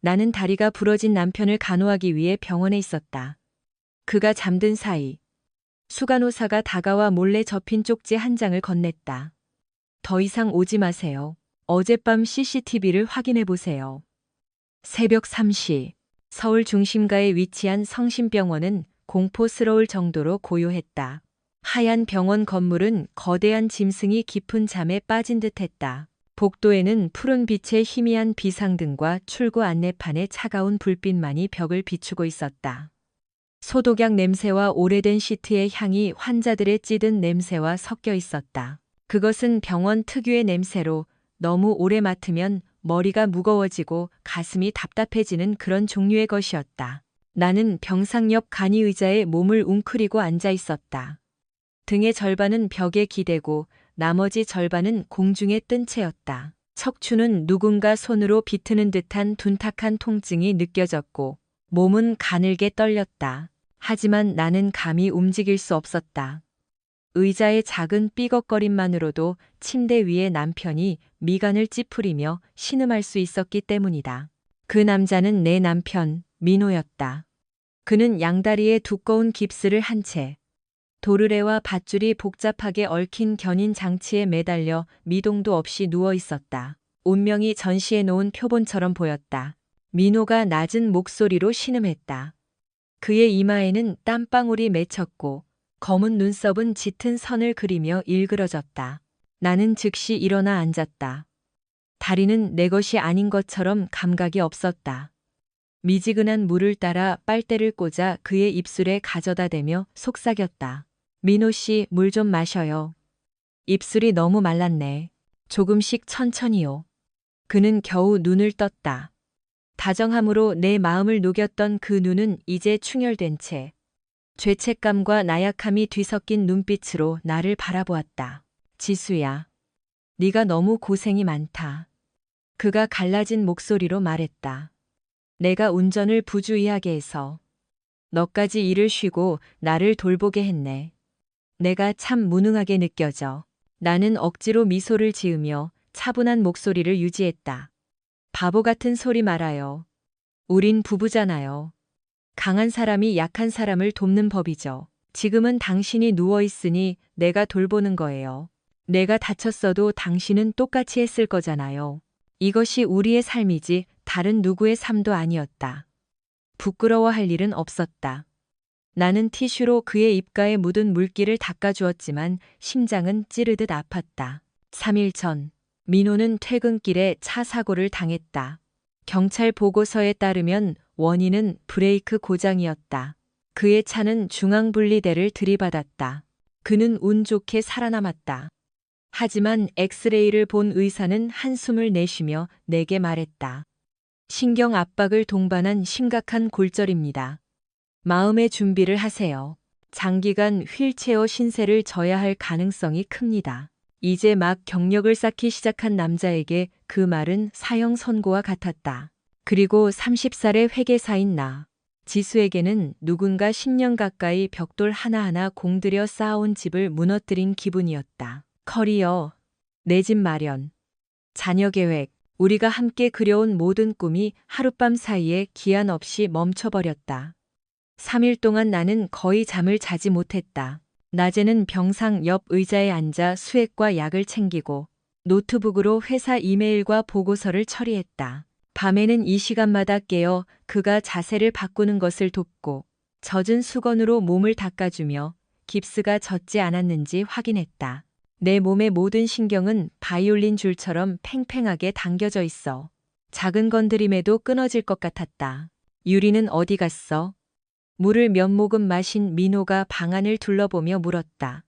나는 다리가 부러진 남편을 간호하기 위해 병원에 있었다. 그가 잠든 사이 수간호사가 다가와 몰래 접힌 쪽지 한 장을 건넸다. 더 이상 오지 마세요. 어젯밤 CCTV를 확인해 보세요. 새벽 3시 서울 중심가에 위치한 성심병원은 공포스러울 정도로 고요했다. 하얀 병원 건물은 거대한 짐승이 깊은 잠에 빠진 듯했다. 복도에는 푸른 빛의 희미한 비상등과 출구 안내판의 차가운 불빛만이 벽을 비추고 있었다. 소독약 냄새와 오래된 시트의 향이 환자들의 찌든 냄새와 섞여 있었다. 그것은 병원 특유의 냄새로 너무 오래 맡으면 머리가 무거워지고 가슴이 답답해지는 그런 종류의 것이었다. 나는 병상 옆 간이 의자에 몸을 웅크리고 앉아 있었다. 등의 절반은 벽에 기대고 나머지 절반은 공중에 뜬 채였다. 척추는 누군가 손으로 비트는 듯한 둔탁한 통증이 느껴졌고 몸은 가늘게 떨렸다. 하지만 나는 감히 움직일 수 없었다. 의자의 작은 삐걱거림만으로도 침대 위에 남편이 미간을 찌푸리며 신음할 수 있었기 때문이다. 그 남자는 내 남편, 민호였다. 그는 양다리에 두꺼운 깁스를 한 채, 도르래와 밧줄이 복잡하게 얽힌 견인 장치에 매달려 미동도 없이 누워 있었다. 운명이 전시해 놓은 표본처럼 보였다. 민호가 낮은 목소리로 신음했다. 그의 이마에는 땀방울이 맺혔고 검은 눈썹은 짙은 선을 그리며 일그러졌다. 나는 즉시 일어나 앉았다. 다리는 내 것이 아닌 것처럼 감각이 없었다. 미지근한 물을 따라 빨대를 꽂아 그의 입술에 가져다 대며 속삭였다. 민호 씨, 물 좀 마셔요. 입술이 너무 말랐네. 조금씩 천천히요. 그는 겨우 눈을 떴다. 다정함으로 내 마음을 녹였던 그 눈은 이제 충혈된 채 죄책감과 나약함이 뒤섞인 눈빛으로 나를 바라보았다. 지수야, 네가 너무 고생이 많다. 그가 갈라진 목소리로 말했다. 내가 운전을 부주의하게 해서 너까지 일을 쉬고 나를 돌보게 했네. 내가 참 무능하게 느껴져. 나는 억지로 미소를 지으며 차분한 목소리를 유지했다. 바보 같은 소리 말아요. 우린 부부잖아요. 강한 사람이 약한 사람을 돕는 법이죠. 지금은 당신이 누워있으니 내가 돌보는 거예요. 내가 다쳤어도 당신은 똑같이 했을 거잖아요. 이것이 우리의 삶이지 다른 누구의 삶도 아니었다. 부끄러워할 일은 없었다. 나는 티슈로 그의 입가에 묻은 물기를 닦아주었지만 심장은 찌르듯 아팠다. 3일 전, 민호는 퇴근길에 차 사고를 당했다. 경찰 보고서에 따르면 원인은 브레이크 고장이었다. 그의 차는 중앙분리대를 들이받았다. 그는 운 좋게 살아남았다. 하지만 엑스레이를 본 의사는 한숨을 내쉬며 내게 말했다. 신경 압박을 동반한 심각한 골절입니다. 마음의 준비를 하세요. 장기간 휠체어 신세를 져야 할 가능성이 큽니다. 이제 막 경력을 쌓기 시작한 남자에게 그 말은 사형 선고와 같았다. 그리고 30살의 회계사인 나, 지수에게는 누군가 10년 가까이 벽돌 하나하나 공들여 쌓아온 집을 무너뜨린 기분이었다. 커리어, 내 집 마련, 자녀 계획, 우리가 함께 그려온 모든 꿈이 하룻밤 사이에 기한 없이 멈춰버렸다. 3일 동안 나는 거의 잠을 자지 못했다. 낮에는 병상 옆 의자에 앉아 수액과 약을 챙기고 노트북으로 회사 이메일과 보고서를 처리했다. 밤에는 이 시간마다 깨어 그가 자세를 바꾸는 것을 돕고 젖은 수건으로 몸을 닦아주며 깁스가 젖지 않았는지 확인했다. 내 몸의 모든 신경은 바이올린 줄처럼 팽팽하게 당겨져 있어. 작은 건드림에도 끊어질 것 같았다. 유리는 어디 갔어? 물을 몇 모금 마신 민호가 방안을 둘러보며 물었다.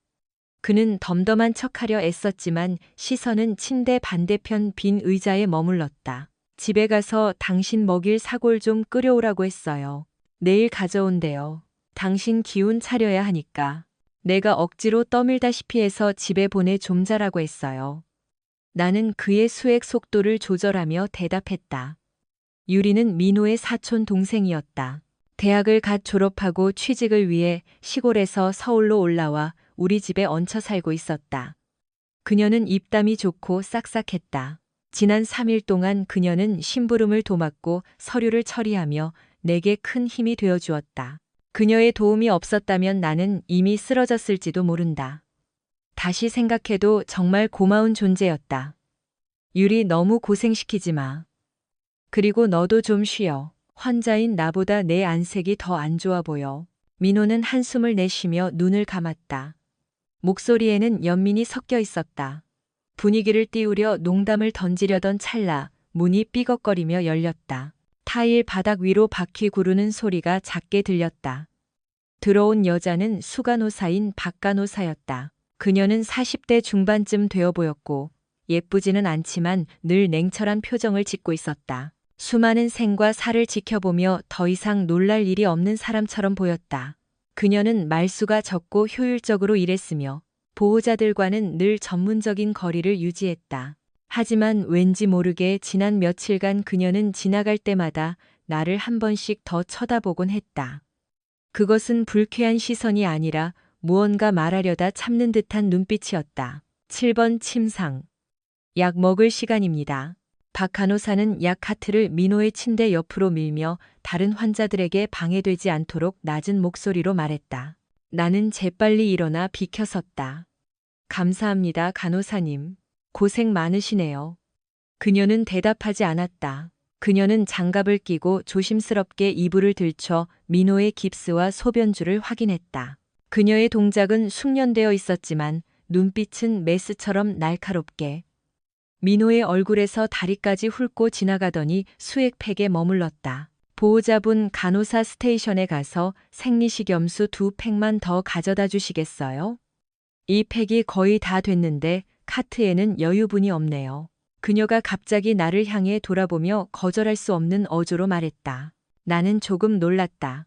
그는 덤덤한 척하려 애썼지만 시선은 침대 반대편 빈 의자에 머물렀다. 집에 가서 당신 먹일 사골 좀 끓여오라고 했어요. 내일 가져온대요. 당신 기운 차려야 하니까. 내가 억지로 떠밀다시피 해서 집에 보내 좀 자라고 했어요. 나는 그의 수액 속도를 조절하며 대답했다. 유리는 민호의 사촌 동생이었다. 대학을 갓 졸업하고 취직을 위해 시골에서 서울로 올라와 우리 집에 얹혀 살고 있었다. 그녀는 입담이 좋고 싹싹했다. 지난 3일 동안 그녀는 심부름을 도맡고 서류를 처리하며 내게 큰 힘이 되어 주었다. 그녀의 도움이 없었다면 나는 이미 쓰러졌을지도 모른다. 다시 생각해도 정말 고마운 존재였다. 유리, 너무 고생시키지 마. 그리고 너도 좀 쉬어. 환자인 나보다 내 안색이 더 안 좋아 보여. 민호는 한숨을 내쉬며 눈을 감았다. 목소리에는 연민이 섞여 있었다. 분위기를 띄우려 농담을 던지려던 찰나 문이 삐걱거리며 열렸다. 타일 바닥 위로 바퀴 구르는 소리가 작게 들렸다. 들어온 여자는 수간호사인 박간호사였다. 그녀는 40대 중반쯤 되어 보였고 예쁘지는 않지만 늘 냉철한 표정을 짓고 있었다. 수많은 생과 사를 지켜보며 더 이상 놀랄 일이 없는 사람처럼 보였다. 그녀는 말수가 적고 효율적으로 일했으며 보호자들과는 늘 전문적인 거리를 유지했다. 하지만 왠지 모르게 지난 며칠간 그녀는 지나갈 때마다 나를 한 번씩 더 쳐다보곤 했다. 그것은 불쾌한 시선이 아니라 무언가 말하려다 참는 듯한 눈빛이었다. 7번 침상. 약 먹을 시간입니다. 박 간호사는 약 카트를 민호의 침대 옆으로 밀며 다른 환자들에게 방해되지 않도록 낮은 목소리로 말했다. 나는 재빨리 일어나 비켜섰다. 감사합니다, 간호사님. 고생 많으시네요. 그녀는 대답하지 않았다. 그녀는 장갑을 끼고 조심스럽게 이불을 들쳐 민호의 깁스와 소변줄을 확인했다. 그녀의 동작은 숙련되어 있었지만 눈빛은 메스처럼 날카롭게. 민호의 얼굴에서 다리까지 훑고 지나가더니 수액팩에 머물렀다. 보호자분, 간호사 스테이션에 가서 생리식염수 2팩만 더 가져다 주시겠어요? 이 팩이 거의 다 됐는데 카트에는 여유분이 없네요. 그녀가 갑자기 나를 향해 돌아보며 거절할 수 없는 어조로 말했다. 나는 조금 놀랐다.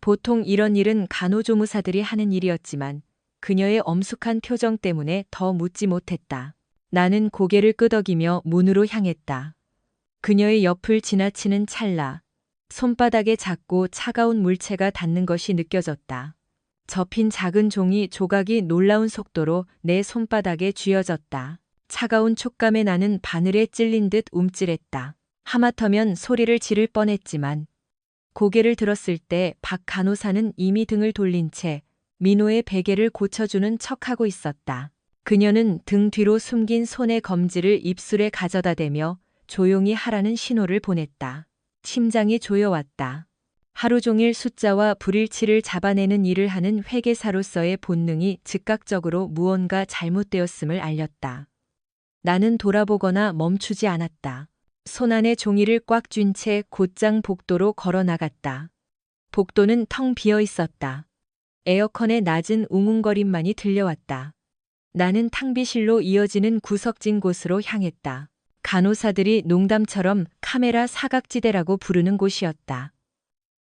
보통 이런 일은 간호조무사들이 하는 일이었지만 그녀의 엄숙한 표정 때문에 더 묻지 못했다. 나는 고개를 끄덕이며 문으로 향했다. 그녀의 옆을 지나치는 찰나 손바닥에 작고 차가운 물체가 닿는 것이 느껴졌다. 접힌 작은 종이 조각이 놀라운 속도로 내 손바닥에 쥐어졌다. 차가운 촉감에 나는 바늘에 찔린 듯 움찔했다. 하마터면 소리를 지를 뻔했지만 고개를 들었을 때 박 간호사는 이미 등을 돌린 채 민호의 베개를 고쳐주는 척하고 있었다. 그녀는 등 뒤로 숨긴 손의 검지를 입술에 가져다 대며 조용히 하라는 신호를 보냈다. 심장이 조여왔다. 하루 종일 숫자와 불일치를 잡아내는 일을 하는 회계사로서의 본능이 즉각적으로 무언가 잘못되었음을 알렸다. 나는 돌아보거나 멈추지 않았다. 손안에 종이를 꽉 쥔 채 곧장 복도로 걸어 나갔다. 복도는 텅 비어 있었다. 에어컨의 낮은 웅웅거림만이 들려왔다. 나는 탕비실로 이어지는 구석진 곳으로 향했다. 간호사들이 농담처럼 카메라 사각지대라고 부르는 곳이었다.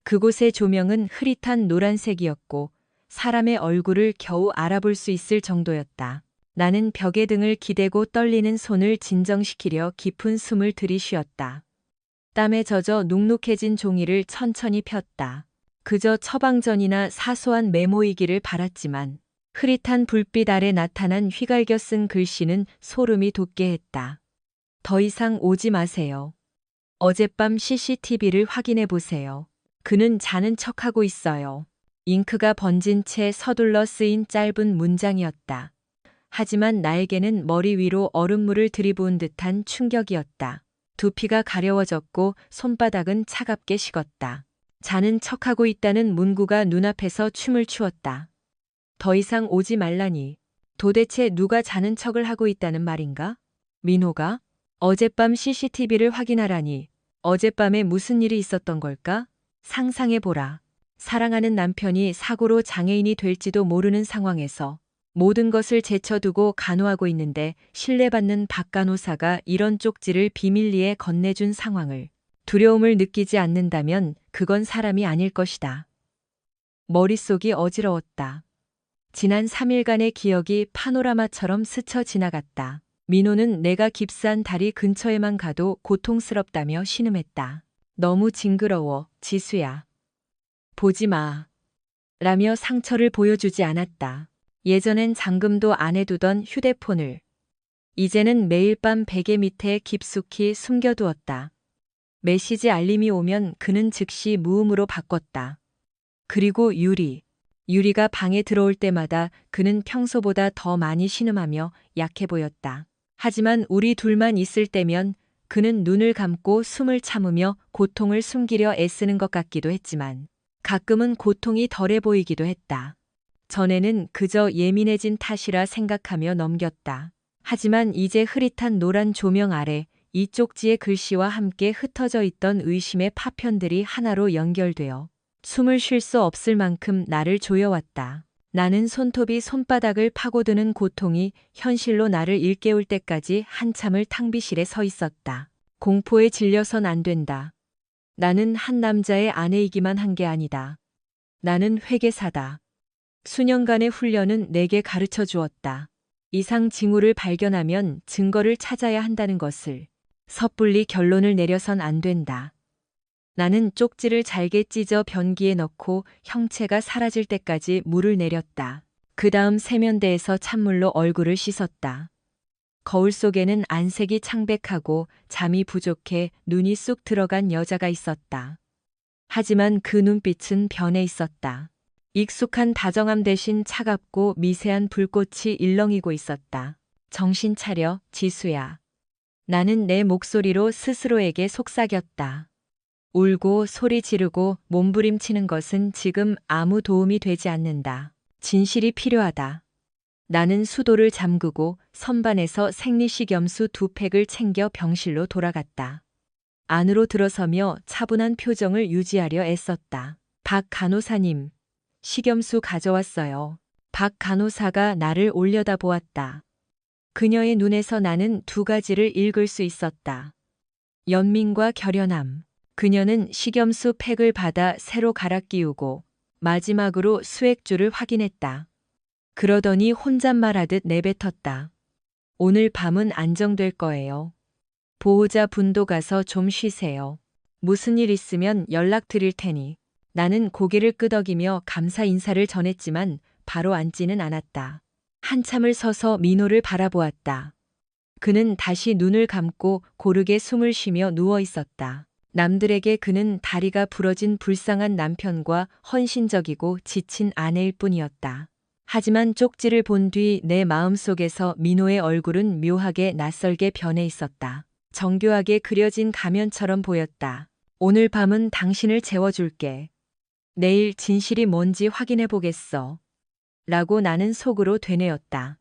그곳의 조명은 흐릿한 노란색이었고 사람의 얼굴을 겨우 알아볼 수 있을 정도였다. 나는 벽에 등을 기대고 떨리는 손을 진정시키려 깊은 숨을 들이쉬었다. 땀에 젖어 눅눅해진 종이를 천천히 폈다. 그저 처방전이나 사소한 메모이기를 바랐지만 흐릿한 불빛 아래 나타난 휘갈겨 쓴 글씨는 소름이 돋게 했다. 더 이상 오지 마세요. 어젯밤 CCTV를 확인해 보세요. 그는 자는 척하고 있어요. 잉크가 번진 채 서둘러 쓰인 짧은 문장이었다. 하지만 나에게는 머리 위로 얼음물을 들이부은 듯한 충격이었다. 두피가 가려워졌고 손바닥은 차갑게 식었다. 자는 척하고 있다는 문구가 눈앞에서 춤을 추었다. 더 이상 오지 말라니. 도대체 누가 자는 척을 하고 있다는 말인가? 민호가? 어젯밤 CCTV를 확인하라니. 어젯밤에 무슨 일이 있었던 걸까? 상상해보라. 사랑하는 남편이 사고로 장애인이 될지도 모르는 상황에서 모든 것을 제쳐두고 간호하고 있는데 신뢰받는 박 간호사가 이런 쪽지를 비밀리에 건네준 상황을 두려움을 느끼지 않는다면 그건 사람이 아닐 것이다. 머릿속이 어지러웠다. 지난 3일간의 기억이 파노라마처럼 스쳐 지나갔다. 민호는 내가 깁스한 다리 근처에만 가도 고통스럽다며 신음했다. 너무 징그러워, 지수야. 보지 마. 라며 상처를 보여주지 않았다. 예전엔 잠금도 안 해두던 휴대폰을 이제는 매일 밤 베개 밑에 깊숙이 숨겨두었다. 메시지 알림이 오면 그는 즉시 무음으로 바꿨다. 그리고 유리가 방에 들어올 때마다 그는 평소보다 더 많이 신음하며 약해 보였다. 하지만 우리 둘만 있을 때면 그는 눈을 감고 숨을 참으며 고통을 숨기려 애쓰는 것 같기도 했지만 가끔은 고통이 덜해 보이기도 했다. 전에는 그저 예민해진 탓이라 생각하며 넘겼다. 하지만 이제 흐릿한 노란 조명 아래 이 쪽지의 글씨와 함께 흩어져 있던 의심의 파편들이 하나로 연결되어 숨을 쉴 수 없을 만큼 나를 조여왔다. 나는 손톱이 손바닥을 파고드는 고통이 현실로 나를 일깨울 때까지 한참을 탕비실에 서 있었다. 공포에 질려선 안 된다. 나는 한 남자의 아내이기만 한 게 아니다. 나는 회계사다. 수년간의 훈련은 내게 가르쳐 주었다. 이상 징후를 발견하면 증거를 찾아야 한다는 것을. 섣불리 결론을 내려선 안 된다. 나는 쪽지를 잘게 찢어 변기에 넣고 형체가 사라질 때까지 물을 내렸다. 그 다음 세면대에서 찬물로 얼굴을 씻었다. 거울 속에는 안색이 창백하고 잠이 부족해 눈이 쑥 들어간 여자가 있었다. 하지만 그 눈빛은 변해 있었다. 익숙한 다정함 대신 차갑고 미세한 불꽃이 일렁이고 있었다. 정신 차려, 지수야. 나는 내 목소리로 스스로에게 속삭였다. 울고 소리 지르고 몸부림치는 것은 지금 아무 도움이 되지 않는다. 진실이 필요하다. 나는 수도를 잠그고 선반에서 생리식염수 2팩을 챙겨 병실로 돌아갔다. 안으로 들어서며 차분한 표정을 유지하려 애썼다. 박 간호사님, 식염수 가져왔어요. 박 간호사가 나를 올려다보았다. 그녀의 눈에서 나는 두 가지를 읽을 수 있었다. 연민과 결연함. 그녀는 식염수 팩을 받아 새로 갈아 끼우고 마지막으로 수액줄을 확인했다. 그러더니 혼잣말하듯 내뱉었다. 오늘 밤은 안정될 거예요. 보호자 분도 가서 좀 쉬세요. 무슨 일 있으면 연락드릴 테니. 나는 고개를 끄덕이며 감사 인사를 전했지만 바로 앉지는 않았다. 한참을 서서 민호를 바라보았다. 그는 다시 눈을 감고 고르게 숨을 쉬며 누워 있었다. 남들에게 그는 다리가 부러진 불쌍한 남편과 헌신적이고 지친 아내일 뿐이었다. 하지만 쪽지를 본 뒤 내 마음속에서 민호의 얼굴은 묘하게 낯설게 변해 있었다. 정교하게 그려진 가면처럼 보였다. 오늘 밤은 당신을 재워줄게. 내일 진실이 뭔지 확인해 보겠어. 라고 나는 속으로 되뇌었다.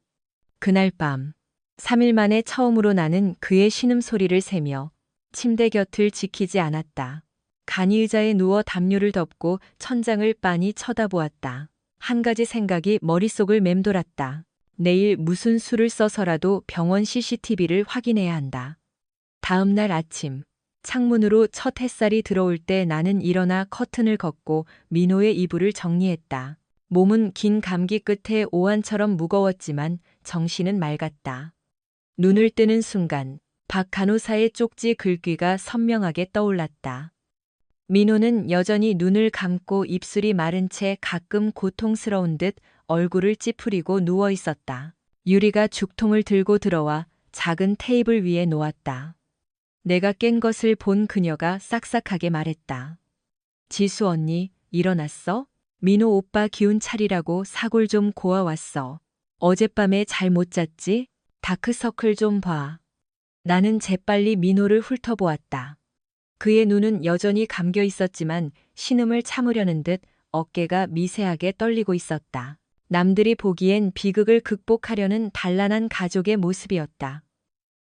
그날 밤, 3일 만에 처음으로 나는 그의 신음소리를 세며 침대 곁을 지키지 않았다. 간이 의자에 누워 담요를 덮고 천장을 빤히 쳐다보았다. 한 가지 생각이 머릿속을 맴돌았다. 내일 무슨 수를 써서라도 병원 CCTV를 확인해야 한다. 다음 날 아침, 창문으로 첫 햇살이 들어올 때 나는 일어나 커튼을 걷고 민호의 이불을 정리했다. 몸은 긴 감기 끝에 오한처럼 무거웠지만 정신은 맑았다. 눈을 뜨는 순간 박 간호사의 쪽지 글귀가 선명하게 떠올랐다. 민호는 여전히 눈을 감고 입술이 마른 채 가끔 고통스러운 듯 얼굴을 찌푸리고 누워 있었다. 유리가 죽통을 들고 들어와 작은 테이블 위에 놓았다. 내가 깬 것을 본 그녀가 싹싹하게 말했다. 지수 언니, 일어났어? 민호 오빠 기운 차리라고 사골 좀 고아왔어. 어젯밤에 잘 못 잤지? 다크서클 좀 봐. 나는 재빨리 민호를 훑어보았다. 그의 눈은 여전히 감겨 있었지만 신음을 참으려는 듯 어깨가 미세하게 떨리고 있었다. 남들이 보기엔 비극을 극복하려는 단란한 가족의 모습이었다.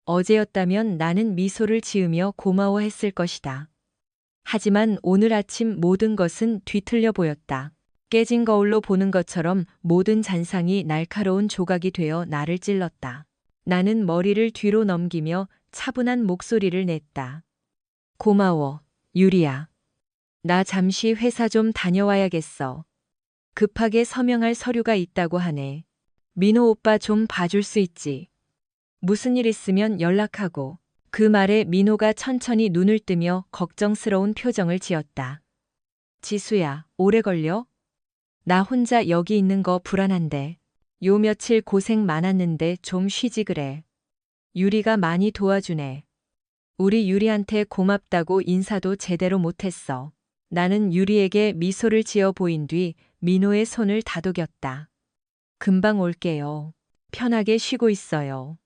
어제였다면 나는 미소를 지으며 고마워했을 것이다. 하지만 오늘 아침 모든 것은 뒤틀려 보였다. 깨진 거울로 보는 것처럼 모든 잔상이 날카로운 조각이 되어 나를 찔렀다. 나는 머리를 뒤로 넘기며 차분한 목소리를 냈다. 고마워, 유리야. 나 잠시 회사 좀 다녀와야겠어. 급하게 서명할 서류가 있다고 하네. 민호 오빠 좀 봐줄 수 있지? 무슨 일 있으면 연락하고. 그 말에 민호가 천천히 눈을 뜨며 걱정스러운 표정을 지었다. 지수야, 오래 걸려? 나 혼자 여기 있는 거 불안한데. 요 며칠 고생 많았는데 좀 쉬지 그래. 유리가 많이 도와주네. 우리 유리한테 고맙다고 인사도 제대로 못했어. 나는 유리에게 미소를 지어 보인 뒤 민호의 손을 다독였다. 금방 올게요. 편하게 쉬고 있어요.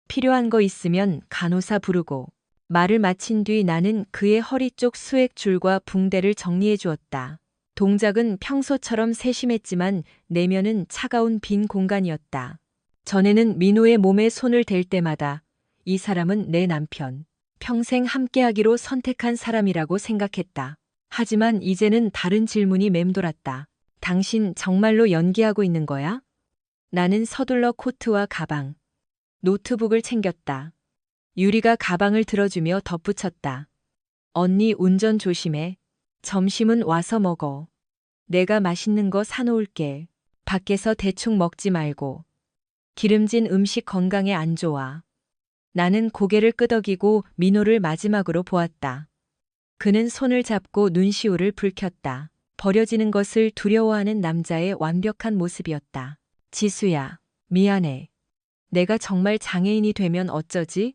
필요한 거 있으면 간호사 부르고. 말을 마친 뒤 나는 그의 허리 쪽 수액줄과 붕대를 정리해 주었다. 동작은 평소처럼 세심했지만 내면은 차가운 빈 공간이었다. 전에는 민호의 몸에 손을 댈 때마다 이 사람은 내 남편, 평생 함께하기로 선택한 사람이라고 생각했다. 하지만 이제는 다른 질문이 맴돌았다. 당신 정말로 연기하고 있는 거야? 나는 서둘러 코트와 가방, 노트북을 챙겼다. 유리가 가방을 들어주며 덧붙였다. 언니 운전 조심해. 점심은 와서 먹어. 내가 맛있는 거 사놓을게. 밖에서 대충 먹지 말고. 기름진 음식 건강에 안 좋아. 나는 고개를 끄덕이고 민호를 마지막으로 보았다. 그는 손을 잡고 눈시울을 붉혔다. 버려지는 것을 두려워하는 남자의 완벽한 모습이었다. 지수야, 미안해. 내가 정말 장애인이 되면 어쩌지?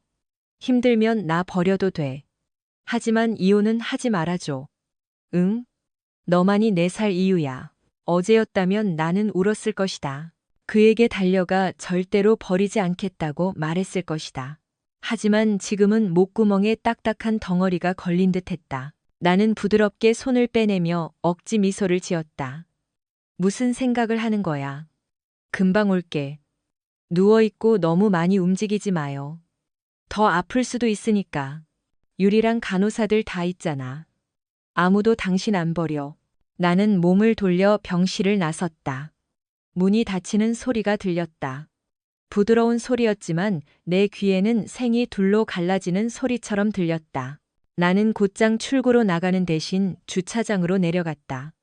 힘들면 나 버려도 돼. 하지만 이혼은 하지 말아줘. 응? 너만이 내 살 이유야. 어제였다면 나는 울었을 것이다. 그에게 달려가 절대로 버리지 않겠다고 말했을 것이다. 하지만 지금은 목구멍에 딱딱한 덩어리가 걸린 듯 했다. 나는 부드럽게 손을 빼내며 억지 미소를 지었다. 무슨 생각을 하는 거야? 금방 올게. 누워있고 너무 많이 움직이지 마요. 더 아플 수도 있으니까. 유리랑 간호사들 다 있잖아. 아무도 당신 안 버려. 나는 몸을 돌려 병실을 나섰다. 문이 닫히는 소리가 들렸다. 부드러운 소리였지만 내 귀에는 생이 둘로 갈라지는 소리처럼 들렸다. 나는 곧장 출구로 나가는 대신 주차장으로 내려갔다.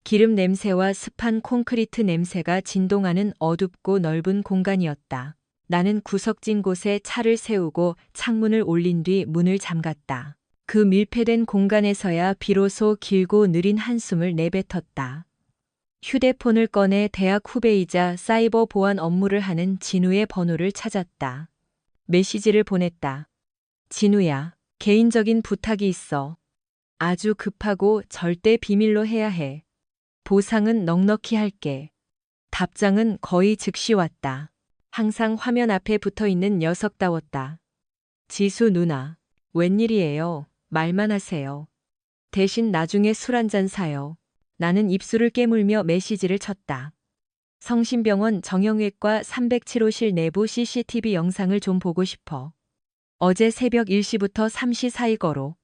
기름 냄새와 습한 콘크리트 냄새가 진동하는 어둡고 넓은 공간이었다. 나는 구석진 곳에 차를 세우고 창문을 올린 뒤 문을 잠갔다. 그 밀폐된 공간에서야 비로소 길고 느린 한숨을 내뱉었다. 휴대폰을 꺼내 대학 후배이자 사이버 보안 업무를 하는 진우의 번호를 찾았다. 메시지를 보냈다. 진우야, 개인적인 부탁이 있어. 아주 급하고 절대 비밀로 해야 해. 보상은 넉넉히 할게. 답장은 거의 즉시 왔다. 항상 화면 앞에 붙어 있는 녀석다웠다. 지수 누나, 웬일이에요? 말만 하세요. 대신 나중에 술 한잔 사요. 나는 입술을 깨물며 메시지를 쳤다. 성심병원 정형외과 307호실 내부 CCTV 영상을 좀 보고 싶어. 어제 새벽 1시부터 3시 사이 거로.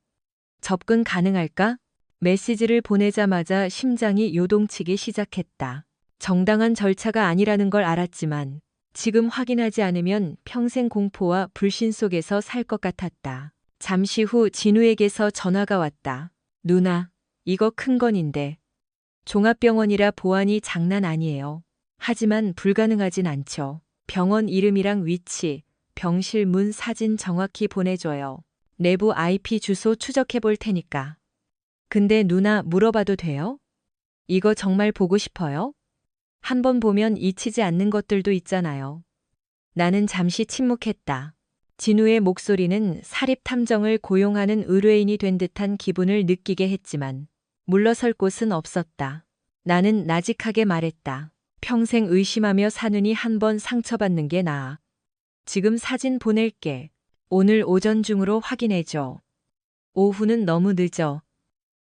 접근 가능할까? 메시지를 보내자마자 심장이 요동치기 시작했다. 정당한 절차가 아니라는 걸 알았지만 지금 확인하지 않으면 평생 공포와 불신 속에서 살 것 같았다. 잠시 후 진우에게서 전화가 왔다. 누나, 이거 큰 건인데. 종합병원이라 보안이 장난 아니에요. 하지만 불가능하진 않죠. 병원 이름이랑 위치, 병실 문 사진 정확히 보내줘요. 내부 IP 주소 추적해 볼 테니까. 근데 누나 물어봐도 돼요? 이거 정말 보고 싶어요? 한번 보면 잊히지 않는 것들도 있잖아요. 나는 잠시 침묵했다. 진우의 목소리는 사립 탐정을 고용하는 의뢰인이 된 듯한 기분을 느끼게 했지만 물러설 곳은 없었다. 나는 나직하게 말했다. 평생 의심하며 사느니 한번 상처받는 게 나아. 지금 사진 보낼게. 오늘 오전 중으로 확인해줘. 오후는 너무 늦어.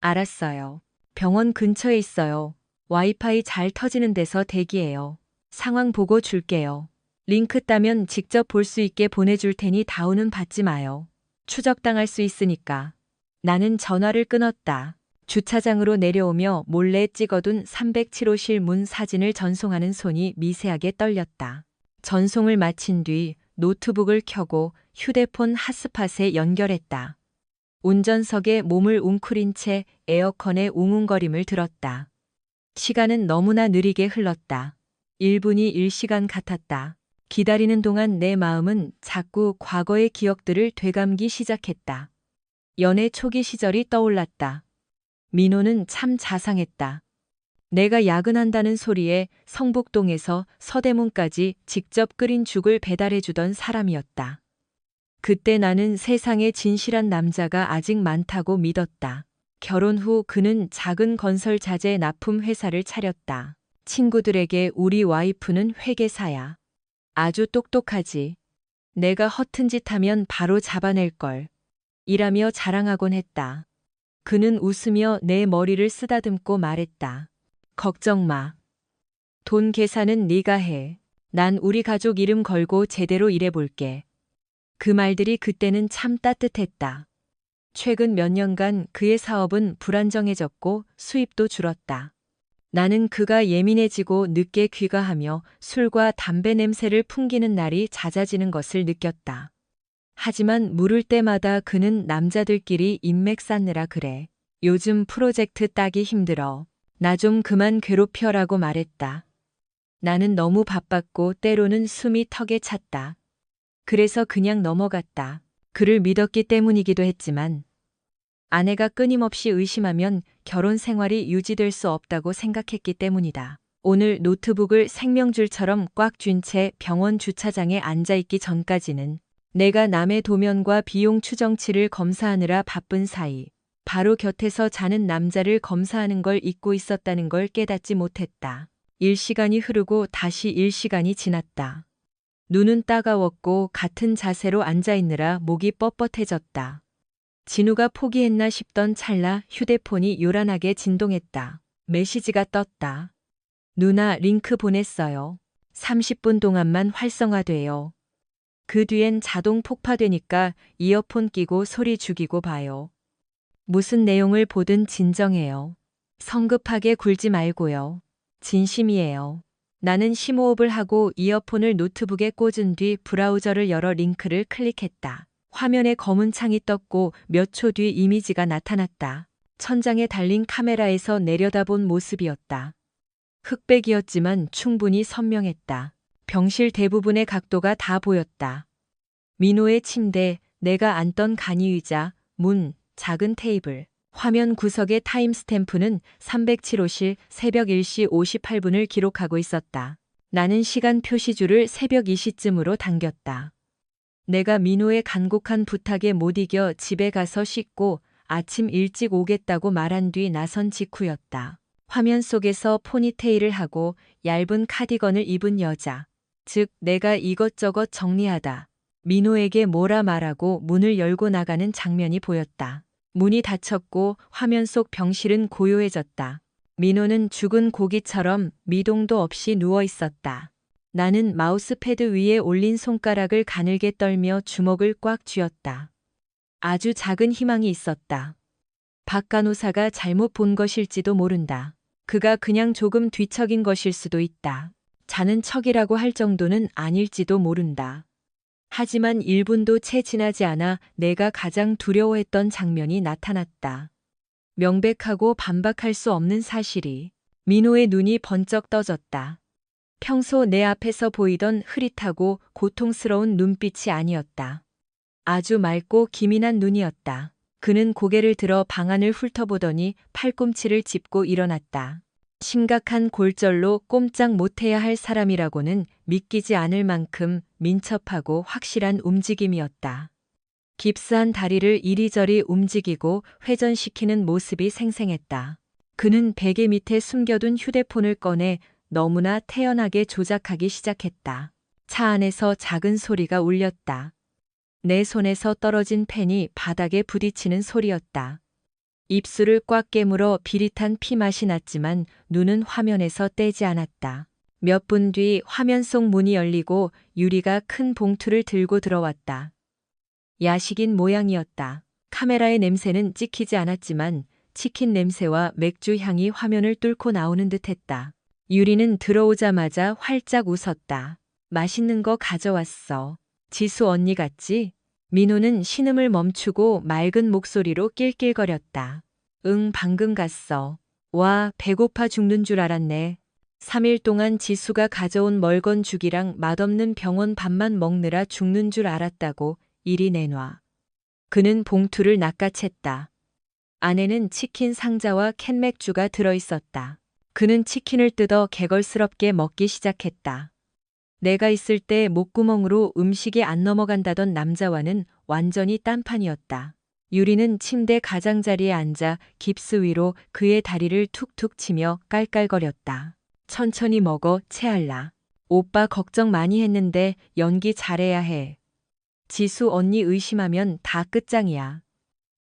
알았어요. 병원 근처에 있어요. 와이파이 잘 터지는 데서 대기해요. 상황 보고 줄게요. 링크 따면 직접 볼 수 있게 보내줄 테니 다운은 받지 마요. 추적당할 수 있으니까. 나는 전화를 끊었다. 주차장으로 내려오며 몰래 찍어둔 307호실 문 사진을 전송하는 손이 미세하게 떨렸다. 전송을 마친 뒤 노트북을 켜고 휴대폰 핫스팟에 연결했다. 운전석에 몸을 웅크린 채 에어컨의 웅웅거림을 들었다. 시간은 너무나 느리게 흘렀다. 1분이 1시간 같았다. 기다리는 동안 내 마음은 자꾸 과거의 기억들을 되감기 시작했다. 연애 초기 시절이 떠올랐다. 민호는 참 자상했다. 내가 야근한다는 소리에 성북동에서 서대문까지 직접 끓인 죽을 배달해주던 사람이었다. 그때 나는 세상에 진실한 남자가 아직 많다고 믿었다. 결혼 후 그는 작은 건설 자재 납품 회사를 차렸다. 친구들에게 우리 와이프는 회계사야. 아주 똑똑하지. 내가 허튼 짓 하면 바로 잡아낼걸. 이라며 자랑하곤 했다. 그는 웃으며 내 머리를 쓰다듬고 말했다. 걱정 마. 돈 계산은 네가 해. 난 우리 가족 이름 걸고 제대로 일해볼게. 그 말들이 그때는 참 따뜻했다. 최근 몇 년간 그의 사업은 불안정해졌고 수입도 줄었다. 나는 그가 예민해지고 늦게 귀가하며 술과 담배 냄새를 풍기는 날이 잦아지는 것을 느꼈다. 하지만 물을 때마다 그는 남자들끼리 인맥 쌓느라 그래. 요즘 프로젝트 따기 힘들어. 나 좀 그만 괴롭혀라고 말했다. 나는 너무 바빴고 때로는 숨이 턱에 찼다. 그래서 그냥 넘어갔다. 그를 믿었기 때문이기도 했지만 아내가 끊임없이 의심하면 결혼 생활이 유지될 수 없다고 생각했기 때문이다. 오늘 노트북을 생명줄처럼 꽉 쥔 채 병원 주차장에 앉아있기 전까지는 내가 남의 도면과 비용 추정치를 검사하느라 바쁜 사이 바로 곁에서 자는 남자를 검사하는 걸 잊고 있었다는 걸 깨닫지 못했다. 일시간이 흐르고 다시 일시간이 지났다. 눈은 따가웠고 같은 자세로 앉아있느라 목이 뻣뻣해졌다. 진우가 포기했나 싶던 찰나 휴대폰이 요란하게 진동했다. 메시지가 떴다. 누나 링크 보냈어요. 30분 동안만 활성화돼요. 그 뒤엔 자동 폭파되니까 이어폰 끼고 소리 죽이고 봐요. 무슨 내용을 보든 진정해요. 성급하게 굴지 말고요. 진심이에요. 나는 심호흡을 하고 이어폰을 노트북에 꽂은 뒤 브라우저를 열어 링크를 클릭했다. 화면에 검은 창이 떴고 몇 초 뒤 이미지가 나타났다. 천장에 달린 카메라에서 내려다본 모습이었다. 흑백이었지만 충분히 선명했다. 병실 대부분의 각도가 다 보였다. 민호의 침대, 내가 앉던 간이의자, 문, 작은 테이블. 화면 구석의 타임스탬프는 307호실 새벽 1시 58분을 기록하고 있었다. 나는 시간 표시줄을 새벽 2시쯤으로 당겼다. 내가 민호의 간곡한 부탁에 못 이겨 집에 가서 씻고 아침 일찍 오겠다고 말한 뒤 나선 직후였다. 화면 속에서 포니테일을 하고 얇은 카디건을 입은 여자. 즉 내가 이것저것 정리하다 민호에게 뭐라 말하고 문을 열고 나가는 장면이 보였다. 문이 닫혔고 화면 속 병실은 고요해졌다. 민호는 죽은 고기처럼 미동도 없이 누워 있었다. 나는 마우스패드 위에 올린 손가락을 가늘게 떨며 주먹을 꽉 쥐었다. 아주 작은 희망이 있었다. 박 간호사가 잘못 본 것일지도 모른다. 그가 그냥 조금 뒤척인 것일 수도 있다. 자는 척이라고 할 정도는 아닐지도 모른다. 하지만 1분도 채 지나지 않아 내가 가장 두려워했던 장면이 나타났다. 명백하고 반박할 수 없는 사실이. 민호의 눈이 번쩍 떠졌다. 평소 내 앞에서 보이던 흐릿하고 고통스러운 눈빛이 아니었다. 아주 맑고 기민한 눈이었다. 그는 고개를 들어 방안을 훑어보더니 팔꿈치를 짚고 일어났다. 심각한 골절로 꼼짝 못해야 할 사람이라고는 믿기지 않을 만큼 민첩하고 확실한 움직임이었다. 깁스한 다리를 이리저리 움직이고 회전시키는 모습이 생생했다. 그는 베개 밑에 숨겨둔 휴대폰을 꺼내 너무나 태연하게 조작하기 시작했다. 차 안에서 작은 소리가 울렸다. 내 손에서 떨어진 펜이 바닥에 부딪히는 소리였다. 입술을 꽉 깨물어 비릿한 피맛이 났지만 눈은 화면에서 떼지 않았다. 몇 분 뒤 화면 속 문이 열리고 유리가 큰 봉투를 들고 들어왔다. 야식인 모양이었다. 카메라의 냄새는 찍히지 않았지만 치킨 냄새와 맥주 향이 화면을 뚫고 나오는 듯했다. 유리는 들어오자마자 활짝 웃었다. 맛있는 거 가져왔어. 지수 언니 같지? 민호는 신음을 멈추고 맑은 목소리로 낄낄거렸다. 응, 방금 갔어. 와, 배고파 죽는 줄 알았네. 3일 동안 지수가 가져온 멀건 죽이랑 맛없는 병원 밥만 먹느라 죽는 줄 알았다고 이리 내놔. 그는 봉투를 낚아챘다. 안에는 치킨 상자와 캔맥주가 들어있었다. 그는 치킨을 뜯어 개걸스럽게 먹기 시작했다. 내가 있을 때 목구멍으로 음식이 안 넘어간다던 남자와는 완전히 딴판이었다. 유리는 침대 가장자리에 앉아 깁스 위로 그의 다리를 툭툭 치며 깔깔거렸다. 천천히 먹어, 채알라. 오빠 걱정 많이 했는데 연기 잘해야 해. 지수 언니 의심하면 다 끝장이야.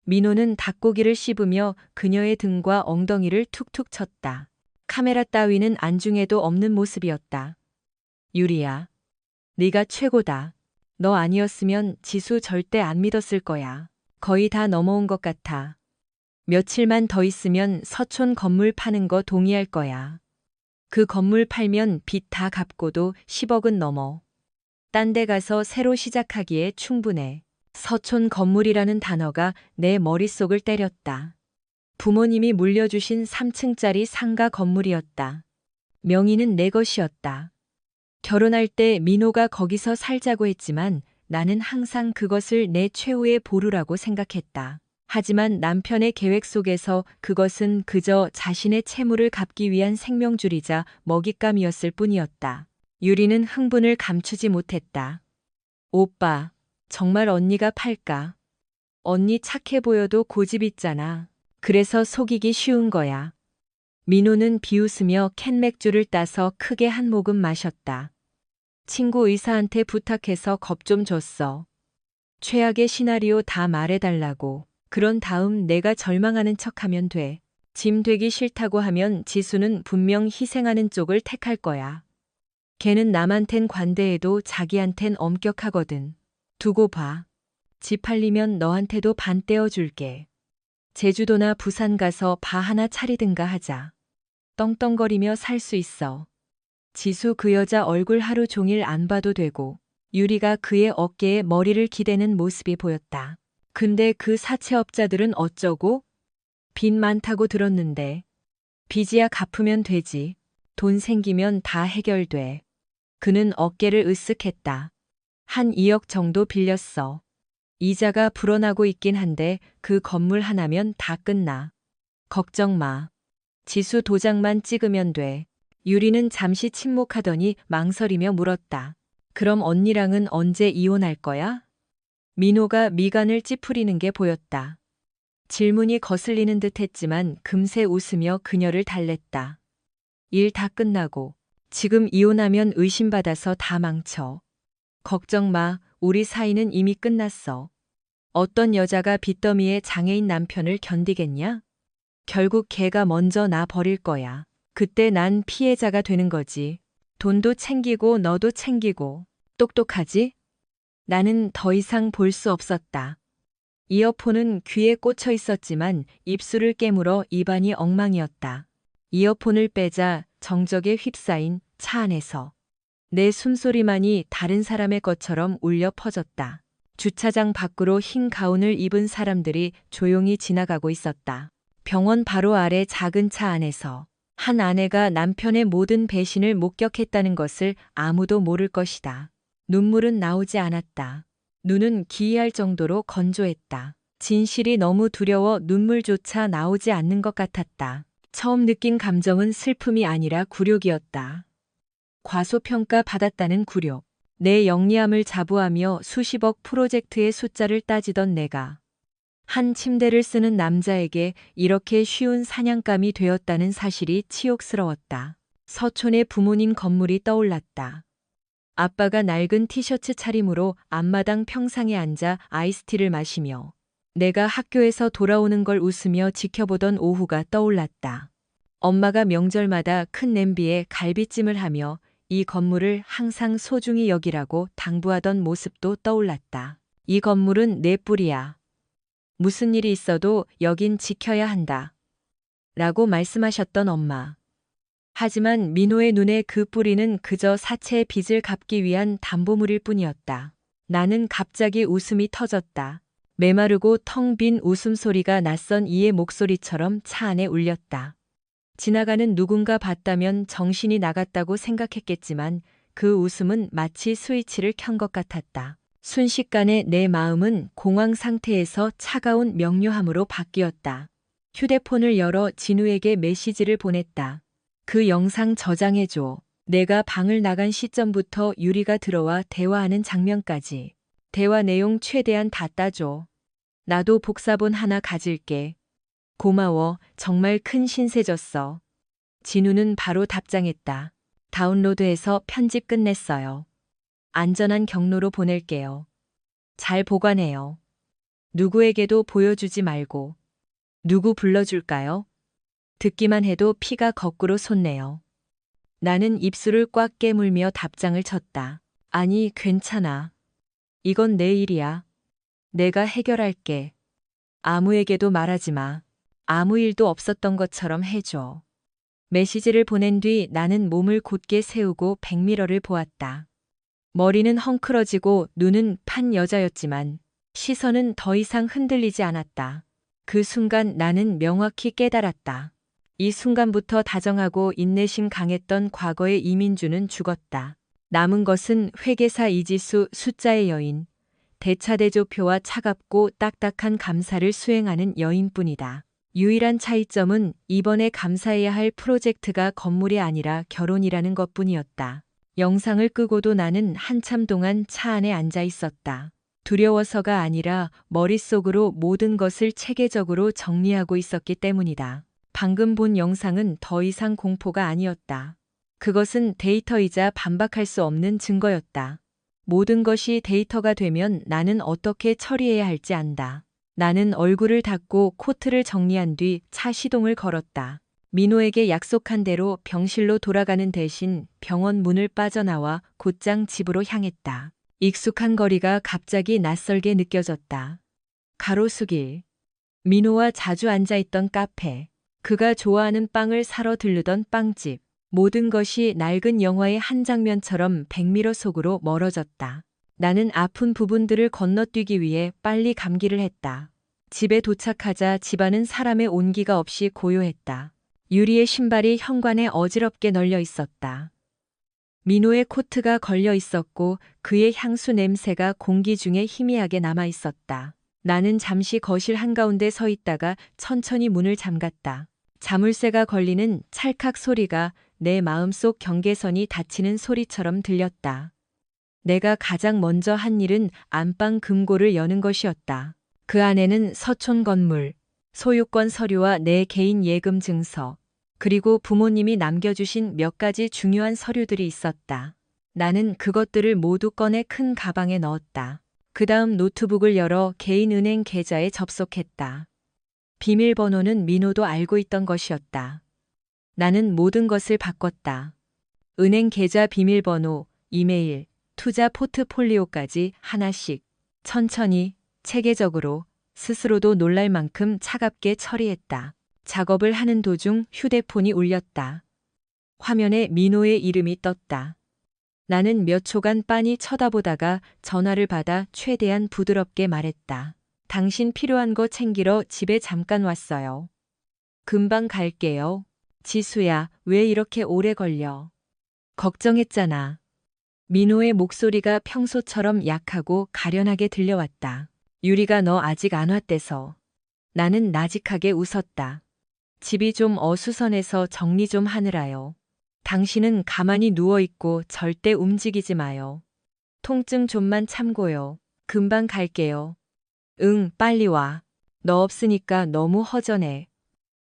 민호는 닭고기를 씹으며 그녀의 등과 엉덩이를 툭툭 쳤다. 카메라 따위는 안중에도 없는 모습이었다. 유리야, 네가 최고다. 너 아니었으면 지수 절대 안 믿었을 거야. 거의 다 넘어온 것 같아. 며칠만 더 있으면 서촌 건물 파는 거 동의할 거야. 그 건물 팔면 빚 다 갚고도 10억은 넘어. 딴 데 가서 새로 시작하기에 충분해. 서촌 건물이라는 단어가 내 머릿속을 때렸다. 부모님이 물려주신 3층짜리 상가 건물이었다. 명의는 내 것이었다. 결혼할 때 민호가 거기서 살자고 했지만 나는 항상 그것을 내 최후의 보루라고 생각했다. 하지만 남편의 계획 속에서 그것은 그저 자신의 채무를 갚기 위한 생명줄이자 먹잇감이었을 뿐이었다. 유리는 흥분을 감추지 못했다. 오빠, 정말 언니가 팔까? 언니 착해 보여도 고집 있잖아. 그래서 속이기 쉬운 거야. 민호는 비웃으며 캔 맥주를 따서 크게 한 모금 마셨다. 친구 의사한테 부탁해서 겁 좀 줬어. 최악의 시나리오 다 말해달라고. 그런 다음 내가 절망하는 척하면 돼. 짐 되기 싫다고 하면 지수는 분명 희생하는 쪽을 택할 거야. 걔는 남한텐 관대해도 자기한텐 엄격하거든. 두고 봐. 집 팔리면 너한테도 반 떼어줄게. 제주도나 부산 가서 바 하나 차리든가 하자. 떵떵거리며 살 수 있어. 지수 그 여자 얼굴 하루 종일 안 봐도 되고 유리가 그의 어깨에 머리를 기대는 모습이 보였다. 근데 그 사채업자들은 어쩌고? 빚 많다고 들었는데. 빚이야 갚으면 되지. 돈 생기면 다 해결돼. 그는 어깨를 으쓱했다. 한 2억 정도 빌렸어. 이자가 불어나고 있긴 한데 그 건물 하나면 다 끝나. 걱정 마. 지수 도장만 찍으면 돼. 유리는 잠시 침묵하더니 망설이며 물었다. 그럼 언니랑은 언제 이혼할 거야? 민호가 미간을 찌푸리는 게 보였다. 질문이 거슬리는 듯 했지만 금세 웃으며 그녀를 달랬다. 일 다 끝나고. 지금 이혼하면 의심받아서 다 망쳐. 걱정 마, 우리 사이는 이미 끝났어. 어떤 여자가 빚더미에 장애인 남편을 견디겠냐? 결국 걔가 먼저 나 버릴 거야. 그때 난 피해자가 되는 거지. 돈도 챙기고 너도 챙기고. 똑똑하지? 나는 더 이상 볼 수 없었다. 이어폰은 귀에 꽂혀 있었지만 입술을 깨물어 입안이 엉망이었다. 이어폰을 빼자 정적에 휩싸인 차 안에서 내 숨소리만이 다른 사람의 것처럼 울려 퍼졌다. 주차장 밖으로 흰 가운을 입은 사람들이 조용히 지나가고 있었다. 병원 바로 아래 작은 차 안에서 한 아내가 남편의 모든 배신을 목격했다는 것을 아무도 모를 것이다. 눈물은 나오지 않았다. 눈은 기이할 정도로 건조했다. 진실이 너무 두려워 눈물조차 나오지 않는 것 같았다. 처음 느낀 감정은 슬픔이 아니라 굴욕이었다. 과소평가 받았다는 굴욕. 내 영리함을 자부하며 수십억 프로젝트의 숫자를 따지던 내가 한 침대를 쓰는 남자에게 이렇게 쉬운 사냥감이 되었다는 사실이 치욕스러웠다. 서촌의 부모님 건물이 떠올랐다. 아빠가 낡은 티셔츠 차림으로 앞마당 평상에 앉아 아이스티를 마시며 내가 학교에서 돌아오는 걸 웃으며 지켜보던 오후가 떠올랐다. 엄마가 명절마다 큰 냄비에 갈비찜을 하며 이 건물을 항상 소중히 여기라고 당부하던 모습도 떠올랐다. 이 건물은 내 뿌리야. 무슨 일이 있어도 여긴 지켜야 한다. 라고 말씀하셨던 엄마. 하지만 민호의 눈에 그 뿌리는 그저 사채의 빚을 갚기 위한 담보물일 뿐이었다. 나는 갑자기 웃음이 터졌다. 메마르고 텅 빈 웃음소리가 낯선 이의 목소리처럼 차 안에 울렸다. 지나가는 누군가 봤다면 정신이 나갔다고 생각했겠지만 그 웃음은 마치 스위치를 켠 것 같았다. 순식간에 내 마음은 공황 상태에서 차가운 명료함으로 바뀌었다. 휴대폰을 열어 진우에게 메시지를 보냈다. 그 영상 저장해줘. 내가 방을 나간 시점부터 유리가 들어와 대화하는 장면까지. 대화 내용 최대한 다 따줘. 나도 복사본 하나 가질게. 고마워. 정말 큰 신세 졌어. 진우는 바로 답장했다. 다운로드해서 편집 끝냈어요. 안전한 경로로 보낼게요. 잘 보관해요. 누구에게도 보여주지 말고. 누구 불러줄까요? 듣기만 해도 피가 거꾸로 솟네요. 나는 입술을 꽉 깨물며 답장을 쳤다. 아니, 괜찮아. 이건 내 일이야. 내가 해결할게. 아무에게도 말하지 마. 아무 일도 없었던 것처럼 해줘. 메시지를 보낸 뒤 나는 몸을 곧게 세우고 백미러를 보았다. 머리는 헝클어지고 눈은 판 여자였지만 시선은 더 이상 흔들리지 않았다. 그 순간 나는 명확히 깨달았다. 이 순간부터 다정하고 인내심 강했던 과거의 이민주는 죽었다. 남은 것은 회계사 이지수 숫자의 여인, 대차대조표와 차갑고 딱딱한 감사를 수행하는 여인뿐이다. 유일한 차이점은 이번에 감사해야 할 프로젝트가 건물이 아니라 결혼이라는 것뿐이었다. 영상을 끄고도 나는 한참 동안 차 안에 앉아 있었다. 두려워서가 아니라 머릿속으로 모든 것을 체계적으로 정리하고 있었기 때문이다. 방금 본 영상은 더 이상 공포가 아니었다. 그것은 데이터이자 반박할 수 없는 증거였다. 모든 것이 데이터가 되면 나는 어떻게 처리해야 할지 안다. 나는 얼굴을 닦고 코트를 정리한 뒤 차 시동을 걸었다. 민호에게 약속한 대로 병실로 돌아가는 대신 병원 문을 빠져나와 곧장 집으로 향했다. 익숙한 거리가 갑자기 낯설게 느껴졌다. 가로수길. 민호와 자주 앉아있던 카페. 그가 좋아하는 빵을 사러 들르던 빵집. 모든 것이 낡은 영화의 한 장면처럼 백미러 속으로 멀어졌다. 나는 아픈 부분들을 건너뛰기 위해 빨리 감기를 했다. 집에 도착하자 집안은 사람의 온기가 없이 고요했다. 유리의 신발이 현관에 어지럽게 널려 있었다. 민호의 코트가 걸려 있었고 그의 향수 냄새가 공기 중에 희미하게 남아 있었다. 나는 잠시 거실 한가운데 서 있다가 천천히 문을 잠갔다. 자물쇠가 걸리는 찰칵 소리가 내 마음속 경계선이 닫히는 소리처럼 들렸다. 내가 가장 먼저 한 일은 안방 금고를 여는 것이었다. 그 안에는 서촌 건물, 소유권 서류와 내 개인 예금 증서, 그리고 부모님이 남겨주신 몇 가지 중요한 서류들이 있었다. 나는 그것들을 모두 꺼내 큰 가방에 넣었다. 그 다음 노트북을 열어 개인 은행 계좌에 접속했다. 비밀번호는 민호도 알고 있던 것이었다. 나는 모든 것을 바꿨다. 은행 계좌 비밀번호, 이메일, 투자 포트폴리오까지 하나씩 천천히, 체계적으로, 스스로도 놀랄 만큼 차갑게 처리했다. 작업을 하는 도중 휴대폰이 울렸다. 화면에 민호의 이름이 떴다. 나는 몇 초간 빤히 쳐다보다가 전화를 받아 최대한 부드럽게 말했다. 당신 필요한 거 챙기러 집에 잠깐 왔어요. 금방 갈게요. 지수야, 왜 이렇게 오래 걸려? 걱정했잖아. 민호의 목소리가 평소처럼 약하고 가련하게 들려왔다. 유리가 너 아직 안 왔대서. 나는 나직하게 웃었다. 집이 좀 어수선해서 정리 좀 하느라요. 당신은 가만히 누워있고 절대 움직이지 마요. 통증 좀만 참고요. 금방 갈게요. 응, 빨리 와. 너 없으니까 너무 허전해.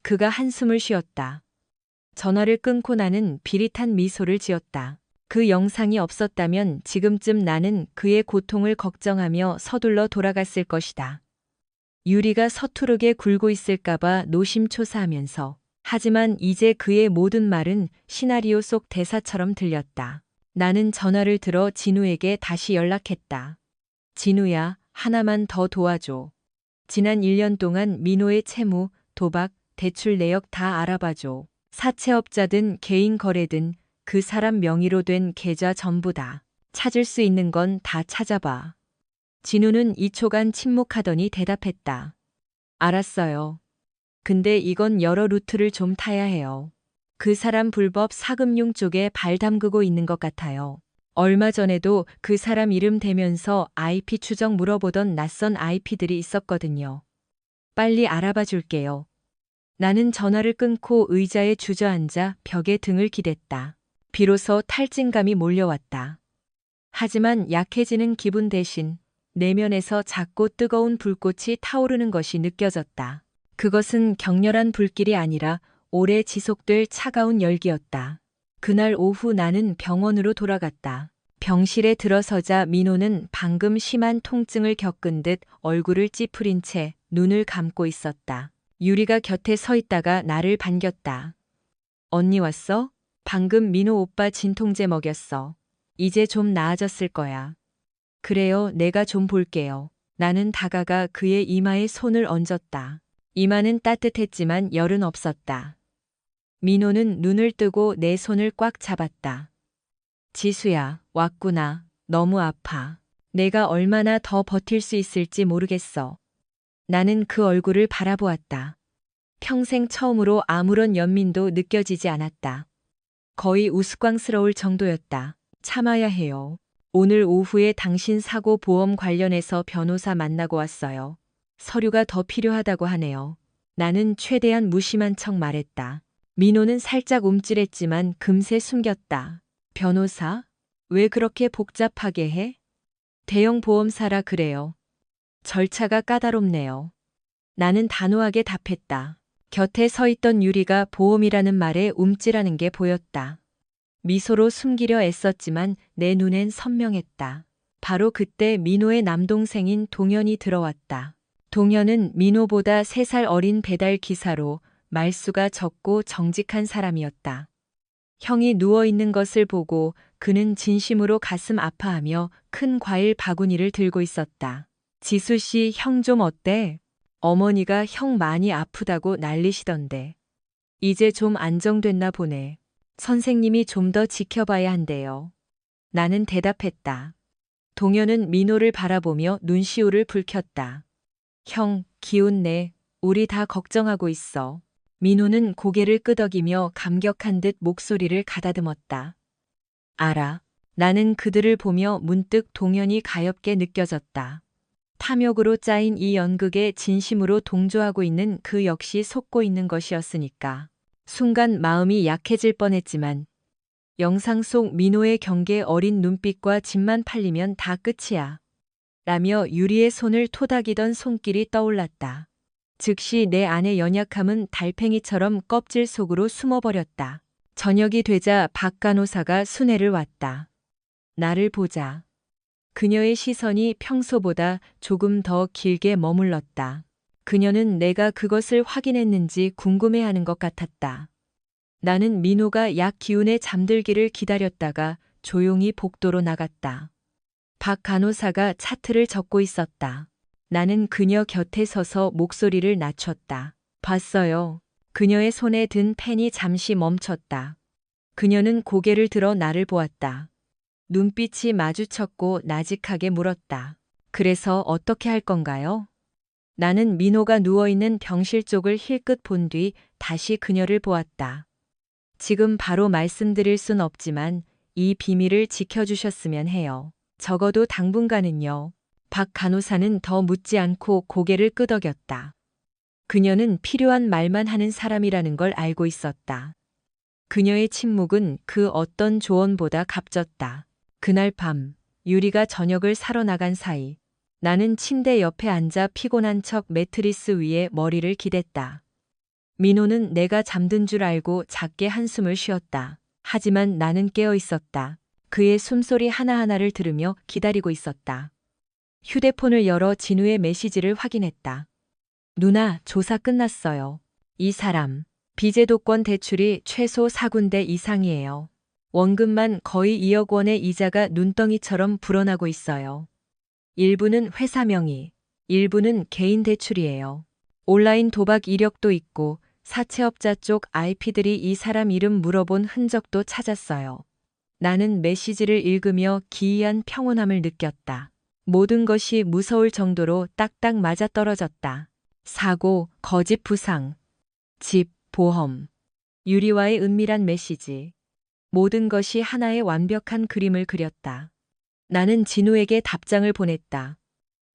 그가 한숨을 쉬었다. 전화를 끊고 나는 비릿한 미소를 지었다. 그 영상이 없었다면 지금쯤 나는 그의 고통을 걱정하며 서둘러 돌아갔을 것이다. 유리가 서투르게 굴고 있을까봐 노심초사하면서. 하지만 이제 그의 모든 말은 시나리오 속 대사처럼 들렸다. 나는 전화를 들어 진우에게 다시 연락했다. 진우야, 하나만 더 도와줘. 지난 1년 동안 민호의 채무, 도박, 대출 내역 다 알아봐줘. 사채업자든 개인 거래든 그 사람 명의로 된 계좌 전부 다. 찾을 수 있는 건 다 찾아봐. 진우는 2초간 침묵하더니 대답했다. 알았어요. 근데 이건 여러 루트를 좀 타야 해요. 그 사람 불법 사금융 쪽에 발 담그고 있는 것 같아요. 얼마 전에도 그 사람 이름 대면서 IP 추적 물어보던 낯선 IP들이 있었거든요. 빨리 알아봐 줄게요. 나는 전화를 끊고 의자에 주저앉아 벽에 등을 기댔다. 비로소 탈진감이 몰려왔다. 하지만 약해지는 기분 대신 내면에서 작고 뜨거운 불꽃이 타오르는 것이 느껴졌다. 그것은 격렬한 불길이 아니라 오래 지속될 차가운 열기였다. 그날 오후 나는 병원으로 돌아갔다. 병실에 들어서자 민호는 방금 심한 통증을 겪은 듯 얼굴을 찌푸린 채 눈을 감고 있었다. 유리가 곁에 서 있다가 나를 반겼다. 언니 왔어? 방금 민호 오빠 진통제 먹였어. 이제 좀 나아졌을 거야. 그래요, 내가 좀 볼게요. 나는 다가가 그의 이마에 손을 얹었다. 이마는 따뜻했지만 열은 없었다. 민호는 눈을 뜨고 내 손을 꽉 잡았다. 지수야, 왔구나. 너무 아파. 내가 얼마나 더 버틸 수 있을지 모르겠어. 나는 그 얼굴을 바라보았다. 평생 처음으로 아무런 연민도 느껴지지 않았다. 거의 우스꽝스러울 정도였다. 참아야 해요. 오늘 오후에 당신 사고 보험 관련해서 변호사 만나고 왔어요. 서류가 더 필요하다고 하네요. 나는 최대한 무심한 척 말했다. 민호는 살짝 움찔했지만 금세 숨겼다. 변호사? 왜 그렇게 복잡하게 해? 대형 보험사라 그래요. 절차가 까다롭네요. 나는 단호하게 답했다. 곁에 서 있던 유리가 보험이라는 말에 움찔하는 게 보였다. 미소로 숨기려 애썼지만 내 눈엔 선명했다. 바로 그때 민호의 남동생인 동현이 들어왔다. 동현은 민호보다 3살 어린 배달 기사로 말수가 적고 정직한 사람이었다. 형이 누워있는 것을 보고 그는 진심으로 가슴 아파하며 큰 과일 바구니를 들고 있었다. 지수 씨, 형 좀 어때? 어머니가 형 많이 아프다고 난리시던데. 이제 좀 안정됐나 보네. 선생님이 좀 더 지켜봐야 한대요. 나는 대답했다. 동현은 민호를 바라보며 눈시울을 붉혔다. 형, 기운 내. 우리 다 걱정하고 있어. 민호는 고개를 끄덕이며 감격한 듯 목소리를 가다듬었다. 알아. 나는 그들을 보며 문득 동현이 가엾게 느껴졌다. 탐욕으로 짜인 이 연극에 진심으로 동조하고 있는 그 역시 속고 있는 것이었으니까. 순간 마음이 약해질 뻔했지만 영상 속 민호의 경계 어린 눈빛과 집만 팔리면 다 끝이야. 라며 유리의 손을 토닥이던 손길이 떠올랐다. 즉시 내 안의 연약함은 달팽이처럼 껍질 속으로 숨어버렸다. 저녁이 되자 박 간호사가 순회를 왔다. 나를 보자. 그녀의 시선이 평소보다 조금 더 길게 머물렀다. 그녀는 내가 그것을 확인했는지 궁금해하는 것 같았다. 나는 민호가 약 기운에 잠들기를 기다렸다가 조용히 복도로 나갔다. 박 간호사가 차트를 적고 있었다. 나는 그녀 곁에 서서 목소리를 낮췄다. 봤어요. 그녀의 손에 든 펜이 잠시 멈췄다. 그녀는 고개를 들어 나를 보았다. 눈빛이 마주쳤고 나직하게 물었다. 그래서 어떻게 할 건가요? 나는 민호가 누워있는 병실 쪽을 힐끗 본 뒤 다시 그녀를 보았다. 지금 바로 말씀드릴 순 없지만 이 비밀을 지켜주셨으면 해요. 적어도 당분간은요. 박 간호사는 더 묻지 않고 고개를 끄덕였다. 그녀는 필요한 말만 하는 사람이라는 걸 알고 있었다. 그녀의 침묵은 그 어떤 조언보다 값졌다. 그날 밤, 유리가 저녁을 사러 나간 사이, 나는 침대 옆에 앉아 피곤한 척 매트리스 위에 머리를 기댔다. 민호는 내가 잠든 줄 알고 작게 한숨을 쉬었다. 하지만 나는 깨어 있었다. 그의 숨소리 하나하나를 들으며 기다리고 있었다. 휴대폰을 열어 진우의 메시지를 확인했다. 누나, 조사 끝났어요. 이 사람, 비제도권 대출이 최소 4군데 이상이에요. 원금만 거의 2억 원의 이자가 눈덩이처럼 불어나고 있어요. 일부는 회사 명의, 일부는 개인 대출이에요. 온라인 도박 이력도 있고 사채업자 쪽 IP들이 이 사람 이름 물어본 흔적도 찾았어요. 나는 메시지를 읽으며 기이한 평온함을 느꼈다. 모든 것이 무서울 정도로 딱딱 맞아떨어졌다. 사고, 거짓 부상, 집, 보험, 유리와의 은밀한 메시지. 모든 것이 하나의 완벽한 그림을 그렸다. 나는 진우에게 답장을 보냈다.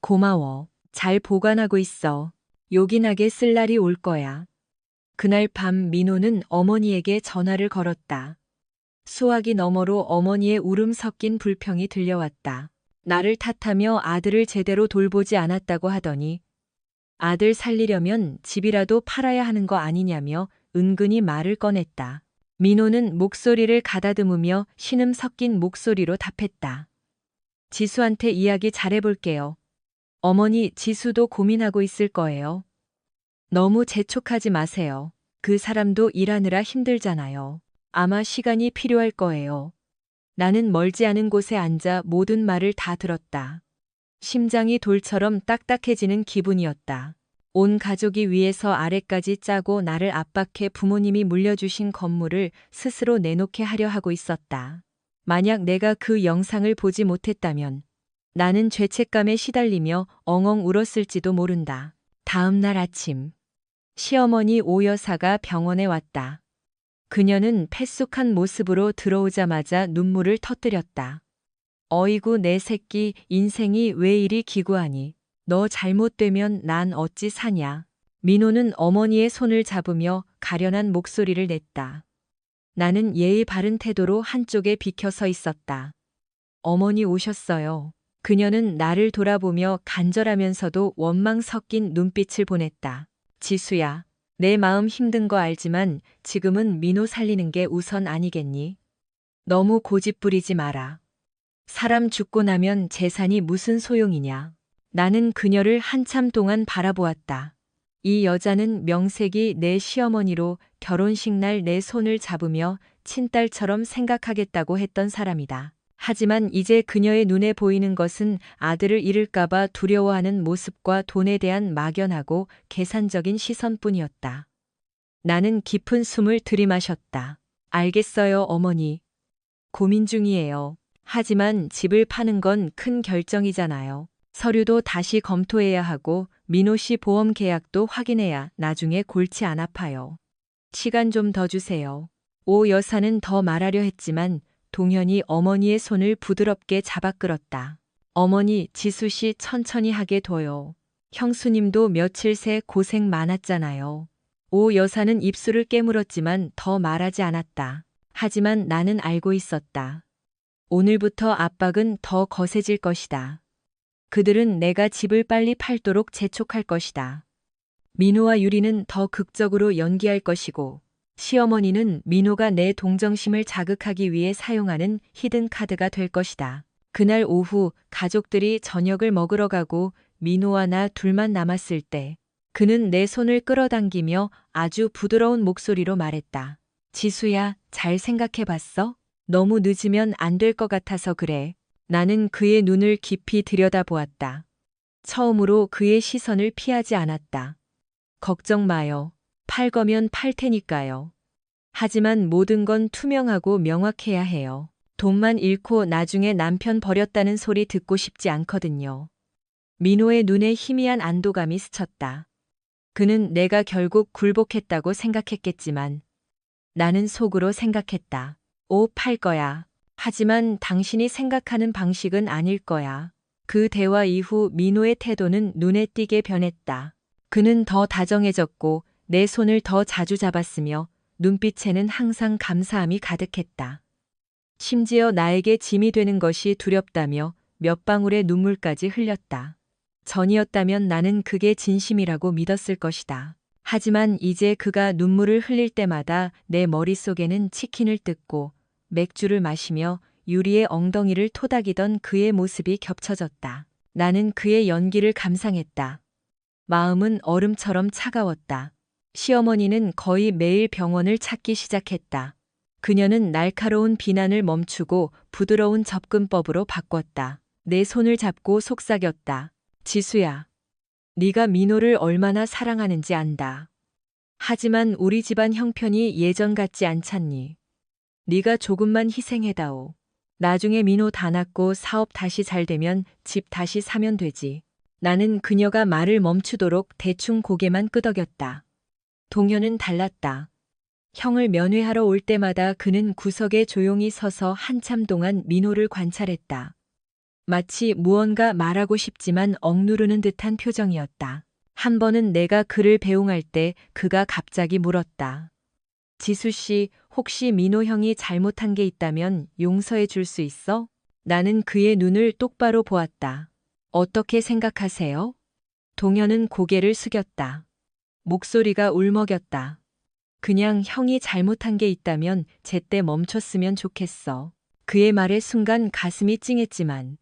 고마워. 잘 보관하고 있어. 요긴하게 쓸 날이 올 거야. 그날 밤 민호는 어머니에게 전화를 걸었다. 수화기 너머로 어머니의 울음 섞인 불평이 들려왔다. 나를 탓하며 아들을 제대로 돌보지 않았다고 하더니 아들 살리려면 집이라도 팔아야 하는 거 아니냐며 은근히 말을 꺼냈다. 민호는 목소리를 가다듬으며 신음 섞인 목소리로 답했다. 지수한테 이야기 잘해볼게요. 어머니, 지수도 고민하고 있을 거예요. 너무 재촉하지 마세요. 그 사람도 일하느라 힘들잖아요. 아마 시간이 필요할 거예요. 나는 멀지 않은 곳에 앉아 모든 말을 다 들었다. 심장이 돌처럼 딱딱해지는 기분이었다. 온 가족이 위에서 아래까지 짜고 나를 압박해 부모님이 물려주신 건물을 스스로 내놓게 하려 하고 있었다. 만약 내가 그 영상을 보지 못했다면 나는 죄책감에 시달리며 엉엉 울었을지도 모른다. 다음 날 아침, 시어머니 오 여사가 병원에 왔다. 그녀는 패쑥한 모습으로 들어오자마자 눈물을 터뜨렸다. 어이구 내 새끼 인생이 왜 이리 기구하니. 너 잘못되면 난 어찌 사냐. 민호는 어머니의 손을 잡으며 가련한 목소리를 냈다. 나는 예의 바른 태도로 한쪽에 비켜 서 있었다. 어머니 오셨어요. 그녀는 나를 돌아보며 간절하면서도 원망 섞인 눈빛을 보냈다. 지수야, 내 마음 힘든 거 알지만 지금은 민호 살리는 게 우선 아니겠니? 너무 고집 부리지 마라. 사람 죽고 나면 재산이 무슨 소용이냐. 나는 그녀를 한참 동안 바라보았다. 이 여자는 명색이 내 시어머니로 결혼식 날 내 손을 잡으며 친딸처럼 생각하겠다고 했던 사람이다. 하지만 이제 그녀의 눈에 보이는 것은 아들을 잃을까봐 두려워하는 모습과 돈에 대한 막연하고 계산적인 시선뿐이었다. 나는 깊은 숨을 들이마셨다. 알겠어요, 어머니. 고민 중이에요. 하지만 집을 파는 건 큰 결정이잖아요. 서류도 다시 검토해야 하고 민호 씨 보험 계약도 확인해야 나중에 골치 안 아파요. 시간 좀 더 주세요. 오 여사는 더 말하려 했지만 동현이 어머니의 손을 부드럽게 잡아 끌었다. 어머니, 지수 씨 천천히 하게 둬요. 형수님도 며칠 새 고생 많았잖아요. 오 여사는 입술을 깨물었지만 더 말하지 않았다. 하지만 나는 알고 있었다. 오늘부터 압박은 더 거세질 것이다. 그들은 내가 집을 빨리 팔도록 재촉할 것이다. 민호와 유리는 더 극적으로 연기할 것이고 시어머니는 민호가 내 동정심을 자극하기 위해 사용하는 히든 카드가 될 것이다. 그날 오후 가족들이 저녁을 먹으러 가고 민호와 나 둘만 남았을 때 그는 내 손을 끌어당기며 아주 부드러운 목소리로 말했다. 지수야, 잘 생각해봤어? 너무 늦으면 안 될 것 같아서 그래. 나는 그의 눈을 깊이 들여다보았다. 처음으로 그의 시선을 피하지 않았다. 걱정 마요. 팔 거면 팔 테니까요. 하지만 모든 건 투명하고 명확해야 해요. 돈만 잃고 나중에 남편 버렸다는 소리 듣고 싶지 않거든요. 민호의 눈에 희미한 안도감이 스쳤다. 그는 내가 결국 굴복했다고 생각했겠지만 나는 속으로 생각했다. 옷 팔 거야. 하지만 당신이 생각하는 방식은 아닐 거야. 그 대화 이후 민호의 태도는 눈에 띄게 변했다. 그는 더 다정해졌고 내 손을 더 자주 잡았으며 눈빛에는 항상 감사함이 가득했다. 심지어 나에게 짐이 되는 것이 두렵다며 몇 방울의 눈물까지 흘렸다. 전이었다면 나는 그게 진심이라고 믿었을 것이다. 하지만 이제 그가 눈물을 흘릴 때마다 내 머릿속에는 치킨을 뜯고 맥주를 마시며 유리의 엉덩이를 토닥이던 그의 모습이 겹쳐졌다. 나는 그의 연기를 감상했다. 마음은 얼음처럼 차가웠다. 시어머니는 거의 매일 병원을 찾기 시작했다. 그녀는 날카로운 비난을 멈추고 부드러운 접근법으로 바꿨다. 내 손을 잡고 속삭였다. 지수야, 네가 민호를 얼마나 사랑하는지 안다. 하지만 우리 집안 형편이 예전 같지 않잖니. 네가 조금만 희생해다오. 나중에 민호 다 낫고 사업 다시 잘 되면 집 다시 사면 되지. 나는 그녀가 말을 멈추도록 대충 고개만 끄덕였다. 동현은 달랐다. 형을 면회하러 올 때마다 그는 구석에 조용히 서서 한참 동안 민호를 관찰했다. 마치 무언가 말하고 싶지만 억누르는 듯한 표정이었다. 한 번은 내가 그를 배웅할 때 그가 갑자기 물었다. 지수 씨, 혹시 민호 형이 잘못한 게 있다면 용서해 줄 수 있어? 나는 그의 눈을 똑바로 보았다. 어떻게 생각하세요? 동현은 고개를 숙였다. 목소리가 울먹였다. 그냥 형이 잘못한 게 있다면 제때 멈췄으면 좋겠어. 그의 말에 순간 가슴이 찡했지만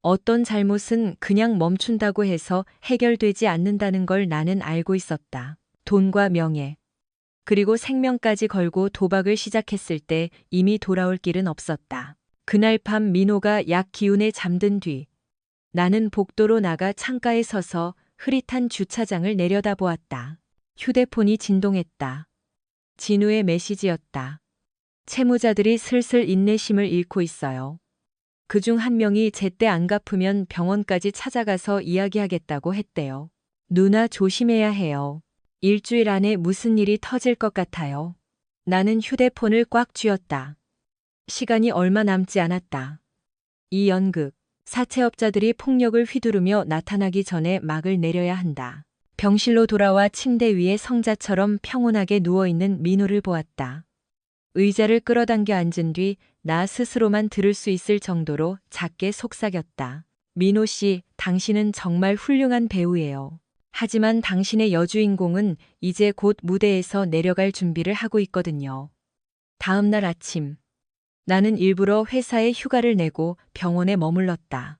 어떤 잘못은 그냥 멈춘다고 해서 해결되지 않는다는 걸 나는 알고 있었다. 돈과 명예, 그리고 생명까지 걸고 도박을 시작했을 때 이미 돌아올 길은 없었다. 그날 밤 민호가 약 기운에 잠든 뒤 나는 복도로 나가 창가에 서서 흐릿한 주차장을 내려다보았다. 휴대폰이 진동했다. 진우의 메시지였다. 채무자들이 슬슬 인내심을 잃고 있어요. 그중 한 명이 제때 안 갚으면 병원까지 찾아가서 이야기하겠다고 했대요. 누나 조심해야 해요. 일주일 안에 무슨 일이 터질 것 같아요. 나는 휴대폰을 꽉 쥐었다. 시간이 얼마 남지 않았다. 이 연극, 사채업자들이 폭력을 휘두르며 나타나기 전에 막을 내려야 한다. 병실로 돌아와 침대 위에 성자처럼 평온하게 누워있는 민호를 보았다. 의자를 끌어당겨 앉은 뒤 나 스스로만 들을 수 있을 정도로 작게 속삭였다. 민호 씨, 당신은 정말 훌륭한 배우예요. 하지만 당신의 여주인공은 이제 곧 무대에서 내려갈 준비를 하고 있거든요. 다음 날 아침, 나는 일부러 회사에 휴가를 내고 병원에 머물렀다.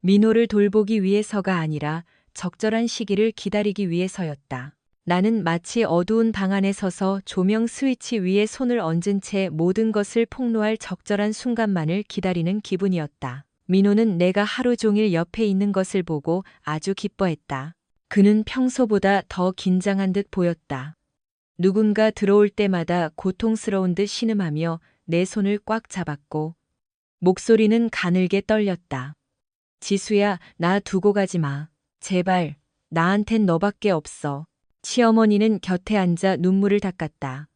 민호를 돌보기 위해서가 아니라 적절한 시기를 기다리기 위해서였다. 나는 마치 어두운 방 안에 서서 조명 스위치 위에 손을 얹은 채 모든 것을 폭로할 적절한 순간만을 기다리는 기분이었다. 민호는 내가 하루 종일 옆에 있는 것을 보고 아주 기뻐했다. 그는 평소보다 더 긴장한 듯 보였다. 누군가 들어올 때마다 고통스러운 듯 신음하며 내 손을 꽉 잡았고 목소리는 가늘게 떨렸다. 지수야, 나 두고 가지 마. 제발, 나한텐 너밖에 없어. 시어머니는 곁에 앉아 눈물을 닦았다.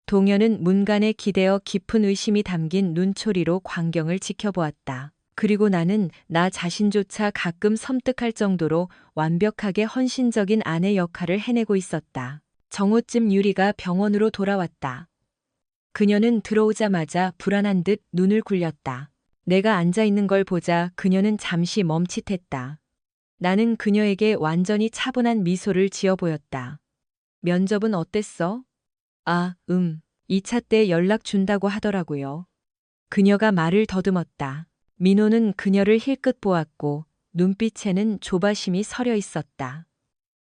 동현은 문간에 기대어 깊은 의심이 담긴 눈초리로 광경을 지켜보았다. 그리고 나는 나 자신조차 가끔 섬뜩할 정도로 완벽하게 헌신적인 아내 역할을 해내고 있었다. 정오쯤 유리가 병원으로 돌아왔다. 그녀는 들어오자마자 불안한 듯 눈을 굴렸다. 내가 앉아있는 걸 보자 그녀는 잠시 멈칫했다. 나는 그녀에게 완전히 차분한 미소를 지어 보였다. 면접은 어땠어? 아, 2차 때 연락 준다고 하더라고요. 그녀가 말을 더듬었다. 민호는 그녀를 힐끗 보았고 눈빛에는 조바심이 서려 있었다.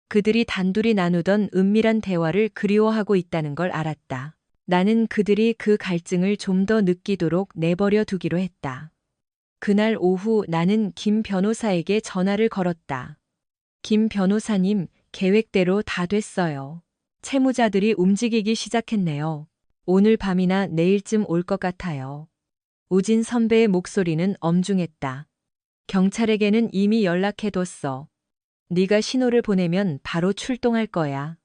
그들이 단둘이 나누던 은밀한 대화를 그리워하고 있다는 걸 알았다. 나는 그들이 그 갈증을 좀 더 느끼도록 내버려 두기로 했다. 그날 오후 나는 김 변호사에게 전화를 걸었다. 김 변호사님, 계획대로 다 됐어요. 채무자들이 움직이기 시작했네요. 오늘 밤이나 내일쯤 올 것 같아요. 우진 선배의 목소리는 엄중했다. 경찰에게는 이미 연락해뒀어. 네가 신호를 보내면 바로 출동할 거야.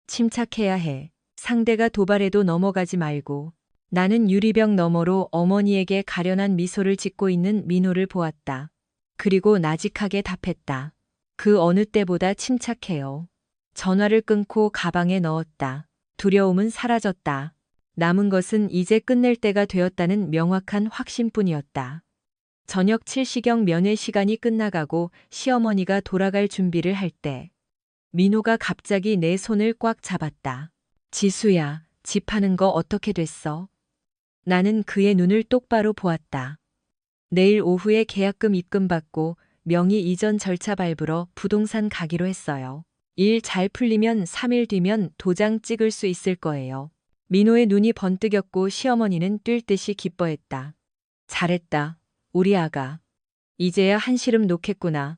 침착해야 해. 상대가 도발해도 넘어가지 말고. 나는 유리병 너머로 어머니에게 가련한 미소를 짓고 있는 민호를 보았다. 그리고 나직하게 답했다. 그 어느 때보다 침착해요. 전화를 끊고 가방에 넣었다. 두려움은 사라졌다. 남은 것은 이제 끝낼 때가 되었다는 명확한 확신뿐이었다. 저녁 7시경 면회 시간이 끝나가고 시어머니가 돌아갈 준비를 할 때 민호가 갑자기 내 손을 꽉 잡았다. 지수야, 집 하는 거 어떻게 됐어? 나는 그의 눈을 똑바로 보았다. 내일 오후에 계약금 입금받고 명의 이전 절차 밟으러 부동산 가기로 했어요. 일 잘 풀리면 3일 뒤면 도장 찍을 수 있을 거예요. 민호의 눈이 번뜩였고 시어머니는 뛸 듯이 기뻐했다. 잘했다, 우리 아가. 이제야 한시름 놓겠구나.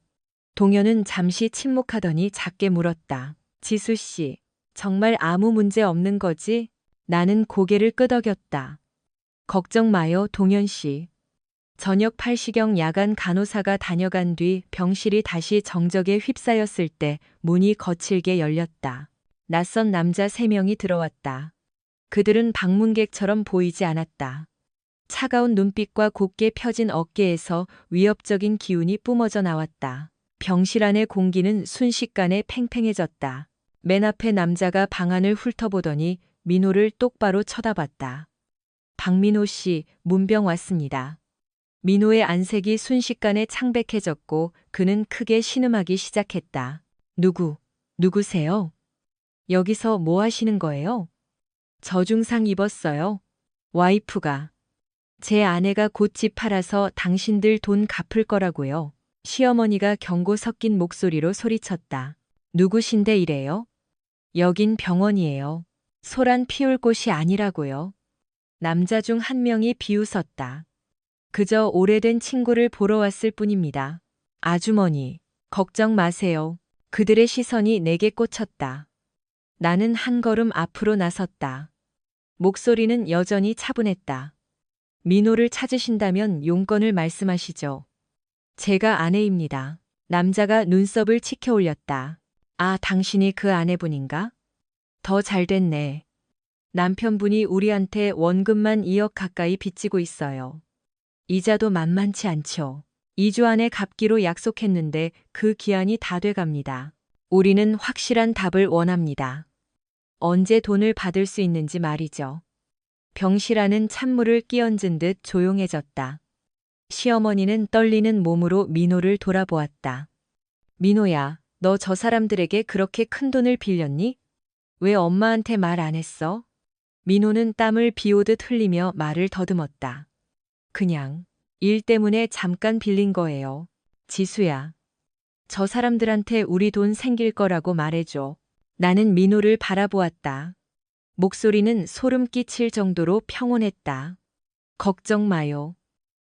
동현은 잠시 침묵하더니 작게 물었다. 지수 씨, 정말 아무 문제 없는 거지? 나는 고개를 끄덕였다. 걱정 마요, 동현 씨. 저녁 8시경 야간 간호사가 다녀간 뒤 병실이 다시 정적에 휩싸였을 때 문이 거칠게 열렸다. 낯선 남자 3명이 들어왔다. 그들은 방문객처럼 보이지 않았다. 차가운 눈빛과 곱게 펴진 어깨에서 위협적인 기운이 뿜어져 나왔다. 병실 안의 공기는 순식간에 팽팽해졌다. 맨 앞에 남자가 방안을 훑어보더니 민호를 똑바로 쳐다봤다. 박민호 씨, 문병 왔습니다. 민호의 안색이 순식간에 창백해졌고 그는 크게 신음하기 시작했다. 누구세요? 여기서 뭐 하시는 거예요? 저중상 입었어요. 와이프가. 제 아내가 곧 집 팔아서 당신들 돈 갚을 거라고요. 시어머니가 경고 섞인 목소리로 소리쳤다. 누구신데 이래요? 여긴 병원이에요. 소란 피울 곳이 아니라고요. 남자 중 한 명이 비웃었다. 그저 오래된 친구를 보러 왔을 뿐입니다. 아주머니, 걱정 마세요. 그들의 시선이 내게 꽂혔다. 나는 한 걸음 앞으로 나섰다. 목소리는 여전히 차분했다. 민호를 찾으신다면 용건을 말씀하시죠. 제가 아내입니다. 남자가 눈썹을 치켜 올렸다. 아, 당신이 그 아내분인가? 더 잘됐네. 남편분이 우리한테 원금만 2억 가까이 빚지고 있어요. 이자도 만만치 않죠. 2주 안에 갚기로 약속했는데 그 기한이 다 돼갑니다. 우리는 확실한 답을 원합니다. 언제 돈을 받을 수 있는지 말이죠. 병실안은 찬물을 끼얹은 듯 조용해졌다. 시어머니는 떨리는 몸으로 민호를 돌아보았다. 민호야, 너 저 사람들에게 그렇게 큰 돈을 빌렸니? 왜 엄마한테 말 안 했어? 민호는 땀을 비오듯 흘리며 말을 더듬었다. 그냥 일 때문에 잠깐 빌린 거예요. 지수야. 저 사람들한테 우리 돈 생길 거라고 말해줘. 나는 민호를 바라보았다. 목소리는 소름 끼칠 정도로 평온했다. 걱정 마요.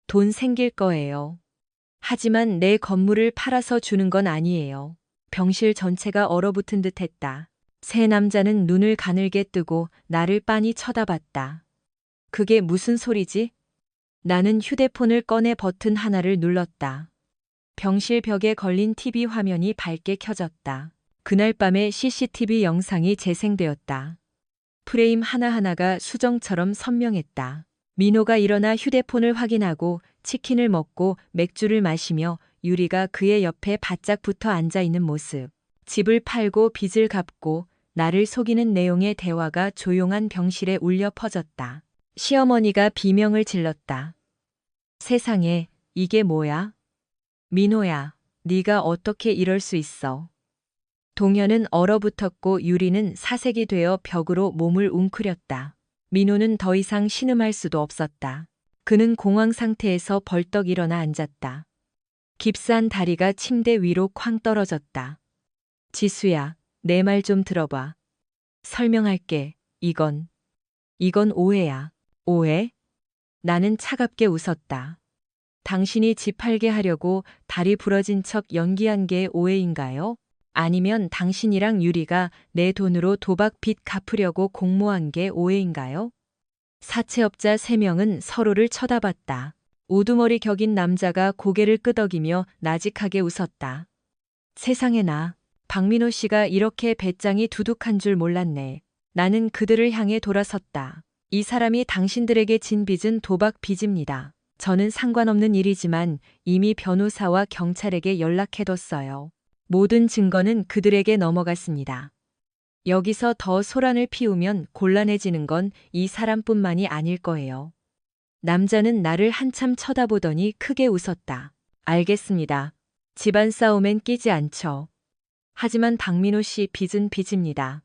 돈 생길 거예요. 하지만 내 건물을 팔아서 주는 건 아니에요. 병실 전체가 얼어붙은 듯 했다. 세 남자는 눈을 가늘게 뜨고 나를 빤히 쳐다봤다. 그게 무슨 소리지? 나는 휴대폰을 꺼내 버튼 하나를 눌렀다. 병실 벽에 걸린 TV 화면이 밝게 켜졌다. 그날 밤의 CCTV 영상이 재생되었다. 프레임 하나하나가 수정처럼 선명했다. 민호가 일어나 휴대폰을 확인하고 치킨을 먹고 맥주를 마시며 유리가 그의 옆에 바짝 붙어 앉아 있는 모습. 집을 팔고 빚을 갚고 나를 속이는 내용의 대화가 조용한 병실에 울려 퍼졌다. 시어머니가 비명을 질렀다. 세상에, 이게 뭐야? 민호야, 네가 어떻게 이럴 수 있어? 동현은 얼어붙었고 유리는 사색이 되어 벽으로 몸을 웅크렸다. 민호는 더 이상 신음할 수도 없었다. 그는 공황 상태에서 벌떡 일어나 앉았다. 깁스한 다리가 침대 위로 쾅 떨어졌다. 지수야, 내 말 좀 들어봐. 설명할게. 이건 오해야. 오해? 나는 차갑게 웃었다. 당신이 집 팔게 하려고 다리 부러진 척 연기한 게 오해인가요? 아니면 당신이랑 유리가 내 돈으로 도박 빚 갚으려고 공모한 게 오해인가요? 사채업자 3명은 서로를 쳐다봤다. 우두머리 격인 남자가 고개를 끄덕이며 나직하게 웃었다. 세상에나, 박민호 씨가 이렇게 배짱이 두둑한 줄 몰랐네. 나는 그들을 향해 돌아섰다. 이 사람이 당신들에게 진 빚은 도박 빚입니다. 저는 상관없는 일이지만 이미 변호사와 경찰에게 연락해뒀어요. 모든 증거는 그들에게 넘어갔습니다. 여기서 더 소란을 피우면 곤란해지는 건 이 사람뿐만이 아닐 거예요. 남자는 나를 한참 쳐다보더니 크게 웃었다. 알겠습니다. 집안 싸움엔 끼지 않죠. 하지만 박민호 씨 빚은 빚입니다.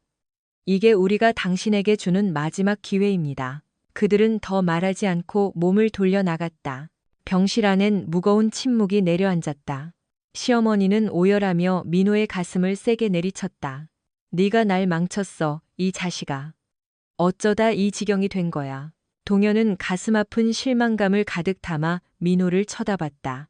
이게 우리가 당신에게 주는 마지막 기회입니다. 그들은 더 말하지 않고 몸을 돌려 나갔다. 병실 안엔 무거운 침묵이 내려앉았다. 시어머니는 오열하며 민호의 가슴을 세게 내리쳤다. 네가 날 망쳤어, 이 자식아. 어쩌다 이 지경이 된 거야. 동현은 가슴 아픈 실망감을 가득 담아 민호를 쳐다봤다.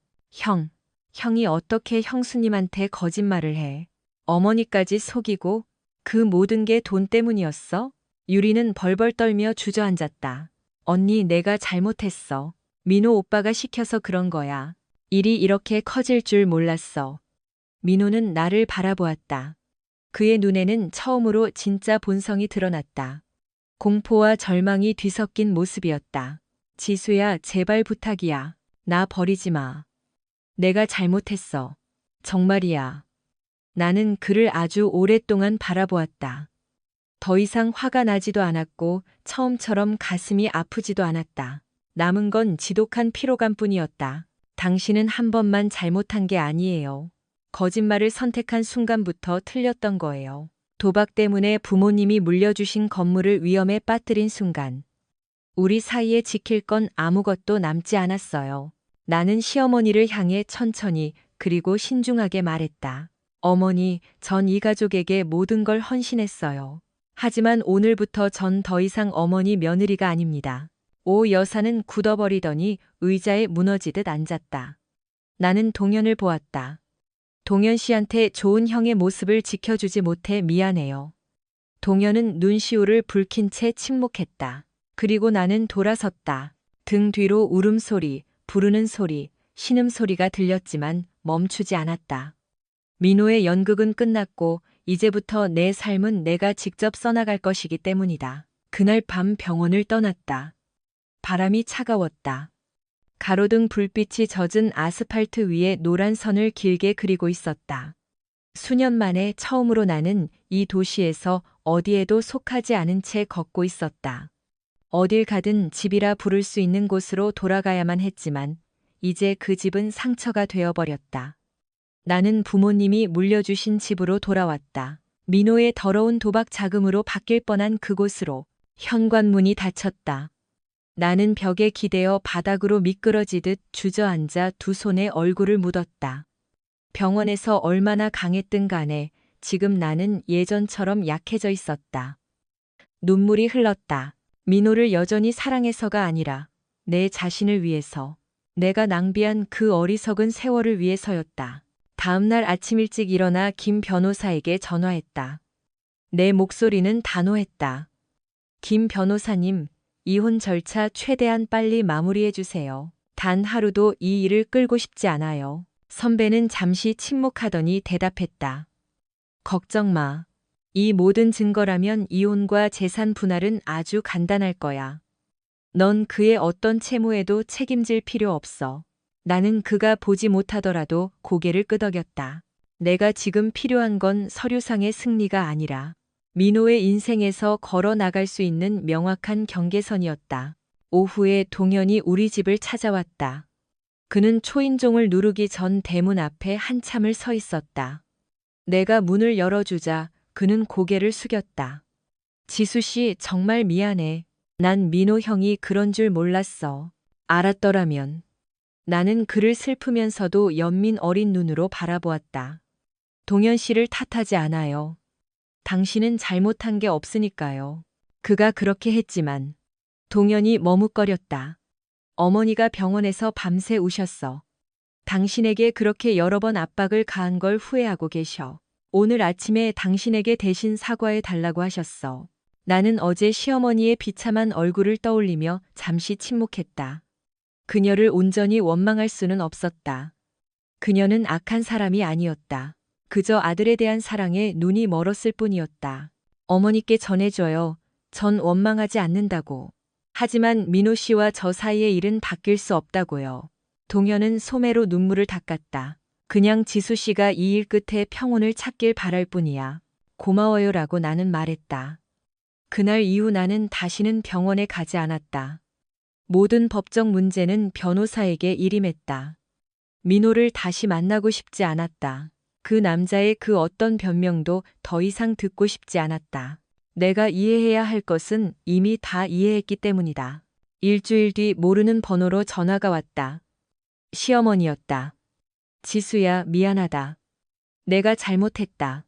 형이 어떻게 형수님한테 거짓말을 해. 어머니까지 속이고 그 모든 게 돈 때문이었어? 유리는 벌벌 떨며 주저앉았다. 언니, 내가 잘못했어. 민호 오빠가 시켜서 그런 거야. 일이 이렇게 커질 줄 몰랐어. 민호는 나를 바라보았다. 그의 눈에는 처음으로 진짜 본성이 드러났다. 공포와 절망이 뒤섞인 모습이었다. 지수야, 제발 부탁이야. 나 버리지 마. 내가 잘못했어. 정말이야. 나는 그를 아주 오랫동안 바라보았다. 더 이상 화가 나지도 않았고 처음처럼 가슴이 아프지도 않았다. 남은 건 지독한 피로감뿐이었다. 당신은 한 번만 잘못한 게 아니에요. 거짓말을 선택한 순간부터 틀렸던 거예요. 도박 때문에 부모님이 물려주신 건물을 위험에 빠뜨린 순간. 우리 사이에 지킬 건 아무것도 남지 않았어요. 나는 시어머니를 향해 천천히 그리고 신중하게 말했다. 어머니, 전 이 가족에게 모든 걸 헌신했어요. 하지만 오늘부터 전 더 이상 어머니 며느리가 아닙니다. 오 여사는 굳어버리더니 의자에 무너지듯 앉았다. 나는 동현을 보았다. 동현 씨한테 좋은 형의 모습을 지켜주지 못해 미안해요. 동현은 눈시울을 붉힌 채 침묵했다. 그리고 나는 돌아섰다. 등 뒤로 울음소리, 부르는 소리, 신음소리가 들렸지만 멈추지 않았다. 민호의 연극은 끝났고 이제부터 내 삶은 내가 직접 써나갈 것이기 때문이다. 그날 밤 병원을 떠났다. 바람이 차가웠다. 가로등 불빛이 젖은 아스팔트 위에 노란 선을 길게 그리고 있었다. 수년 만에 처음으로 나는 이 도시에서 어디에도 속하지 않은 채 걷고 있었다. 어딜 가든 집이라 부를 수 있는 곳으로 돌아가야만 했지만 이제 그 집은 상처가 되어버렸다. 나는 부모님이 물려주신 집으로 돌아왔다. 민호의 더러운 도박 자금으로 바뀔 뻔한 그곳으로. 현관문이 닫혔다. 나는 벽에 기대어 바닥으로 미끄러지듯 주저앉아 두 손에 얼굴을 묻었다. 병원에서 얼마나 강했든 간에 지금 나는 예전처럼 약해져 있었다. 눈물이 흘렀다. 민호를 여전히 사랑해서가 아니라 내 자신을 위해서, 내가 낭비한 그 어리석은 세월을 위해서였다. 다음 날 아침 일찍 일어나 김 변호사에게 전화했다. 내 목소리는 단호했다. 김 변호사님, 이혼 절차 최대한 빨리 마무리해 주세요. 단 하루도 이 일을 끌고 싶지 않아요. 선배는 잠시 침묵하더니 대답했다. 걱정 마. 이 모든 증거라면 이혼과 재산 분할은 아주 간단할 거야. 넌 그의 어떤 채무에도 책임질 필요 없어. 나는 그가 보지 못하더라도 고개를 끄덕였다. 내가 지금 필요한 건 서류상의 승리가 아니라 민호의 인생에서 걸어 나갈 수 있는 명확한 경계선이었다. 오후에 동현이 우리 집을 찾아왔다. 그는 초인종을 누르기 전 대문 앞에 한참을 서 있었다. 내가 문을 열어주자 그는 고개를 숙였다. 지수 씨, 정말 미안해. 난 민호 형이 그런 줄 몰랐어. 알았더라면. 나는 그를 슬프면서도 연민 어린 눈으로 바라보았다. 동현 씨를 탓하지 않아요. 당신은 잘못한 게 없으니까요. 그가 그렇게 했지만. 동현이 머뭇거렸다. 어머니가 병원에서 밤새 우셨어. 당신에게 그렇게 여러 번 압박을 가한 걸 후회하고 계셔. 오늘 아침에 당신에게 대신 사과해 달라고 하셨어. 나는 어제 시어머니의 비참한 얼굴을 떠올리며 잠시 침묵했다. 그녀를 온전히 원망할 수는 없었다. 그녀는 악한 사람이 아니었다. 그저 아들에 대한 사랑에 눈이 멀었을 뿐이었다. 어머니께 전해줘요. 전 원망하지 않는다고. 하지만 민호 씨와 저 사이의 일은 바뀔 수 없다고요. 동현은 소매로 눈물을 닦았다. 그냥 지수 씨가 이 일 끝에 평온을 찾길 바랄 뿐이야. 고마워요라고 나는 말했다. 그날 이후 나는 다시는 병원에 가지 않았다. 모든 법적 문제는 변호사에게 일임했다. 민호를 다시 만나고 싶지 않았다. 그 남자의 그 어떤 변명도 더 이상 듣고 싶지 않았다. 내가 이해해야 할 것은 이미 다 이해했기 때문이다. 일주일 뒤 모르는 번호로 전화가 왔다. 시어머니였다. 지수야, 미안하다. 내가 잘못했다.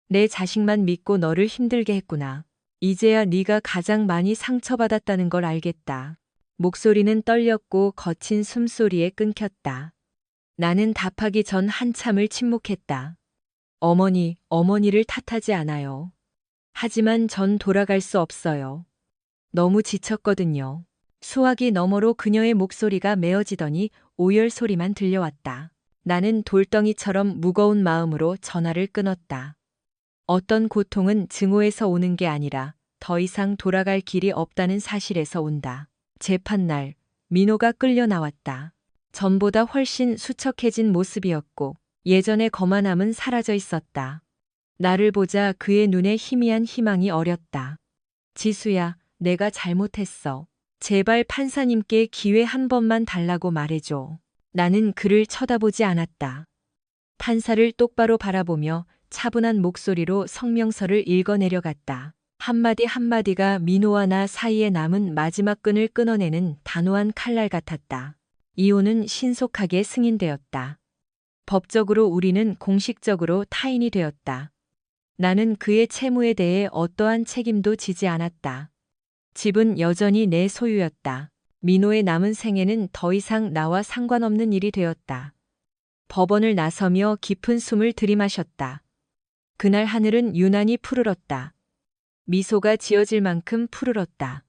내 자식만 믿고 너를 힘들게 했구나. 이제야 네가 가장 많이 상처받았다는 걸 알겠다. 목소리는 떨렸고 거친 숨소리에 끊겼다. 나는 답하기 전 한참을 침묵했다. 어머니를 탓하지 않아요. 하지만 전 돌아갈 수 없어요. 너무 지쳤거든요. 수화기 너머로 그녀의 목소리가 메어지더니 오열 소리만 들려왔다. 나는 돌덩이처럼 무거운 마음으로 전화를 끊었다. 어떤 고통은 증오에서 오는 게 아니라 더 이상 돌아갈 길이 없다는 사실에서 온다. 재판날, 민호가 끌려 나왔다. 전보다 훨씬 수척해진 모습이었고 예전의 거만함은 사라져 있었다. 나를 보자 그의 눈에 희미한 희망이 어렸다. 지수야, 내가 잘못했어. 제발 판사님께 기회 한 번만 달라고 말해줘. 나는 그를 쳐다보지 않았다. 판사를 똑바로 바라보며 차분한 목소리로 성명서를 읽어내려갔다. 한마디 한마디가 민호와 나 사이에 남은 마지막 끈을 끊어내는 단호한 칼날 같았다. 이혼은 신속하게 승인되었다. 법적으로 우리는 공식적으로 타인이 되었다. 나는 그의 채무에 대해 어떠한 책임도 지지 않았다. 집은 여전히 내 소유였다. 민호의 남은 생애는 더 이상 나와 상관없는 일이 되었다. 법원을 나서며 깊은 숨을 들이마셨다. 그날 하늘은 유난히 푸르렀다. 미소가 지어질 만큼 푸르렀다.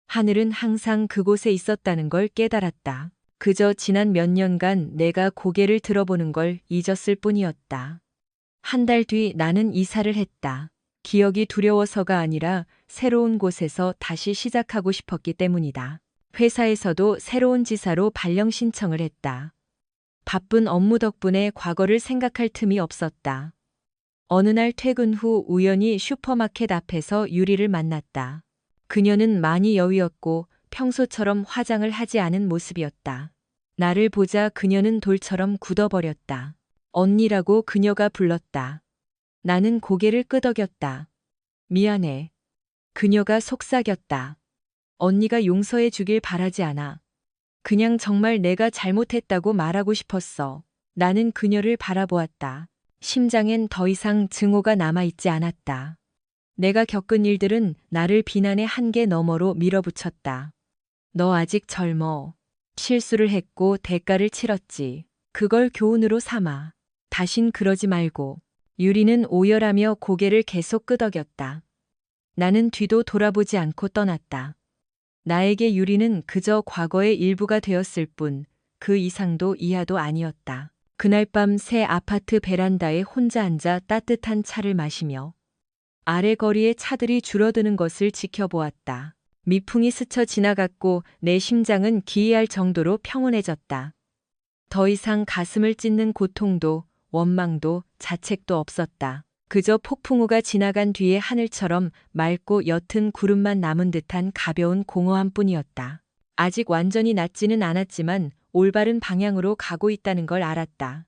하늘은 항상 그곳에 있었다는 걸 깨달았다. 그저 지난 몇 년간 내가 고개를 들어보는 걸 잊었을 뿐이었다. 한 달 뒤 나는 이사를 했다. 기억이 두려워서가 아니라 새로운 곳에서 다시 시작하고 싶었기 때문이다. 회사에서도 새로운 지사로 발령 신청을 했다. 바쁜 업무 덕분에 과거를 생각할 틈이 없었다. 어느 날 퇴근 후 우연히 슈퍼마켓 앞에서 유리를 만났다. 그녀는 많이 여위었고 평소처럼 화장을 하지 않은 모습이었다. 나를 보자 그녀는 돌처럼 굳어버렸다. 언니라고 그녀가 불렀다. 나는 고개를 끄덕였다. 미안해. 그녀가 속삭였다. 언니가 용서해 주길 바라지 않아. 그냥 정말 내가 잘못했다고 말하고 싶었어. 나는 그녀를 바라보았다. 심장엔 더 이상 증오가 남아있지 않았다. 내가 겪은 일들은 나를 비난의 한계 너머로 밀어붙였다. 너 아직 젊어. 실수를 했고 대가를 치렀지. 그걸 교훈으로 삼아. 다신 그러지 말고. 유리는 오열하며 고개를 계속 끄덕였다. 나는 뒤도 돌아보지 않고 떠났다. 나에게 유리는 그저 과거의 일부가 되었을 뿐 그 이상도 이하도 아니었다. 그날 밤 새 아파트 베란다에 혼자 앉아 따뜻한 차를 마시며 아래 거리의 차들이 줄어드는 것을 지켜보았다. 미풍이 스쳐 지나갔고 내 심장은 기이할 정도로 평온해졌다. 더 이상 가슴을 찢는 고통도 원망도 자책도 없었다. 그저 폭풍우가 지나간 뒤의 하늘처럼 맑고 옅은 구름만 남은 듯한 가벼운 공허함 뿐이었다. 아직 완전히 낫지는 않았지만 올바른 방향으로 가고 있다는 걸 알았다.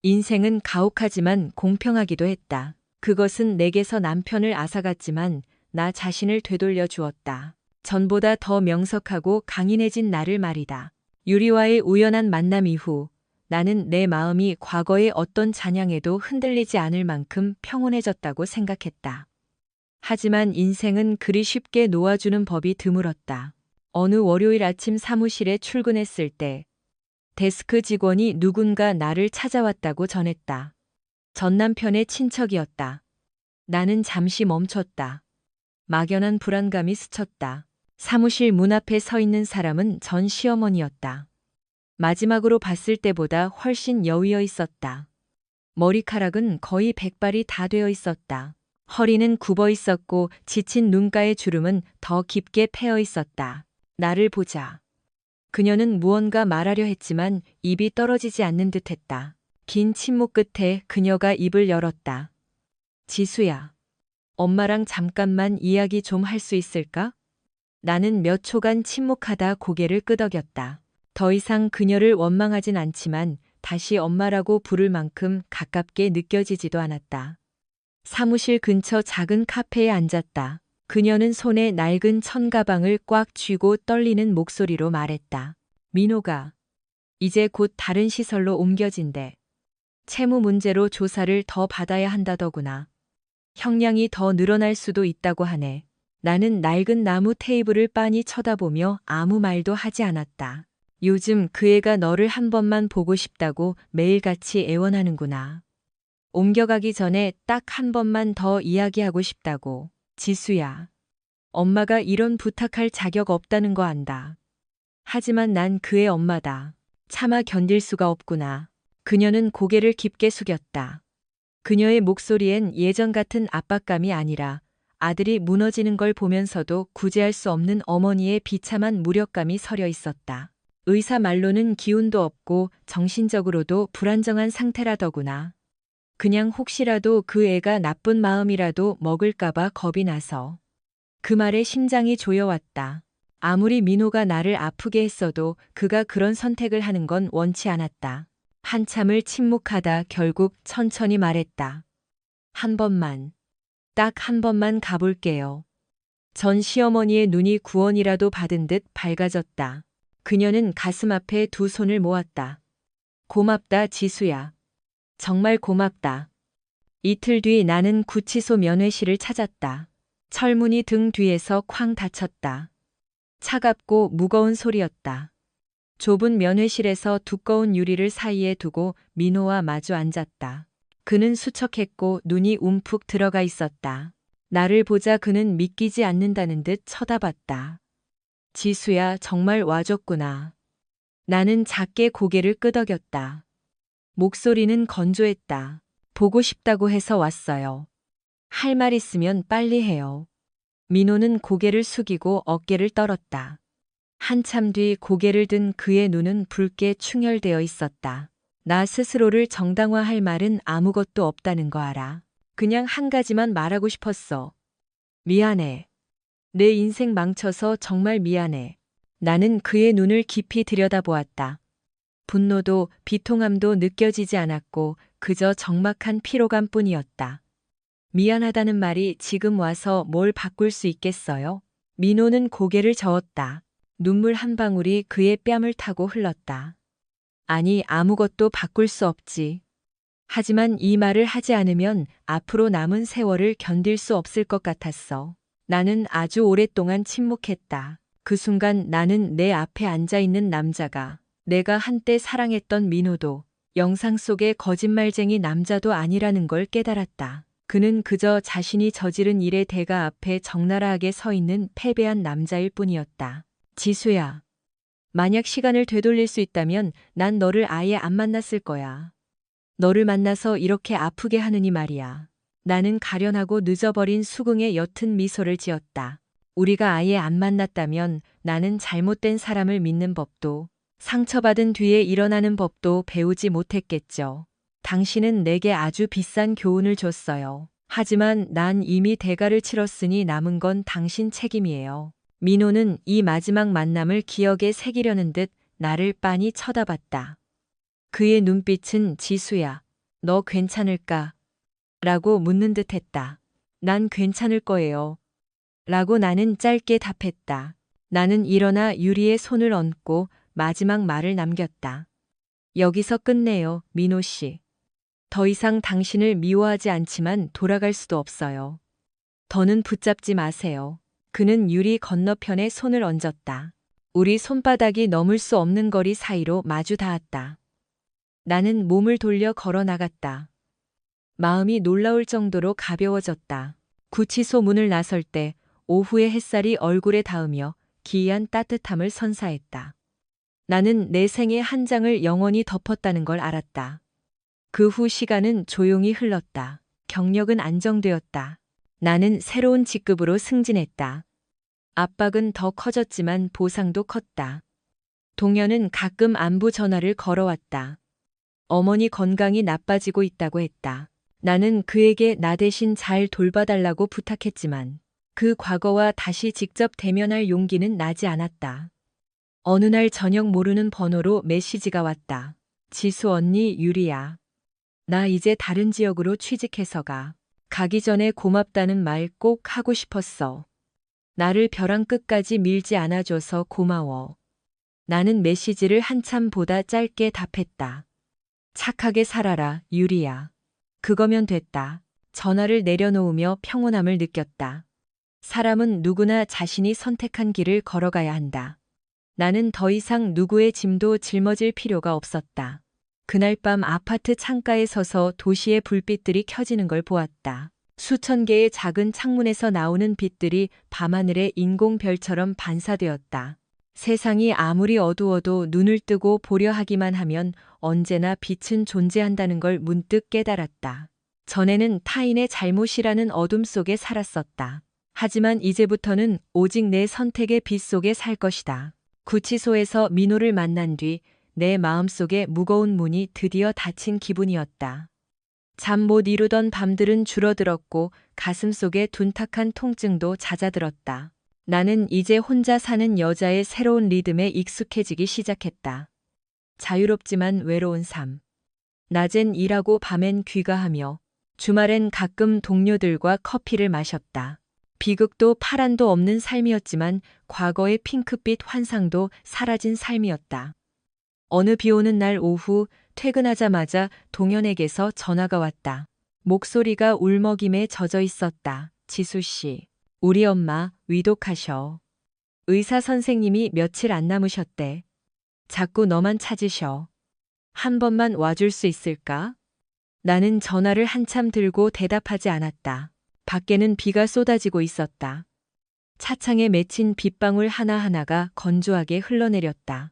인생은 가혹하지만 공평하기도 했다. 그것은 내게서 남편을 앗아갔지만 나 자신을 되돌려 주었다. 전보다 더 명석하고 강인해진 나를 말이다. 유리와의 우연한 만남 이후 나는 내 마음이 과거의 어떤 잔향에도 흔들리지 않을 만큼 평온해졌다고 생각했다. 하지만 인생은 그리 쉽게 놓아주는 법이 드물었다. 어느 월요일 아침 사무실에 출근했을 때 데스크 직원이 누군가 나를 찾아왔다고 전했다. 전 남편의 친척이었다. 나는 잠시 멈췄다. 막연한 불안감이 스쳤다. 사무실 문 앞에 서 있는 사람은 전 시어머니였다. 마지막으로 봤을 때보다 훨씬 여위어 있었다. 머리카락은 거의 백발이 다 되어 있었다. 허리는 굽어 있었고 지친 눈가의 주름은 더 깊게 패어 있었다. 나를 보자. 그녀는 무언가 말하려 했지만 입이 떨어지지 않는 듯했다. 긴 침묵 끝에 그녀가 입을 열었다. 지수야. 엄마랑 잠깐만 이야기 좀 할 수 있을까? 나는 몇 초간 침묵하다 고개를 끄덕였다. 더 이상 그녀를 원망하진 않지만 다시 엄마라고 부를 만큼 가깝게 느껴지지도 않았다. 사무실 근처 작은 카페에 앉았다. 그녀는 손에 낡은 천가방을 꽉 쥐고 떨리는 목소리로 말했다. 민호가 이제 곧 다른 시설로 옮겨진대. 채무 문제로 조사를 더 받아야 한다더구나. 형량이 더 늘어날 수도 있다고 하네. 나는 낡은 나무 테이블을 빤히 쳐다보며 아무 말도 하지 않았다. 요즘 그 애가 너를 한 번만 보고 싶다고 매일같이 애원하는구나. 옮겨가기 전에 딱 한 번만 더 이야기하고 싶다고. 지수야. 엄마가 이런 부탁할 자격 없다는 거 안다. 하지만 난 그의 엄마다. 차마 견딜 수가 없구나. 그녀는 고개를 깊게 숙였다. 그녀의 목소리엔 예전 같은 압박감이 아니라 아들이 무너지는 걸 보면서도 구제할 수 없는 어머니의 비참한 무력감이 서려 있었다. 의사 말로는 기운도 없고 정신적으로도 불안정한 상태라더구나. 그냥 혹시라도 그 애가 나쁜 마음이라도 먹을까봐 겁이 나서. 그 말에 심장이 조여왔다. 아무리 민호가 나를 아프게 했어도 그가 그런 선택을 하는 건 원치 않았다. 한참을 침묵하다 결국 천천히 말했다. 한 번만, 딱 한 번만 가볼게요. 전 시어머니의 눈이 구원이라도 받은 듯 밝아졌다. 그녀는 가슴 앞에 두 손을 모았다. 고맙다, 지수야. 정말 고맙다. 이틀 뒤 나는 구치소 면회실을 찾았다. 철문이 등 뒤에서 쾅 닫혔다. 차갑고 무거운 소리였다. 좁은 면회실에서 두꺼운 유리를 사이에 두고 민호와 마주 앉았다. 그는 수척했고 눈이 움푹 들어가 있었다. 나를 보자 그는 믿기지 않는다는 듯 쳐다봤다. 지수야, 정말 와줬구나. 나는 작게 고개를 끄덕였다. 목소리는 건조했다. 보고 싶다고 해서 왔어요. 할 말 있으면 빨리 해요. 민호는 고개를 숙이고 어깨를 떨었다. 한참 뒤 고개를 든 그의 눈은 붉게 충혈되어 있었다. 나 스스로를 정당화할 말은 아무것도 없다는 거 알아. 그냥 한 가지만 말하고 싶었어. 미안해. 내 인생 망쳐서 정말 미안해. 나는 그의 눈을 깊이 들여다보았다. 분노도 비통함도 느껴지지 않았고 그저 적막한 피로감 뿐이었다. 미안하다는 말이 지금 와서 뭘 바꿀 수 있겠어요? 민호는 고개를 저었다. 눈물 한 방울이 그의 뺨을 타고 흘렀다. 아니, 아무것도 바꿀 수 없지. 하지만 이 말을 하지 않으면 앞으로 남은 세월을 견딜 수 없을 것 같았어. 나는 아주 오랫동안 침묵했다. 그 순간 나는 내 앞에 앉아 있는 남자가 내가 한때 사랑했던 민호도 영상 속의 거짓말쟁이 남자도 아니라는 걸 깨달았다. 그는 그저 자신이 저지른 일의 대가 앞에 적나라하게 서 있는 패배한 남자일 뿐이었다. 지수야. 만약 시간을 되돌릴 수 있다면 난 너를 아예 안 만났을 거야. 너를 만나서 이렇게 아프게 하느니 말이야. 나는 가련하고 늦어버린 수긍의 옅은 미소를 지었다. 우리가 아예 안 만났다면 나는 잘못된 사람을 믿는 법도 상처받은 뒤에 일어나는 법도 배우지 못했겠죠. 당신은 내게 아주 비싼 교훈을 줬어요. 하지만 난 이미 대가를 치렀으니 남은 건 당신 책임이에요. 민호는 이 마지막 만남을 기억에 새기려는 듯 나를 빤히 쳐다봤다. 그의 눈빛은 지수야, 너 괜찮을까? 라고 묻는 듯 했다. 난 괜찮을 거예요. 라고 나는 짧게 답했다. 나는 일어나 유리의 손을 얹고 마지막 말을 남겼다. 여기서 끝내요, 민호 씨. 더 이상 당신을 미워하지 않지만 돌아갈 수도 없어요. 더는 붙잡지 마세요. 그는 유리 건너편에 손을 얹었다. 우리 손바닥이 넘을 수 없는 거리 사이로 마주 닿았다. 나는 몸을 돌려 걸어 나갔다. 마음이 놀라울 정도로 가벼워졌다. 구치소 문을 나설 때 오후의 햇살이 얼굴에 닿으며 기이한 따뜻함을 선사했다. 나는 내 생의 한 장을 영원히 덮었다는 걸 알았다. 그 후 시간은 조용히 흘렀다. 경력은 안정되었다. 나는 새로운 직급으로 승진했다. 압박은 더 커졌지만 보상도 컸다. 동현은 가끔 안부 전화를 걸어왔다. 어머니 건강이 나빠지고 있다고 했다. 나는 그에게 나 대신 잘 돌봐달라고 부탁했지만 그 과거와 다시 직접 대면할 용기는 나지 않았다. 어느 날 저녁 모르는 번호로 메시지가 왔다. 지수 언니 유리야. 나 이제 다른 지역으로 취직해서 가. 가기 전에 고맙다는 말 꼭 하고 싶었어. 나를 벼랑 끝까지 밀지 않아줘서 고마워. 나는 메시지를 한참 보다 짧게 답했다. 착하게 살아라, 유리야. 그거면 됐다. 전화를 내려놓으며 평온함을 느꼈다. 사람은 누구나 자신이 선택한 길을 걸어가야 한다. 나는 더 이상 누구의 짐도 짊어질 필요가 없었다. 그날 밤 아파트 창가에 서서 도시의 불빛들이 켜지는 걸 보았다. 수천 개의 작은 창문에서 나오는 빛들이 밤하늘의 인공별처럼 반사되었다. 세상이 아무리 어두워도 눈을 뜨고 보려 하기만 하면 언제나 빛은 존재한다는 걸 문득 깨달았다. 전에는 타인의 잘못이라는 어둠 속에 살았었다. 하지만 이제부터는 오직 내 선택의 빛 속에 살 것이다. 구치소에서 민호를 만난 뒤 내 마음속에 무거운 문이 드디어 닫힌 기분이었다. 잠 못 이루던 밤들은 줄어들었고 가슴 속에 둔탁한 통증도 잦아들었다. 나는 이제 혼자 사는 여자의 새로운 리듬에 익숙해지기 시작했다. 자유롭지만 외로운 삶. 낮엔 일하고 밤엔 귀가하며 주말엔 가끔 동료들과 커피를 마셨다. 비극도 파란도 없는 삶이었지만 과거의 핑크빛 환상도 사라진 삶이었다. 어느 비 오는 날 오후 퇴근하자마자 동현에게서 전화가 왔다. 목소리가 울먹임에 젖어 있었다. 지수 씨, 우리 엄마 위독하셔. 의사 선생님이 며칠 안 남으셨대. 자꾸 너만 찾으셔. 한 번만 와줄 수 있을까? 나는 전화를 한참 들고 대답하지 않았다. 밖에는 비가 쏟아지고 있었다. 차창에 맺힌 빗방울 하나하나가 건조하게 흘러내렸다.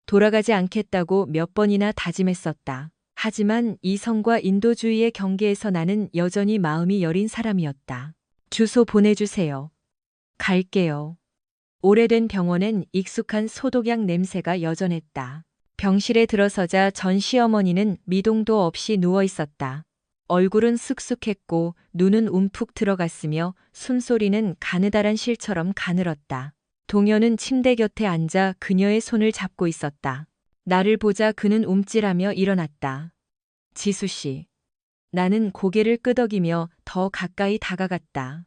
돌아가지 않겠다고 몇 번이나 다짐했었다. 하지만 이성과 인도주의의 경계에서 나는 여전히 마음이 여린 사람이었다. 주소 보내주세요. 갈게요. 오래된 병원엔 익숙한 소독약 냄새가 여전했다. 병실에 들어서자 전 시어머니는 미동도 없이 누워 있었다. 얼굴은 쓱쓱했고 눈은 움푹 들어갔으며 숨소리는 가느다란 실처럼 가늘었다. 동현은 침대 곁에 앉아 그녀의 손을 잡고 있었다. 나를 보자 그는 움찔하며 일어났다. 지수 씨. 나는 고개를 끄덕이며 더 가까이 다가갔다.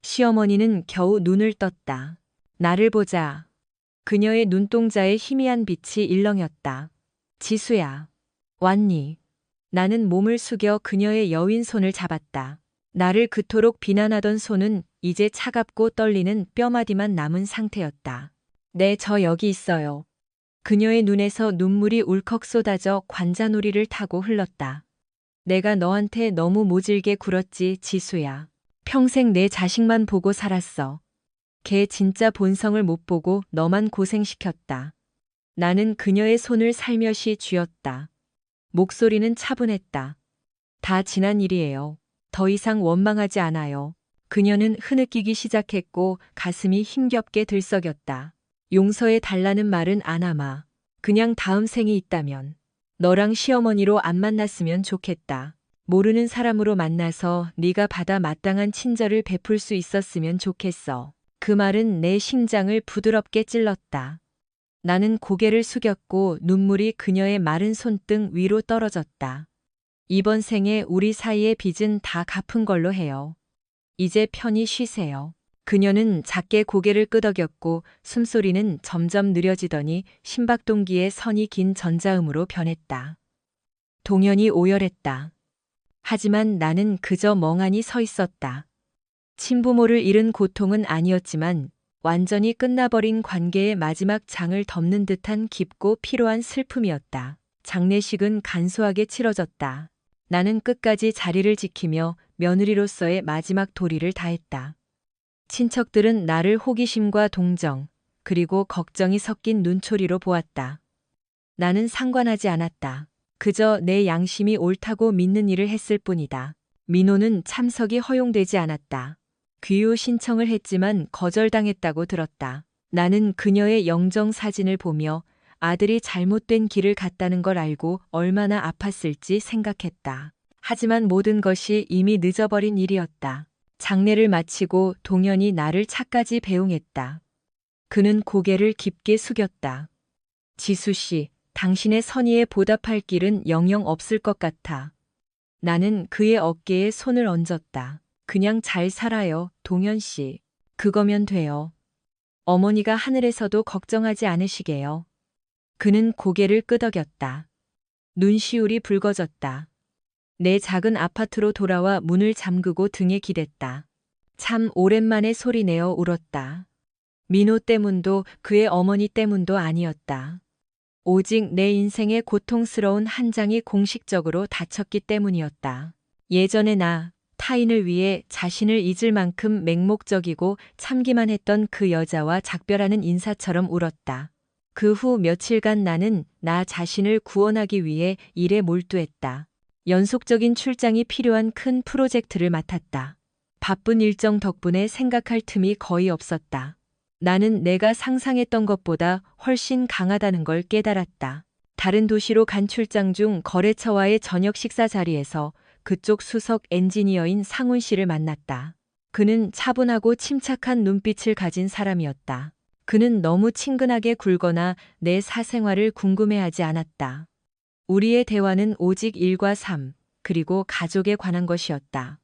시어머니는 겨우 눈을 떴다. 나를 보자. 그녀의 눈동자에 희미한 빛이 일렁였다. 지수야. 왔니? 나는 몸을 숙여 그녀의 여윈 손을 잡았다. 나를 그토록 비난하던 손은 이제 차갑고 떨리는 뼈마디만 남은 상태였다. 네, 저 여기 있어요. 그녀의 눈에서 눈물이 울컥 쏟아져 관자놀이를 타고 흘렀다. 내가 너한테 너무 모질게 굴었지, 지수야. 평생 내 자식만 보고 살았어. 걔 진짜 본성을 못 보고 너만 고생시켰다. 나는 그녀의 손을 살며시 쥐었다. 목소리는 차분했다. 다 지난 일이에요. 더 이상 원망하지 않아요. 그녀는 흐느끼기 시작했고 가슴이 힘겹게 들썩였다. 용서해 달라는 말은 안 하마. 그냥 다음 생이 있다면. 너랑 시어머니로 안 만났으면 좋겠다. 모르는 사람으로 만나서 네가 받아 마땅한 친절을 베풀 수 있었으면 좋겠어. 그 말은 내 심장을 부드럽게 찔렀다. 나는 고개를 숙였고 눈물이 그녀의 마른 손등 위로 떨어졌다. 이번 생에 우리 사이의 빚은 다 갚은 걸로 해요. 이제 편히 쉬세요. 그녀는 작게 고개를 끄덕였고 숨소리는 점점 느려지더니 심박동기의 선이 긴 전자음으로 변했다. 동현이 오열했다. 하지만 나는 그저 멍하니 서 있었다. 친부모를 잃은 고통은 아니었지만 완전히 끝나버린 관계의 마지막 장을 덮는 듯한 깊고 피로한 슬픔이었다. 장례식은 간소하게 치러졌다. 나는 끝까지 자리를 지키며 며느리로서의 마지막 도리를 다했다. 친척들은 나를 호기심과 동정, 그리고 걱정이 섞인 눈초리로 보았다. 나는 상관하지 않았다. 그저 내 양심이 옳다고 믿는 일을 했을 뿐이다. 민호는 참석이 허용되지 않았다. 귀유 신청을 했지만 거절당했다고 들었다. 나는 그녀의 영정 사진을 보며 아들이 잘못된 길을 갔다는 걸 알고 얼마나 아팠을지 생각했다. 하지만 모든 것이 이미 늦어버린 일이었다. 장례를 마치고 동현이 나를 차까지 배웅했다. 그는 고개를 깊게 숙였다. 지수 씨, 당신의 선의에 보답할 길은 영영 없을 것 같아. 나는 그의 어깨에 손을 얹었다. 그냥 잘 살아요, 동현 씨. 그거면 돼요. 어머니가 하늘에서도 걱정하지 않으시게요. 그는 고개를 끄덕였다. 눈시울이 붉어졌다. 내 작은 아파트로 돌아와 문을 잠그고 등에 기댔다. 참 오랜만에 소리내어 울었다. 민호 때문도 그의 어머니 때문도 아니었다. 오직 내 인생의 고통스러운 한 장이 공식적으로 닫혔기 때문이었다. 예전에 나, 타인을 위해 자신을 잊을 만큼 맹목적이고 참기만 했던 그 여자와 작별하는 인사처럼 울었다. 그 후 며칠간 나는 나 자신을 구원하기 위해 일에 몰두했다. 연속적인 출장이 필요한 큰 프로젝트를 맡았다. 바쁜 일정 덕분에 생각할 틈이 거의 없었다. 나는 내가 상상했던 것보다 훨씬 강하다는 걸 깨달았다. 다른 도시로 간 출장 중 거래처와의 저녁 식사 자리에서 그쪽 수석 엔지니어인 상훈 씨를 만났다. 그는 차분하고 침착한 눈빛을 가진 사람이었다. 그는 너무 친근하게 굴거나 내 사생활을 궁금해하지 않았다. 우리의 대화는 오직 일과 삶, 그리고 가족에 관한 것이었다.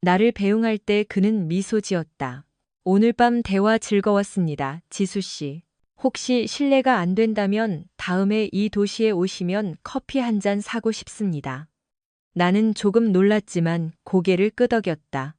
나를 배웅할 때 그는 미소 지었다. 오늘 밤 대화 즐거웠습니다, 지수 씨. 혹시 실례가 안 된다면 다음에 이 도시에 오시면 커피 한 잔 사고 싶습니다. 나는 조금 놀랐지만 고개를 끄덕였다.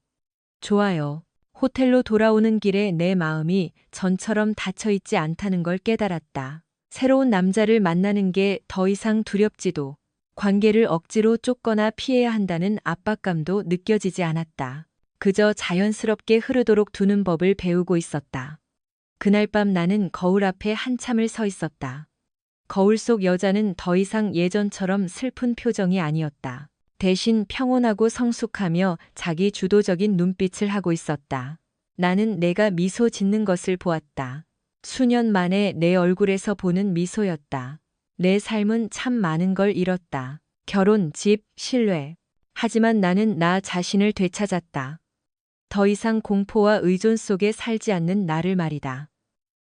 좋아요. 호텔로 돌아오는 길에 내 마음이 전처럼 닫혀있지 않다는 걸 깨달았다. 새로운 남자를 만나는 게 더 이상 두렵지도, 관계를 억지로 쫓거나 피해야 한다는 압박감도 느껴지지 않았다. 그저 자연스럽게 흐르도록 두는 법을 배우고 있었다. 그날 밤 나는 거울 앞에 한참을 서 있었다. 거울 속 여자는 더 이상 예전처럼 슬픈 표정이 아니었다. 대신 평온하고 성숙하며 자기 주도적인 눈빛을 하고 있었다. 나는 내가 미소 짓는 것을 보았다. 수년 만에 내 얼굴에서 보는 미소였다. 내 삶은 참 많은 걸 잃었다. 결혼, 집, 신뢰. 하지만 나는 나 자신을 되찾았다. 더 이상 공포와 의존 속에 살지 않는 나를 말이다.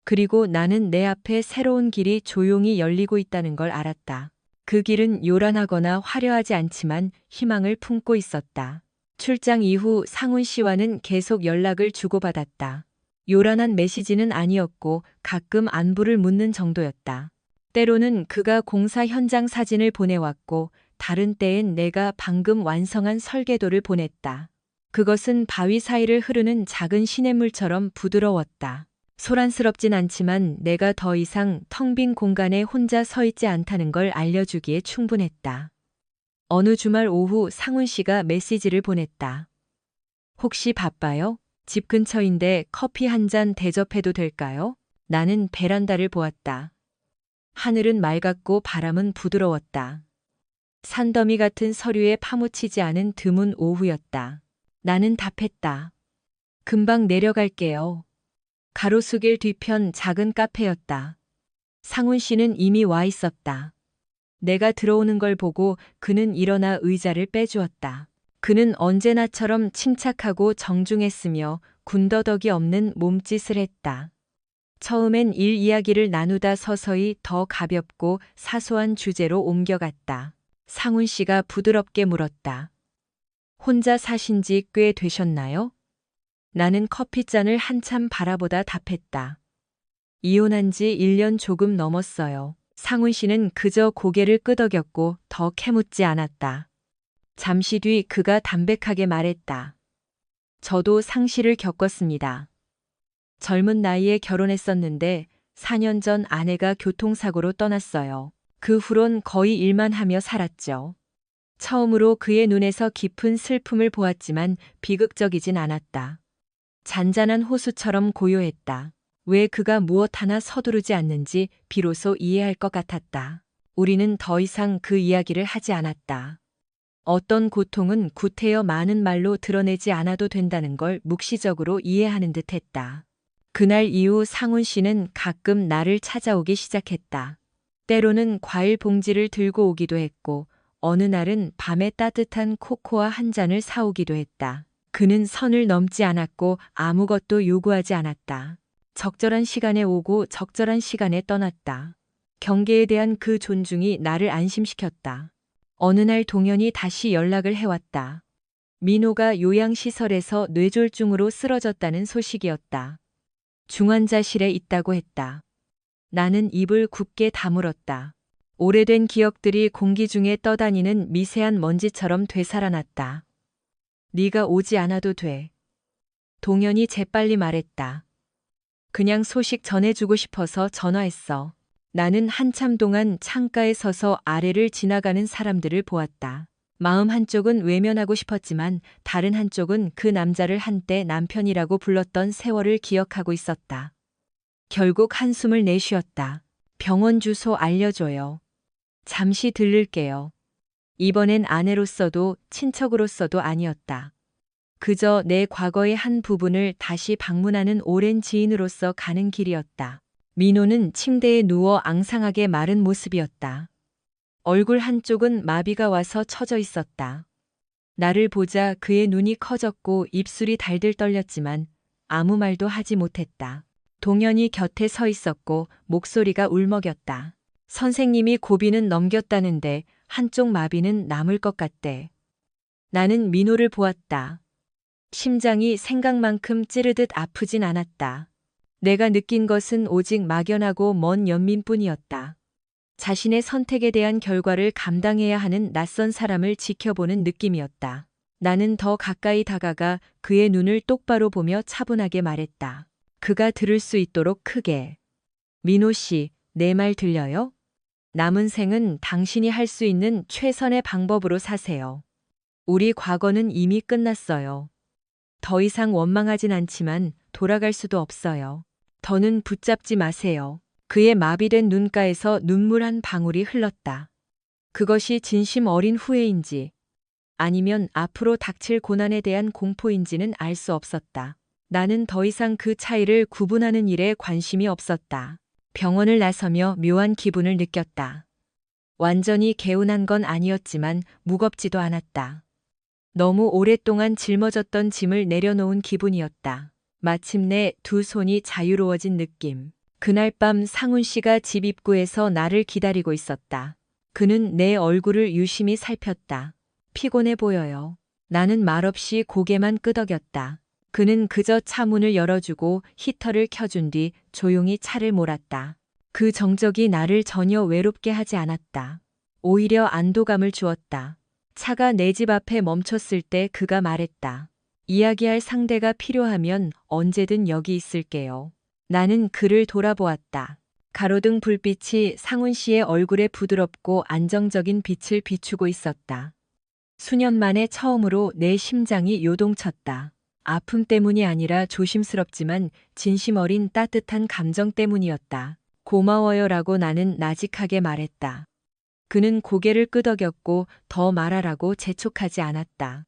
그리고 나는 내 앞에 새로운 길이 조용히 열리고 있다는 걸 알았다. 그 길은 요란하거나 화려하지 않지만 희망을 품고 있었다. 출장 이후 상훈 씨와는 계속 연락을 주고받았다. 요란한 메시지는 아니었고 가끔 안부를 묻는 정도였다. 때로는 그가 공사 현장 사진을 보내왔고 다른 때엔 내가 방금 완성한 설계도를 보냈다. 그것은 바위 사이를 흐르는 작은 시냇물처럼 부드러웠다. 소란스럽진 않지만 내가 더 이상 텅 빈 공간에 혼자 서 있지 않다는 걸 알려주기에 충분했다. 어느 주말 오후 상훈 씨가 메시지를 보냈다. 혹시 바빠요? 집 근처인데 커피 한 잔 대접해도 될까요? 나는 베란다를 보았다. 하늘은 맑았고 바람은 부드러웠다. 산더미 같은 서류에 파묻히지 않은 드문 오후였다. 나는 답했다. 금방 내려갈게요. 가로수길 뒤편 작은 카페였다. 상훈 씨는 이미 와 있었다. 내가 들어오는 걸 보고 그는 일어나 의자를 빼주었다. 그는 언제나처럼 침착하고 정중했으며 군더더기 없는 몸짓을 했다. 처음엔 일 이야기를 나누다 서서히 더 가볍고 사소한 주제로 옮겨갔다. 상훈 씨가 부드럽게 물었다. 혼자 사신 지 꽤 되셨나요? 나는 커피잔을 한참 바라보다 답했다. 이혼한 지 1년 조금 넘었어요. 상훈 씨는 그저 고개를 끄덕였고 더 캐묻지 않았다. 잠시 뒤 그가 담백하게 말했다. 저도 상실을 겪었습니다. 젊은 나이에 결혼했었는데 4년 전 아내가 교통사고로 떠났어요. 그 후론 거의 일만 하며 살았죠. 처음으로 그의 눈에서 깊은 슬픔을 보았지만 비극적이진 않았다. 잔잔한 호수처럼 고요했다. 왜 그가 무엇 하나 서두르지 않는지 비로소 이해할 것 같았다. 우리는 더 이상 그 이야기를 하지 않았다. 어떤 고통은 구태여 많은 말로 드러내지 않아도 된다는 걸 묵시적으로 이해하는 듯 했다. 그날 이후 상훈 씨는 가끔 나를 찾아오기 시작했다. 때로는 과일 봉지를 들고 오기도 했고, 어느 날은 밤에 따뜻한 코코아 한 잔을 사오기도 했다. 그는 선을 넘지 않았고 아무것도 요구하지 않았다. 적절한 시간에 오고 적절한 시간에 떠났다. 경계에 대한 그 존중이 나를 안심시켰다. 어느 날 동현이 다시 연락을 해왔다. 민호가 요양시설에서 뇌졸중으로 쓰러졌다는 소식이었다. 중환자실에 있다고 했다. 나는 입을 굳게 다물었다. 오래된 기억들이 공기 중에 떠다니는 미세한 먼지처럼 되살아났다. 네가 오지 않아도 돼. 동현이 재빨리 말했다. 그냥 소식 전해주고 싶어서 전화했어. 나는 한참 동안 창가에 서서 아래를 지나가는 사람들을 보았다. 마음 한쪽은 외면하고 싶었지만 다른 한쪽은 그 남자를 한때 남편이라고 불렀던 세월을 기억하고 있었다. 결국 한숨을 내쉬었다. 병원 주소 알려줘요. 잠시 들를게요. 이번엔 아내로서도 친척으로서도 아니었다. 그저 내 과거의 한 부분을 다시 방문하는 오랜 지인으로서 가는 길이었다. 민호는 침대에 누워 앙상하게 마른 모습이었다. 얼굴 한쪽은 마비가 와서 처져 있었다. 나를 보자 그의 눈이 커졌고 입술이 달들 떨렸지만 아무 말도 하지 못했다. 동현이 곁에 서 있었고 목소리가 울먹였다. 선생님이 고비는 넘겼다는데 한쪽 마비는 남을 것 같대. 나는 민호를 보았다. 심장이 생각만큼 찌르듯 아프진 않았다. 내가 느낀 것은 오직 막연하고 먼 연민뿐이었다. 자신의 선택에 대한 결과를 감당해야 하는 낯선 사람을 지켜보는 느낌이었다. 나는 더 가까이 다가가 그의 눈을 똑바로 보며 차분하게 말했다. 그가 들을 수 있도록 크게. 민호 씨, 내 말 들려요? 남은 생은 당신이 할 수 있는 최선의 방법으로 사세요. 우리 과거는 이미 끝났어요. 더 이상 원망하진 않지만 돌아갈 수도 없어요. 더는 붙잡지 마세요. 그의 마비된 눈가에서 눈물 한 방울이 흘렀다. 그것이 진심 어린 후회인지 아니면 앞으로 닥칠 고난에 대한 공포인지는 알 수 없었다. 나는 더 이상 그 차이를 구분하는 일에 관심이 없었다. 병원을 나서며 묘한 기분을 느꼈다. 완전히 개운한 건 아니었지만 무겁지도 않았다. 너무 오랫동안 짊어졌던 짐을 내려놓은 기분이었다. 마침내 두 손이 자유로워진 느낌. 그날 밤 상훈 씨가 집 입구에서 나를 기다리고 있었다. 그는 내 얼굴을 유심히 살폈다. 피곤해 보여요. 나는 말없이 고개만 끄덕였다. 그는 그저 차 문을 열어주고 히터를 켜준 뒤 조용히 차를 몰았다. 그 정적이 나를 전혀 외롭게 하지 않았다. 오히려 안도감을 주었다. 차가 내 집 앞에 멈췄을 때 그가 말했다. 이야기할 상대가 필요하면 언제든 여기 있을게요. 나는 그를 돌아보았다. 가로등 불빛이 상훈 씨의 얼굴에 부드럽고 안정적인 빛을 비추고 있었다. 수년 만에 처음으로 내 심장이 요동쳤다. 아픔 때문이 아니라 조심스럽지만 진심 어린 따뜻한 감정 때문이었다. 고마워요라고 나는 나직하게 말했다. 그는 고개를 끄덕였고 더 말하라고 재촉하지 않았다.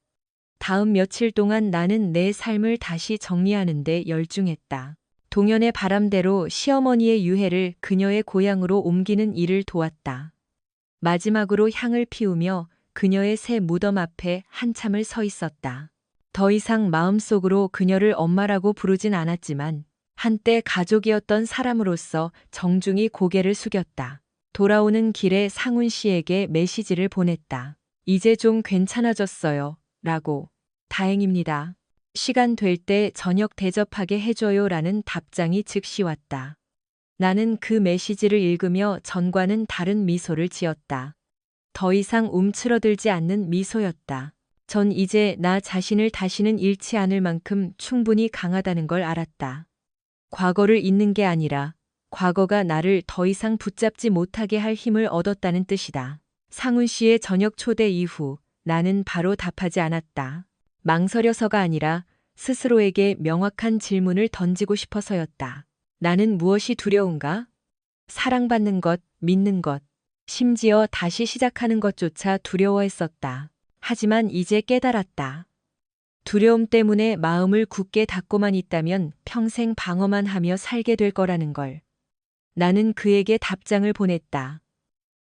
다음 며칠 동안 나는 내 삶을 다시 정리하는 데 열중했다. 동현의 바람대로 시어머니의 유해를 그녀의 고향으로 옮기는 일을 도왔다. 마지막으로 향을 피우며 그녀의 새 무덤 앞에 한참을 서 있었다. 더 이상 마음속으로 그녀를 엄마라고 부르진 않았지만 한때 가족이었던 사람으로서 정중히 고개를 숙였다. 돌아오는 길에 상훈 씨에게 메시지를 보냈다. 이제 좀 괜찮아졌어요. 라고. 다행입니다. 시간 될 때 저녁 대접하게 해줘요. 라는 답장이 즉시 왔다. 나는 그 메시지를 읽으며 전과는 다른 미소를 지었다. 더 이상 움츠러들지 않는 미소였다. 전 이제 나 자신을 다시는 잃지 않을 만큼 충분히 강하다는 걸 알았다. 과거를 잊는 게 아니라 과거가 나를 더 이상 붙잡지 못하게 할 힘을 얻었다는 뜻이다. 상훈 씨의 저녁 초대 이후 나는 바로 답하지 않았다. 망설여서가 아니라 스스로에게 명확한 질문을 던지고 싶어서였다. 나는 무엇이 두려운가? 사랑받는 것, 믿는 것, 심지어 다시 시작하는 것조차 두려워했었다. 하지만 이제 깨달았다. 두려움 때문에 마음을 굳게 닫고만 있다면 평생 방어만 하며 살게 될 거라는 걸. 나는 그에게 답장을 보냈다.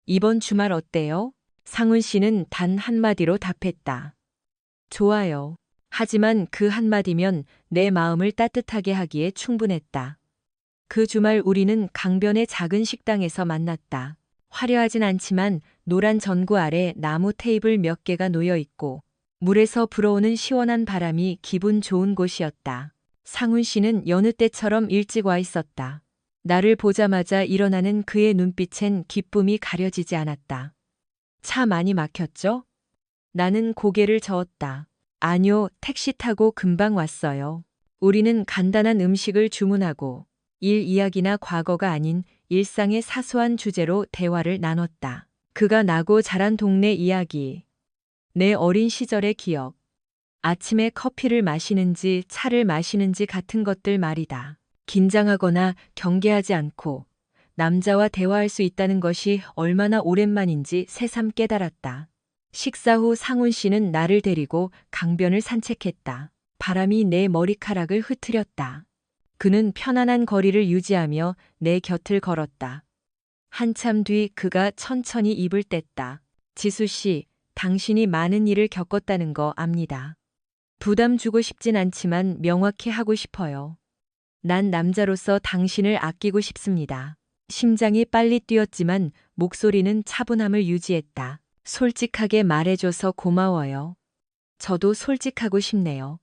이번 주말 어때요? 상훈 씨는 단 한마디로 답했다. 좋아요. 하지만 그 한마디면 내 마음을 따뜻하게 하기에 충분했다. 그 주말 우리는 강변의 작은 식당에서 만났다. 화려하진 않지만 노란 전구 아래 나무 테이블 몇 개가 놓여 있고 물에서 불어오는 시원한 바람이 기분 좋은 곳이었다. 상훈 씨는 여느 때처럼 일찍 와 있었다. 나를 보자마자 일어나는 그의 눈빛엔 기쁨이 가려지지 않았다. 차 많이 막혔죠? 나는 고개를 저었다. 아니요, 택시 타고 금방 왔어요. 우리는 간단한 음식을 주문하고 일 이야기나 과거가 아닌 일상의 사소한 주제로 대화를 나눴다. 그가 나고 자란 동네 이야기, 내 어린 시절의 기억, 아침에 커피를 마시는지 차를 마시는지 같은 것들 말이다. 긴장하거나 경계하지 않고 남자와 대화할 수 있다는 것이 얼마나 오랜만인지 새삼 깨달았다. 식사 후 상훈 씨는 나를 데리고 강변을 산책했다. 바람이 내 머리카락을 흐트렸다. 그는 편안한 거리를 유지하며 내 곁을 걸었다. 한참 뒤 그가 천천히 입을 뗐다. 지수 씨, 당신이 많은 일을 겪었다는 거 압니다. 부담 주고 싶진 않지만 명확히 하고 싶어요. 난 남자로서 당신을 아끼고 싶습니다. 심장이 빨리 뛰었지만 목소리는 차분함을 유지했다. 솔직하게 말해줘서 고마워요. 저도 솔직하고 싶네요.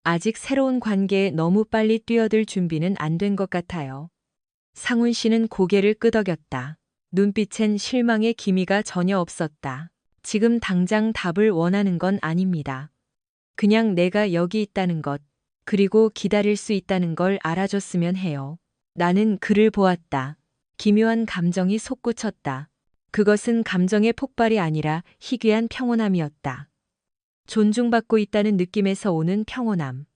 아직 새로운 관계에 너무 빨리 뛰어들 준비는 안 된 것 같아요. 상훈 씨는 고개를 끄덕였다. 눈빛엔 실망의 기미가 전혀 없었다. 지금 당장 답을 원하는 건 아닙니다. 그냥 내가 여기 있다는 것, 그리고 기다릴 수 있다는 걸 알아줬으면 해요. 나는 그를 보았다. 기묘한 감정이 솟구쳤다. 그것은 감정의 폭발이 아니라 희귀한 평온함이었다. 존중받고 있다는 느낌에서 오는 평온함.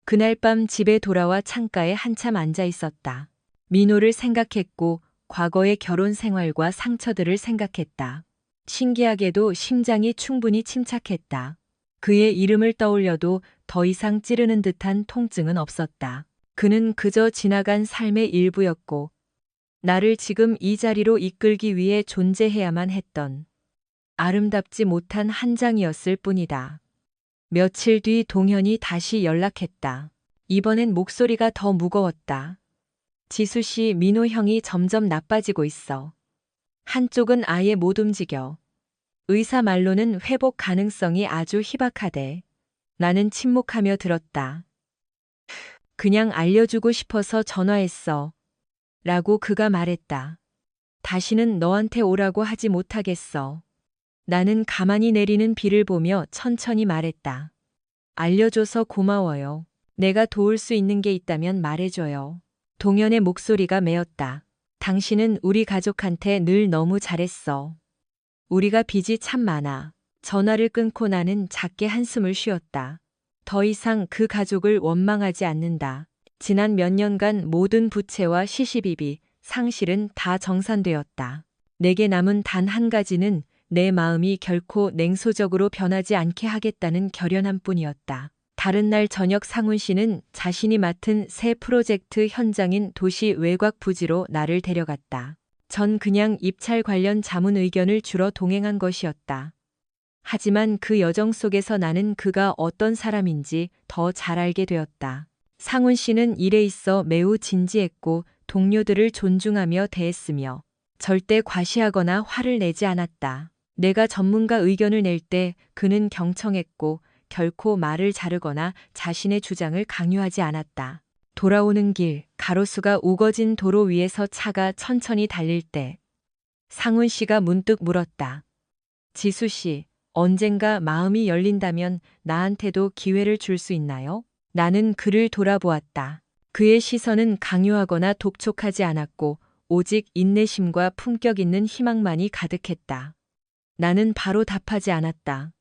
그날 밤 집에 돌아와 창가에 한참 앉아 있었다. 민호를 생각했고 과거의 결혼 생활과 상처들을 생각했다. 신기하게도 심장이 충분히 침착했다. 그의 이름을 떠올려도 더 이상 찌르는 듯한 통증은 없었다. 그는 그저 지나간 삶의 일부였고 나를 지금 이 자리로 이끌기 위해 존재해야만 했던 아름답지 못한 한 장이었을 뿐이다. 며칠 뒤 동현이 다시 연락했다. 이번엔 목소리가 더 무거웠다. 지수 씨, 민호 형이 점점 나빠지고 있어. 한쪽은 아예 못 움직여. 의사 말로는 회복 가능성이 아주 희박하대. 나는 침묵하며 들었다. 그냥 알려주고 싶어서 전화했어. 라고 그가 말했다. 다시는 너한테 오라고 하지 못하겠어. 나는 가만히 내리는 비를 보며 천천히 말했다. 알려줘서 고마워요. 내가 도울 수 있는 게 있다면 말해줘요. 동현의 목소리가 메었다. 당신은 우리 가족한테 늘 너무 잘했어. 우리가 빚이 참 많아. 전화를 끊고 나는 작게 한숨을 쉬었다. 더 이상 그 가족을 원망하지 않는다. 지난 몇 년간 모든 부채와 시시비비, 상실은 다 정산되었다. 내게 남은 단 한 가지는 내 마음이 결코 냉소적으로 변하지 않게 하겠다는 결연함뿐이었다. 다른 날 저녁 상훈 씨는 자신이 맡은 새 프로젝트 현장인 도시 외곽 부지로 나를 데려갔다. 전 그냥 입찰 관련 자문 의견을 주러 동행한 것이었다. 하지만 그 여정 속에서 나는 그가 어떤 사람인지 더 잘 알게 되었다. 상훈 씨는 일에 있어 매우 진지했고 동료들을 존중하며 대했으며 절대 과시하거나 화를 내지 않았다. 내가 전문가 의견을 낼 때 그는 경청했고 결코 말을 자르거나 자신의 주장을 강요하지 않았다. 돌아오는 길, 가로수가 우거진 도로 위에서 차가 천천히 달릴 때 상훈 씨가 문득 물었다. 지수 씨, 언젠가 마음이 열린다면 나한테도 기회를 줄 수 있나요? 나는 그를 돌아보았다. 그의 시선은 강요하거나 독촉하지 않았고 오직 인내심과 품격 있는 희망만이 가득했다. 나는 바로 답하지 않았다.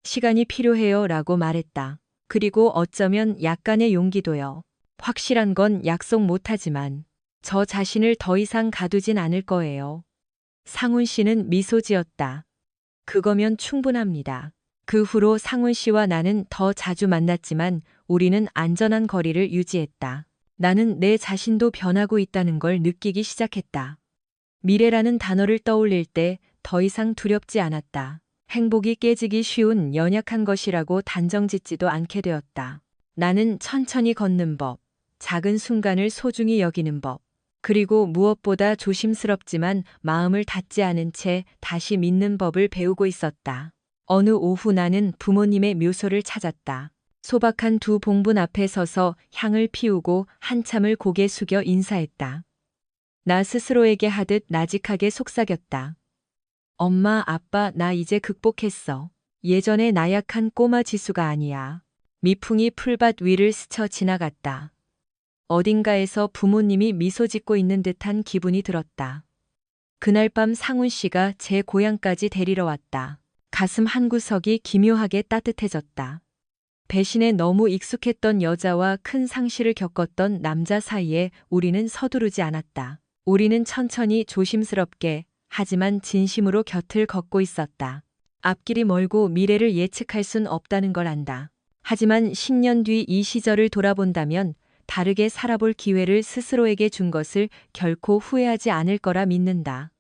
시간이 필요해요 라고 말했다. 그리고 어쩌면 약간의 용기도요. 확실한 건 약속 못하지만 저 자신을 더 이상 가두진 않을 거예요. 상훈 씨는 미소 지었다. 그거면 충분합니다. 그 후로 상훈 씨와 나는 더 자주 만났지만 우리는 안전한 거리를 유지했다. 나는 내 자신도 변하고 있다는 걸 느끼기 시작했다. 미래라는 단어를 떠올릴 때 더 이상 두렵지 않았다. 행복이 깨지기 쉬운 연약한 것이라고 단정짓지도 않게 되었다. 나는 천천히 걷는 법, 작은 순간을 소중히 여기는 법, 그리고 무엇보다 조심스럽지만 마음을 닫지 않은 채 다시 믿는 법을 배우고 있었다. 어느 오후 나는 부모님의 묘소를 찾았다. 소박한 두 봉분 앞에 서서 향을 피우고 한참을 고개 숙여 인사했다. 나 스스로에게 하듯 나직하게 속삭였다. 엄마, 아빠, 나 이제 극복했어. 예전의 나약한 꼬마 지수가 아니야. 미풍이 풀밭 위를 스쳐 지나갔다. 어딘가에서 부모님이 미소 짓고 있는 듯한 기분이 들었다. 그날 밤 상훈 씨가 제 고향까지 데리러 왔다. 가슴 한구석이 기묘하게 따뜻해졌다. 배신에 너무 익숙했던 여자와 큰 상실을 겪었던 남자 사이에 우리는 서두르지 않았다. 우리는 천천히 조심스럽게 하지만 진심으로 곁을 걷고 있었다. 앞길이 멀고 미래를 예측할 순 없다는 걸 안다. 하지만 10년 뒤 이 시절을 돌아본다면 다르게 살아볼 기회를 스스로에게 준 것을 결코 후회하지 않을 거라 믿는다.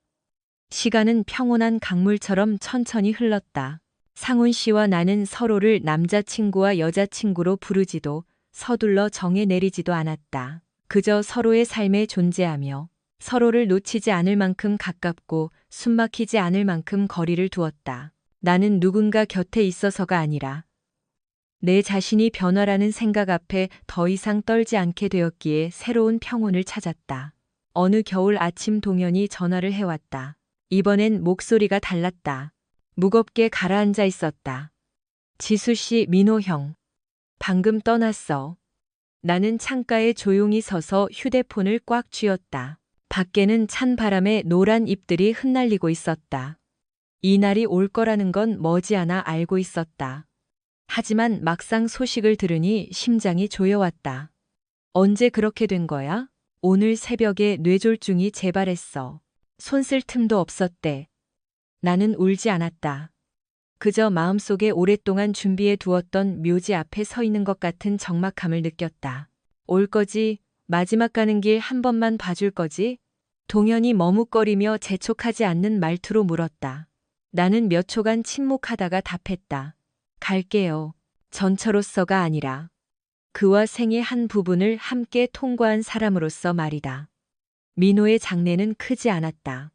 시간은 평온한 강물처럼 천천히 흘렀다. 상훈 씨와 나는 서로를 남자친구와 여자친구로 부르지도 서둘러 정해 내리지도 않았다. 그저 서로의 삶에 존재하며 서로를 놓치지 않을 만큼 가깝고 숨막히지 않을 만큼 거리를 두었다. 나는 누군가 곁에 있어서가 아니라 내 자신이 변화라는 생각 앞에 더 이상 떨지 않게 되었기에 새로운 평온을 찾았다. 어느 겨울 아침 동현이 전화를 해왔다. 이번엔 목소리가 달랐다. 무겁게 가라앉아 있었다. 지수 씨, 민호 형. 방금 떠났어. 나는 창가에 조용히 서서 휴대폰을 꽉 쥐었다. 밖에는 찬 바람에 노란 잎들이 흩날리고 있었다. 이 날이 올 거라는 건 머지않아 알고 있었다. 하지만 막상 소식을 들으니 심장이 조여왔다. 언제 그렇게 된 거야? 오늘 새벽에 뇌졸중이 재발했어. 손 쓸 틈도 없었대. 나는 울지 않았다. 그저 마음속에 오랫동안 준비해 두었던 묘지 앞에 서 있는 것 같은 적막함을 느꼈다. 올 거지? 마지막 가는 길 한 번만 봐줄 거지? 동현이 머뭇거리며 재촉하지 않는 말투로 물었다. 나는 몇 초간 침묵하다가 답했다. 갈게요. 전처로서가 아니라 그와 생의 한 부분을 함께 통과한 사람으로서 말이다. 민호의 장례는 크지 않았다.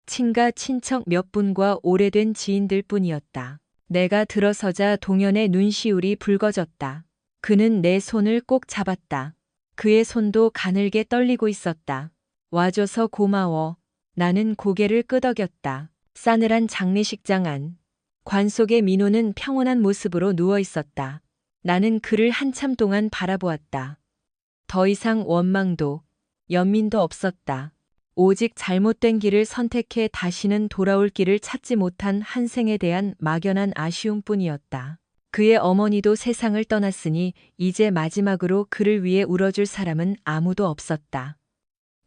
친가 친척 몇 분과 오래된 지인들 뿐이었다. 내가 들어서자 동현의 눈시울이 붉어졌다. 그는 내 손을 꼭 잡았다. 그의 손도 가늘게 떨리고 있었다. 와줘서 고마워. 나는 고개를 끄덕였다. 싸늘한 장례식장 안. 관 속의 민호는 평온한 모습으로 누워 있었다. 나는 그를 한참 동안 바라보았다. 더 이상 원망도, 연민도 없었다. 오직 잘못된 길을 선택해 다시는 돌아올 길을 찾지 못한 한 생에 대한 막연한 아쉬움뿐이었다. 그의 어머니도 세상을 떠났으니 이제 마지막으로 그를 위해 울어줄 사람은 아무도 없었다.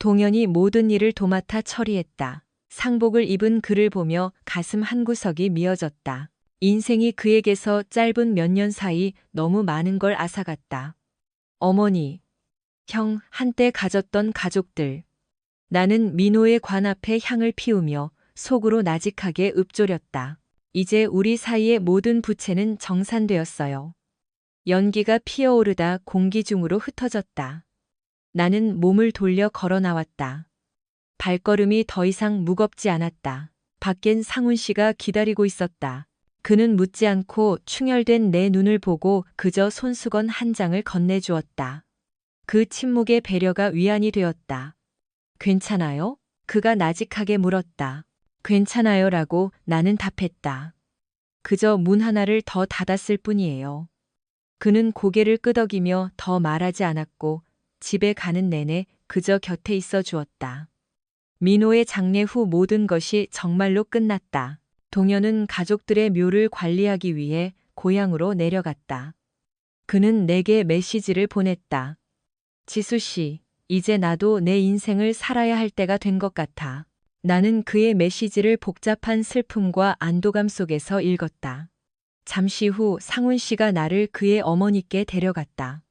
동현이 모든 일을 도맡아 처리했다. 상복을 입은 그를 보며 가슴 한구석이 미어졌다. 인생이 그에게서 짧은 몇 년 사이 너무 많은 걸 앗아갔다. 어머니, 형, 한때 가졌던 가족들. 나는 민호의 관 앞에 향을 피우며 속으로 나직하게 읊조렸다. 이제 우리 사이의 모든 부채는 정산되었어요. 연기가 피어오르다 공기 중으로 흩어졌다. 나는 몸을 돌려 걸어 나왔다. 발걸음이 더 이상 무겁지 않았다. 밖엔 상훈 씨가 기다리고 있었다. 그는 묻지 않고 충혈된 내 눈을 보고 그저 손수건 한 장을 건네주었다. 그 침묵의 배려가 위안이 되었다. 괜찮아요? 그가 나직하게 물었다. 괜찮아요라고 나는 답했다. 그저 문 하나를 더 닫았을 뿐이에요. 그는 고개를 끄덕이며 더 말하지 않았고 집에 가는 내내 그저 곁에 있어 주었다. 민호의 장례 후 모든 것이 정말로 끝났다. 동현은 가족들의 묘를 관리하기 위해 고향으로 내려갔다. 그는 내게 메시지를 보냈다. 지수 씨, 이제 나도 내 인생을 살아야 할 때가 된 것 같아. 나는 그의 메시지를 복잡한 슬픔과 안도감 속에서 읽었다. 잠시 후 상훈 씨가 나를 그의 어머니께 데려갔다.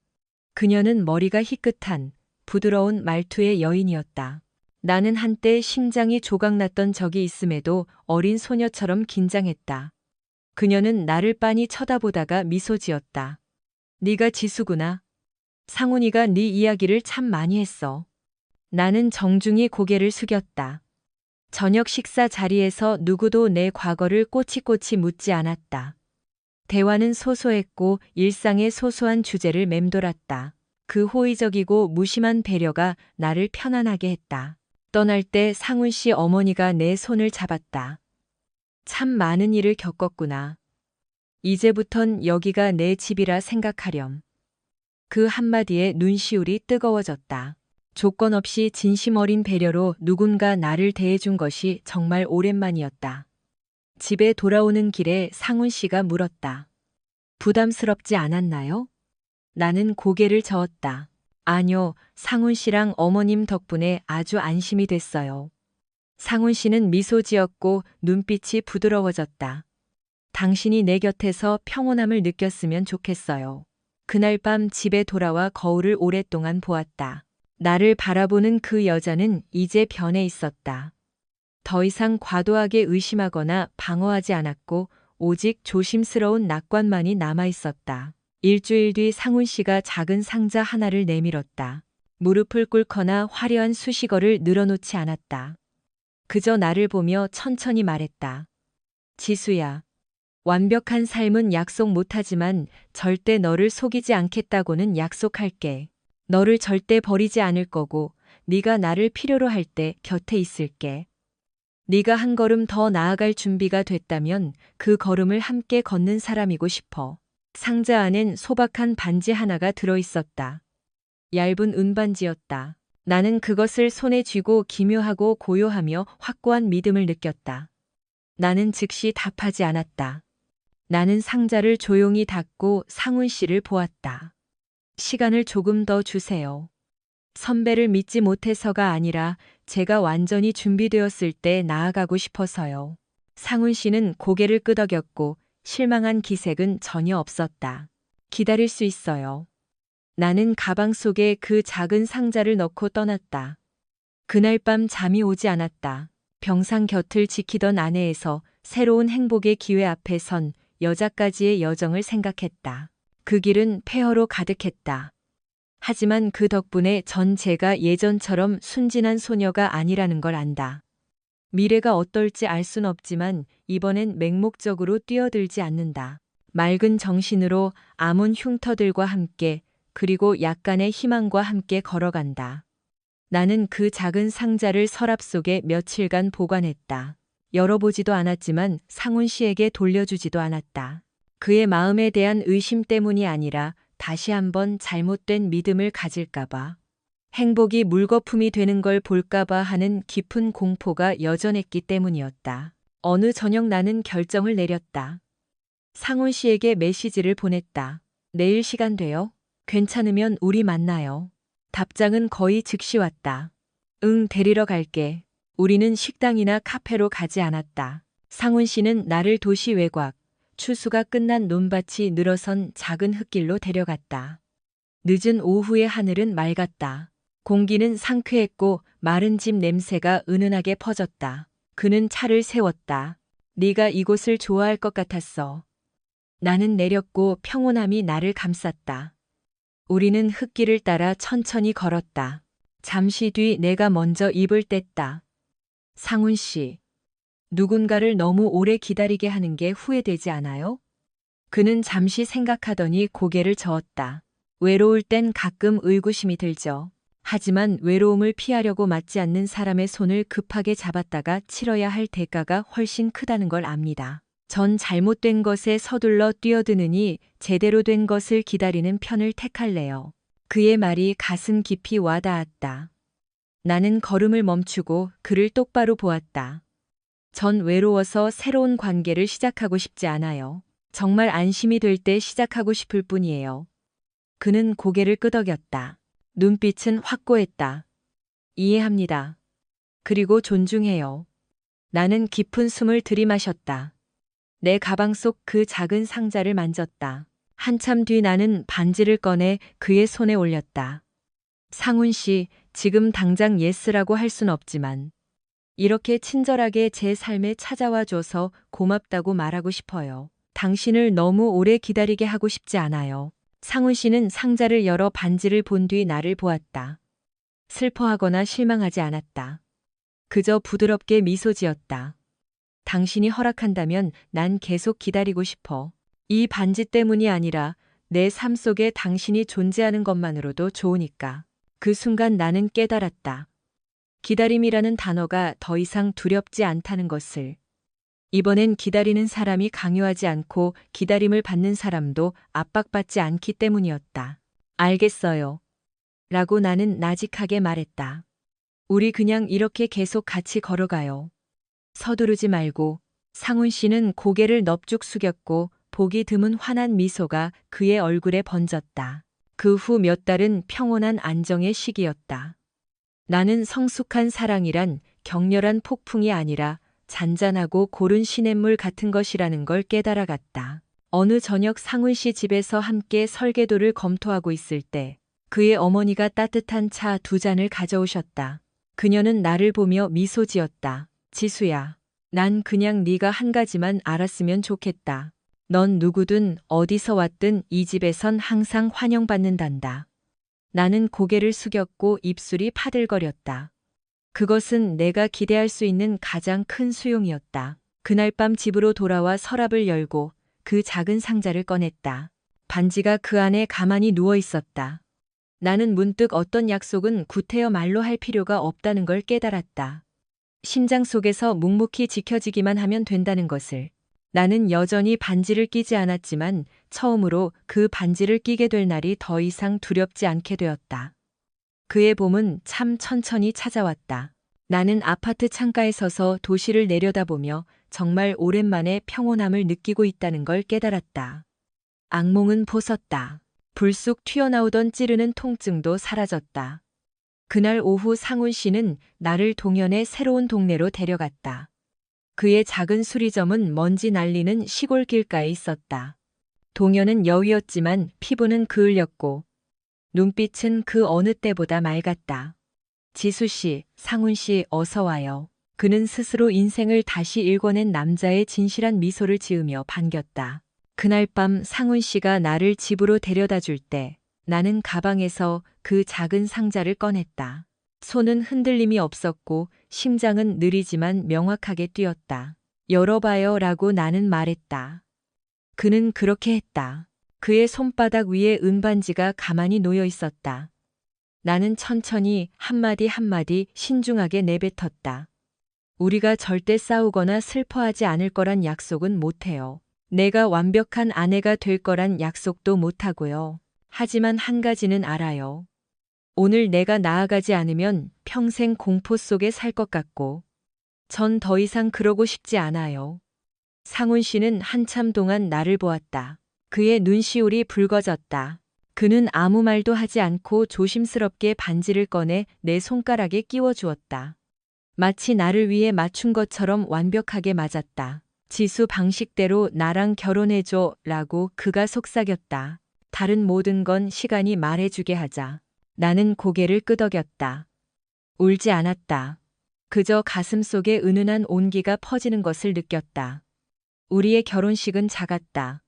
그녀는 머리가 희끗한 부드러운 말투의 여인이었다. 나는 한때 심장이 조각났던 적이 있음에도 어린 소녀처럼 긴장했다. 그녀는 나를 빤히 쳐다보다가 미소 지었다. 네가 지수구나. 상훈이가 네 이야기를 참 많이 했어. 나는 정중히 고개를 숙였다. 저녁 식사 자리에서 누구도 내 과거를 꼬치꼬치 묻지 않았다. 대화는 소소했고 일상의 소소한 주제를 맴돌았다. 그 호의적이고 무심한 배려가 나를 편안하게 했다. 떠날 때 상훈 씨 어머니가 내 손을 잡았다. 참 많은 일을 겪었구나. 이제부턴 여기가 내 집이라 생각하렴. 그 한마디에 눈시울이 뜨거워졌다. 조건 없이 진심 어린 배려로 누군가 나를 대해준 것이 정말 오랜만이었다. 집에 돌아오는 길에 상훈 씨가 물었다. 부담스럽지 않았나요? 나는 고개를 저었다. 아니요, 상훈 씨랑 어머님 덕분에 아주 안심이 됐어요. 상훈 씨는 미소 지었고 눈빛이 부드러워졌다. 당신이 내 곁에서 평온함을 느꼈으면 좋겠어요. 그날 밤 집에 돌아와 거울을 오랫동안 보았다. 나를 바라보는 그 여자는 이제 변해 있었다. 더 이상 과도하게 의심하거나 방어하지 않았고 오직 조심스러운 낙관만이 남아 있었다. 일주일 뒤 상훈 씨가 작은 상자 하나를 내밀었다. 무릎을 꿇거나 화려한 수식어를 늘어놓지 않았다. 그저 나를 보며 천천히 말했다. 지수야. 완벽한 삶은 약속 못하지만 절대 너를 속이지 않겠다고는 약속할게. 너를 절대 버리지 않을 거고 네가 나를 필요로 할 때 곁에 있을게. 네가 한 걸음 더 나아갈 준비가 됐다면 그 걸음을 함께 걷는 사람이고 싶어. 상자 안엔 소박한 반지 하나가 들어있었다. 얇은 은반지였다. 나는 그것을 손에 쥐고 기묘하고 고요하며 확고한 믿음을 느꼈다. 나는 즉시 답하지 않았다. 나는 상자를 조용히 닫고 상훈 씨를 보았다. 시간을 조금 더 주세요. 선배를 믿지 못해서가 아니라 제가 완전히 준비되었을 때 나아가고 싶어서요. 상훈 씨는 고개를 끄덕였고 실망한 기색은 전혀 없었다. 기다릴 수 있어요. 나는 가방 속에 그 작은 상자를 넣고 떠났다. 그날 밤 잠이 오지 않았다. 병상 곁을 지키던 아내에서 새로운 행복의 기회 앞에 선 여자까지의 여정을 생각했다. 그 길은 폐허로 가득했다. 하지만 그 덕분에 전 제가 예전처럼 순진한 소녀가 아니라는 걸 안다. 미래가 어떨지 알 순 없지만 이번엔 맹목적으로 뛰어들지 않는다. 맑은 정신으로 아문 흉터들과 함께 그리고 약간의 희망과 함께 걸어간다. 나는 그 작은 상자를 서랍 속에 며칠간 보관했다. 열어보지도 않았지만 상훈 씨에게 돌려주지도 않았다. 그의 마음에 대한 의심 때문이 아니라 다시 한번 잘못된 믿음을 가질까봐. 행복이 물거품이 되는 걸 볼까봐 하는 깊은 공포가 여전했기 때문이었다. 어느 저녁 나는 결정을 내렸다. 상훈 씨에게 메시지를 보냈다. 내일 시간 돼요? 괜찮으면 우리 만나요. 답장은 거의 즉시 왔다. 응, 데리러 갈게. 우리는 식당이나 카페로 가지 않았다. 상훈 씨는 나를 도시 외곽, 추수가 끝난 논밭이 늘어선 작은 흙길로 데려갔다. 늦은 오후의 하늘은 맑았다. 공기는 상쾌했고 마른 집 냄새가 은은하게 퍼졌다. 그는 차를 세웠다. 네가 이곳을 좋아할 것 같았어. 나는 내렸고 평온함이 나를 감쌌다. 우리는 흙길을 따라 천천히 걸었다. 잠시 뒤 내가 먼저 입을 뗐다. 상훈 씨, 누군가를 너무 오래 기다리게 하는 게 후회되지 않아요? 그는 잠시 생각하더니 고개를 저었다. 외로울 땐 가끔 의구심이 들죠. 하지만 외로움을 피하려고 맞지 않는 사람의 손을 급하게 잡았다가 치러야 할 대가가 훨씬 크다는 걸 압니다. 전 잘못된 것에 서둘러 뛰어드느니 제대로 된 것을 기다리는 편을 택할래요. 그의 말이 가슴 깊이 와닿았다. 나는 걸음을 멈추고 그를 똑바로 보았다. 전 외로워서 새로운 관계를 시작하고 싶지 않아요. 정말 안심이 될 때 시작하고 싶을 뿐이에요. 그는 고개를 끄덕였다. 눈빛은 확고했다. 이해합니다. 그리고 존중해요. 나는 깊은 숨을 들이마셨다. 내 가방 속 그 작은 상자를 만졌다. 한참 뒤 나는 반지를 꺼내 그의 손에 올렸다. 상훈 씨, 지금 당장 예스라고 할 순 없지만 이렇게 친절하게 제 삶에 찾아와 줘서 고맙다고 말하고 싶어요. 당신을 너무 오래 기다리게 하고 싶지 않아요. 상훈 씨는 상자를 열어 반지를 본 뒤 나를 보았다. 슬퍼하거나 실망하지 않았다. 그저 부드럽게 미소 지었다. 당신이 허락한다면 난 계속 기다리고 싶어. 이 반지 때문이 아니라 내 삶 속에 당신이 존재하는 것만으로도 좋으니까. 그 순간 나는 깨달았다. 기다림이라는 단어가 더 이상 두렵지 않다는 것을. 이번엔 기다리는 사람이 강요하지 않고 기다림을 받는 사람도 압박받지 않기 때문이었다. 알겠어요. 라고 나는 나직하게 말했다. 우리 그냥 이렇게 계속 같이 걸어가요. 서두르지 말고. 상훈 씨는 고개를 넙죽 숙였고 보기 드문 환한 미소가 그의 얼굴에 번졌다. 그 후 몇 달은 평온한 안정의 시기였다. 나는 성숙한 사랑이란 격렬한 폭풍이 아니라 잔잔하고 고른 시냇물 같은 것이라는 걸 깨달아갔다. 어느 저녁 상훈 씨 집에서 함께 설계도를 검토하고 있을 때 그의 어머니가 따뜻한 차 2잔을 가져오셨다. 그녀는 나를 보며 미소 지었다. 지수야, 난 그냥 네가 한 가지만 알았으면 좋겠다. 넌 누구든 어디서 왔든 이 집에선 항상 환영받는단다. 나는 고개를 숙였고 입술이 파들거렸다. 그것은 내가 기대할 수 있는 가장 큰 수용이었다. 그날 밤 집으로 돌아와 서랍을 열고 그 작은 상자를 꺼냈다. 반지가 그 안에 가만히 누워 있었다. 나는 문득 어떤 약속은 구태여 말로 할 필요가 없다는 걸 깨달았다. 심장 속에서 묵묵히 지켜지기만 하면 된다는 것을. 나는 여전히 반지를 끼지 않았지만 처음으로 그 반지를 끼게 될 날이 더 이상 두렵지 않게 되었다. 그의 봄은 참 천천히 찾아왔다. 나는 아파트 창가에 서서 도시를 내려다보며 정말 오랜만에 평온함을 느끼고 있다는 걸 깨달았다. 악몽은 벗었다. 불 속 튀어나오던 찌르는 통증도 사라졌다. 그날 오후 상훈 씨는 나를 동현의 새로운 동네로 데려갔다. 그의 작은 수리점은 먼지 날리는 시골 길가에 있었다. 동현은 여위였지만 피부는 그을렸고 눈빛은 그 어느 때보다 맑았다. 지수 씨, 상훈 씨 어서 와요. 그는 스스로 인생을 다시 읽어낸 남자의 진실한 미소를 지으며 반겼다. 그날 밤 상훈 씨가 나를 집으로 데려다 줄 때 나는 가방에서 그 작은 상자를 꺼냈다. 손은 흔들림이 없었고 심장은 느리지만 명확하게 뛰었다. 열어봐요 라고 나는 말했다. 그는 그렇게 했다. 그의 손바닥 위에 은반지가 가만히 놓여 있었다. 나는 천천히 한마디 한마디 신중하게 내뱉었다. 우리가 절대 싸우거나 슬퍼하지 않을 거란 약속은 못해요. 내가 완벽한 아내가 될 거란 약속도 못하고요. 하지만 한 가지는 알아요. 오늘 내가 나아가지 않으면 평생 공포 속에 살 것 같고, 전 더 이상 그러고 싶지 않아요. 상훈 씨는 한참 동안 나를 보았다. 그의 눈시울이 붉어졌다. 그는 아무 말도 하지 않고 조심스럽게 반지를 꺼내 내 손가락에 끼워 주었다. 마치 나를 위해 맞춘 것처럼 완벽하게 맞았다. 지수 방식대로 나랑 결혼해줘 라고 그가 속삭였다. 다른 모든 건 시간이 말해주게 하자. 나는 고개를 끄덕였다. 울지 않았다. 그저 가슴 속에 은은한 온기가 퍼지는 것을 느꼈다. 우리의 결혼식은 작았다.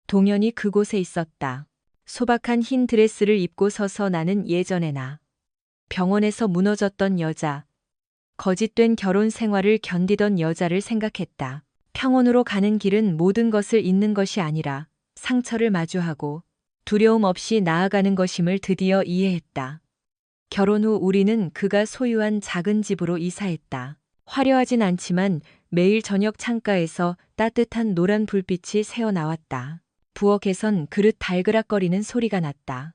동현이 그곳에 있었다. 소박한 흰 드레스를 입고 서서 나는 예전에나 병원에서 무너졌던 여자, 거짓된 결혼 생활을 견디던 여자를 생각했다. 평온으로 가는 길은 모든 것을 잊는 것이 아니라 상처를 마주하고 두려움 없이 나아가는 것임을 드디어 이해했다. 결혼 후 우리는 그가 소유한 작은 집으로 이사했다. 화려하진 않지만 매일 저녁 창가에서 따뜻한 노란 불빛이 새어나왔다. 부엌에선 그릇 달그락거리는 소리가 났다.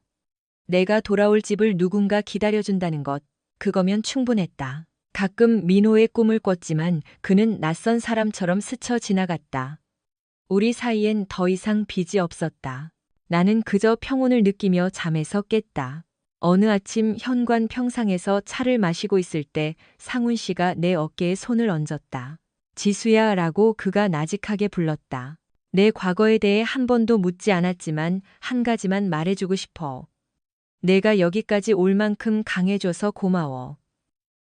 내가 돌아올 집을 누군가 기다려준다는 것, 그거면 충분했다. 가끔 민호의 꿈을 꿨지만 그는 낯선 사람처럼 스쳐 지나갔다. 우리 사이엔 더 이상 빚이 없었다. 나는 그저 평온을 느끼며 잠에서 깼다. 어느 아침 현관 평상에서 차를 마시고 있을 때 상훈 씨가 내 어깨에 손을 얹었다. 지수야 라고 그가 나직하게 불렀다. 내 과거에 대해 한 번도 묻지 않았지만 한 가지만 말해주고 싶어. 내가 여기까지 올 만큼 강해줘서 고마워.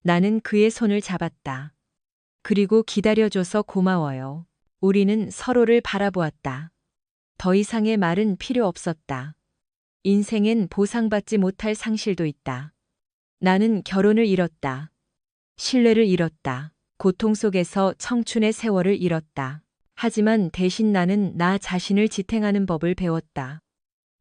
나는 그의 손을 잡았다. 그리고 기다려줘서 고마워요. 우리는 서로를 바라보았다. 더 이상의 말은 필요 없었다. 인생엔 보상받지 못할 상실도 있다. 나는 결혼을 잃었다. 신뢰를 잃었다. 고통 속에서 청춘의 세월을 잃었다. 하지만 대신 나는 나 자신을 지탱하는 법을 배웠다.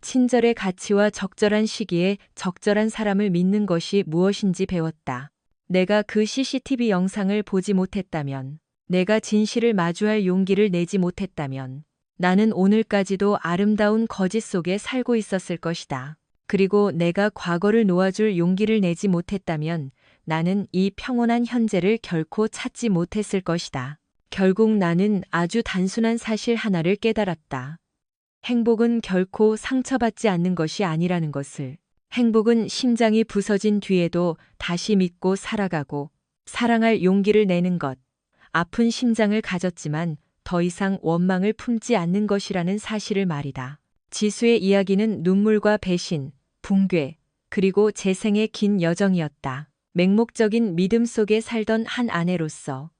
친절의 가치와 적절한 시기에 적절한 사람을 믿는 것이 무엇인지 배웠다. 내가 그 CCTV 영상을 보지 못했다면, 내가 진실을 마주할 용기를 내지 못했다면, 나는 오늘까지도 아름다운 거짓 속에 살고 있었을 것이다. 그리고 내가 과거를 놓아줄 용기를 내지 못했다면, 나는 이 평온한 현재를 결코 찾지 못했을 것이다. 결국 나는 아주 단순한 사실 하나를 깨달았다. 행복은 결코 상처받지 않는 것이 아니라는 것을. 행복은 심장이 부서진 뒤에도 다시 믿고 살아가고 사랑할 용기를 내는 것. 아픈 심장을 가졌지만 더 이상 원망을 품지 않는 것이라는 사실을 말이다. 지수의 이야기는 눈물과 배신, 붕괴, 그리고 재생의 긴 여정이었다. 맹목적인 믿음 속에 살던 한 아내로서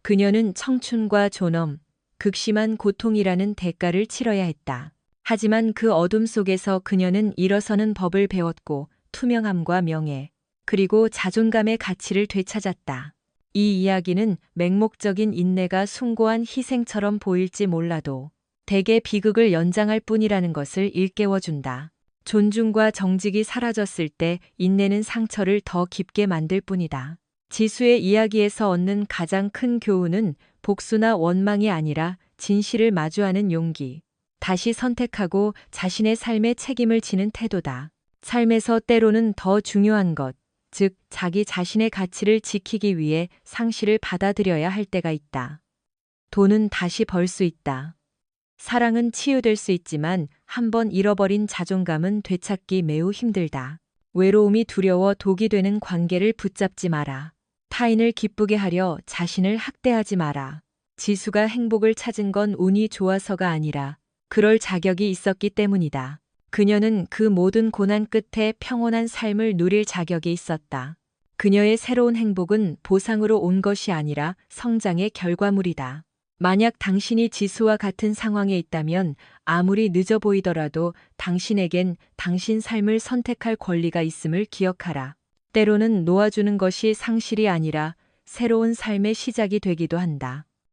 그녀는 청춘과 존엄, 극심한 고통이라는 대가를 치러야 했다. 하지만 그 어둠 속에서 그녀는 일어서는 법을 배웠고 투명함과 명예, 그리고 자존감의 가치를 되찾았다. 이 이야기는 맹목적인 인내가 숭고한 희생처럼 보일지 몰라도 대개 비극을 연장할 뿐이라는 것을 일깨워준다. 존중과 정직이 사라졌을 때 인내는 상처를 더 깊게 만들 뿐이다. 지수의 이야기에서 얻는 가장 큰 교훈은 복수나 원망이 아니라 진실을 마주하는 용기, 다시 선택하고 자신의 삶에 책임을 지는 태도다. 삶에서 때로는 더 중요한 것, 즉 자기 자신의 가치를 지키기 위해 상실을 받아들여야 할 때가 있다. 돈은 다시 벌 수 있다. 사랑은 치유될 수 있지만 한 번 잃어버린 자존감은 되찾기 매우 힘들다. 외로움이 두려워 독이 되는 관계를 붙잡지 마라. 타인을 기쁘게 하려 자신을 학대하지 마라. 지수가 행복을 찾은 건 운이 좋아서가 아니라 그럴 자격이 있었기 때문이다. 그녀는 그 모든 고난 끝에 평온한 삶을 누릴 자격이 있었다. 그녀의 새로운 행복은 보상으로 온 것이 아니라 성장의 결과물이다. 만약 당신이 지수와 같은 상황에 있다면 아무리 늦어 보이더라도 당신에겐 당신 삶을 선택할 권리가 있음을 기억하라. 때로는 놓아주는 것이 상실이 아니라 새로운 삶의 시작이 되기도 한다.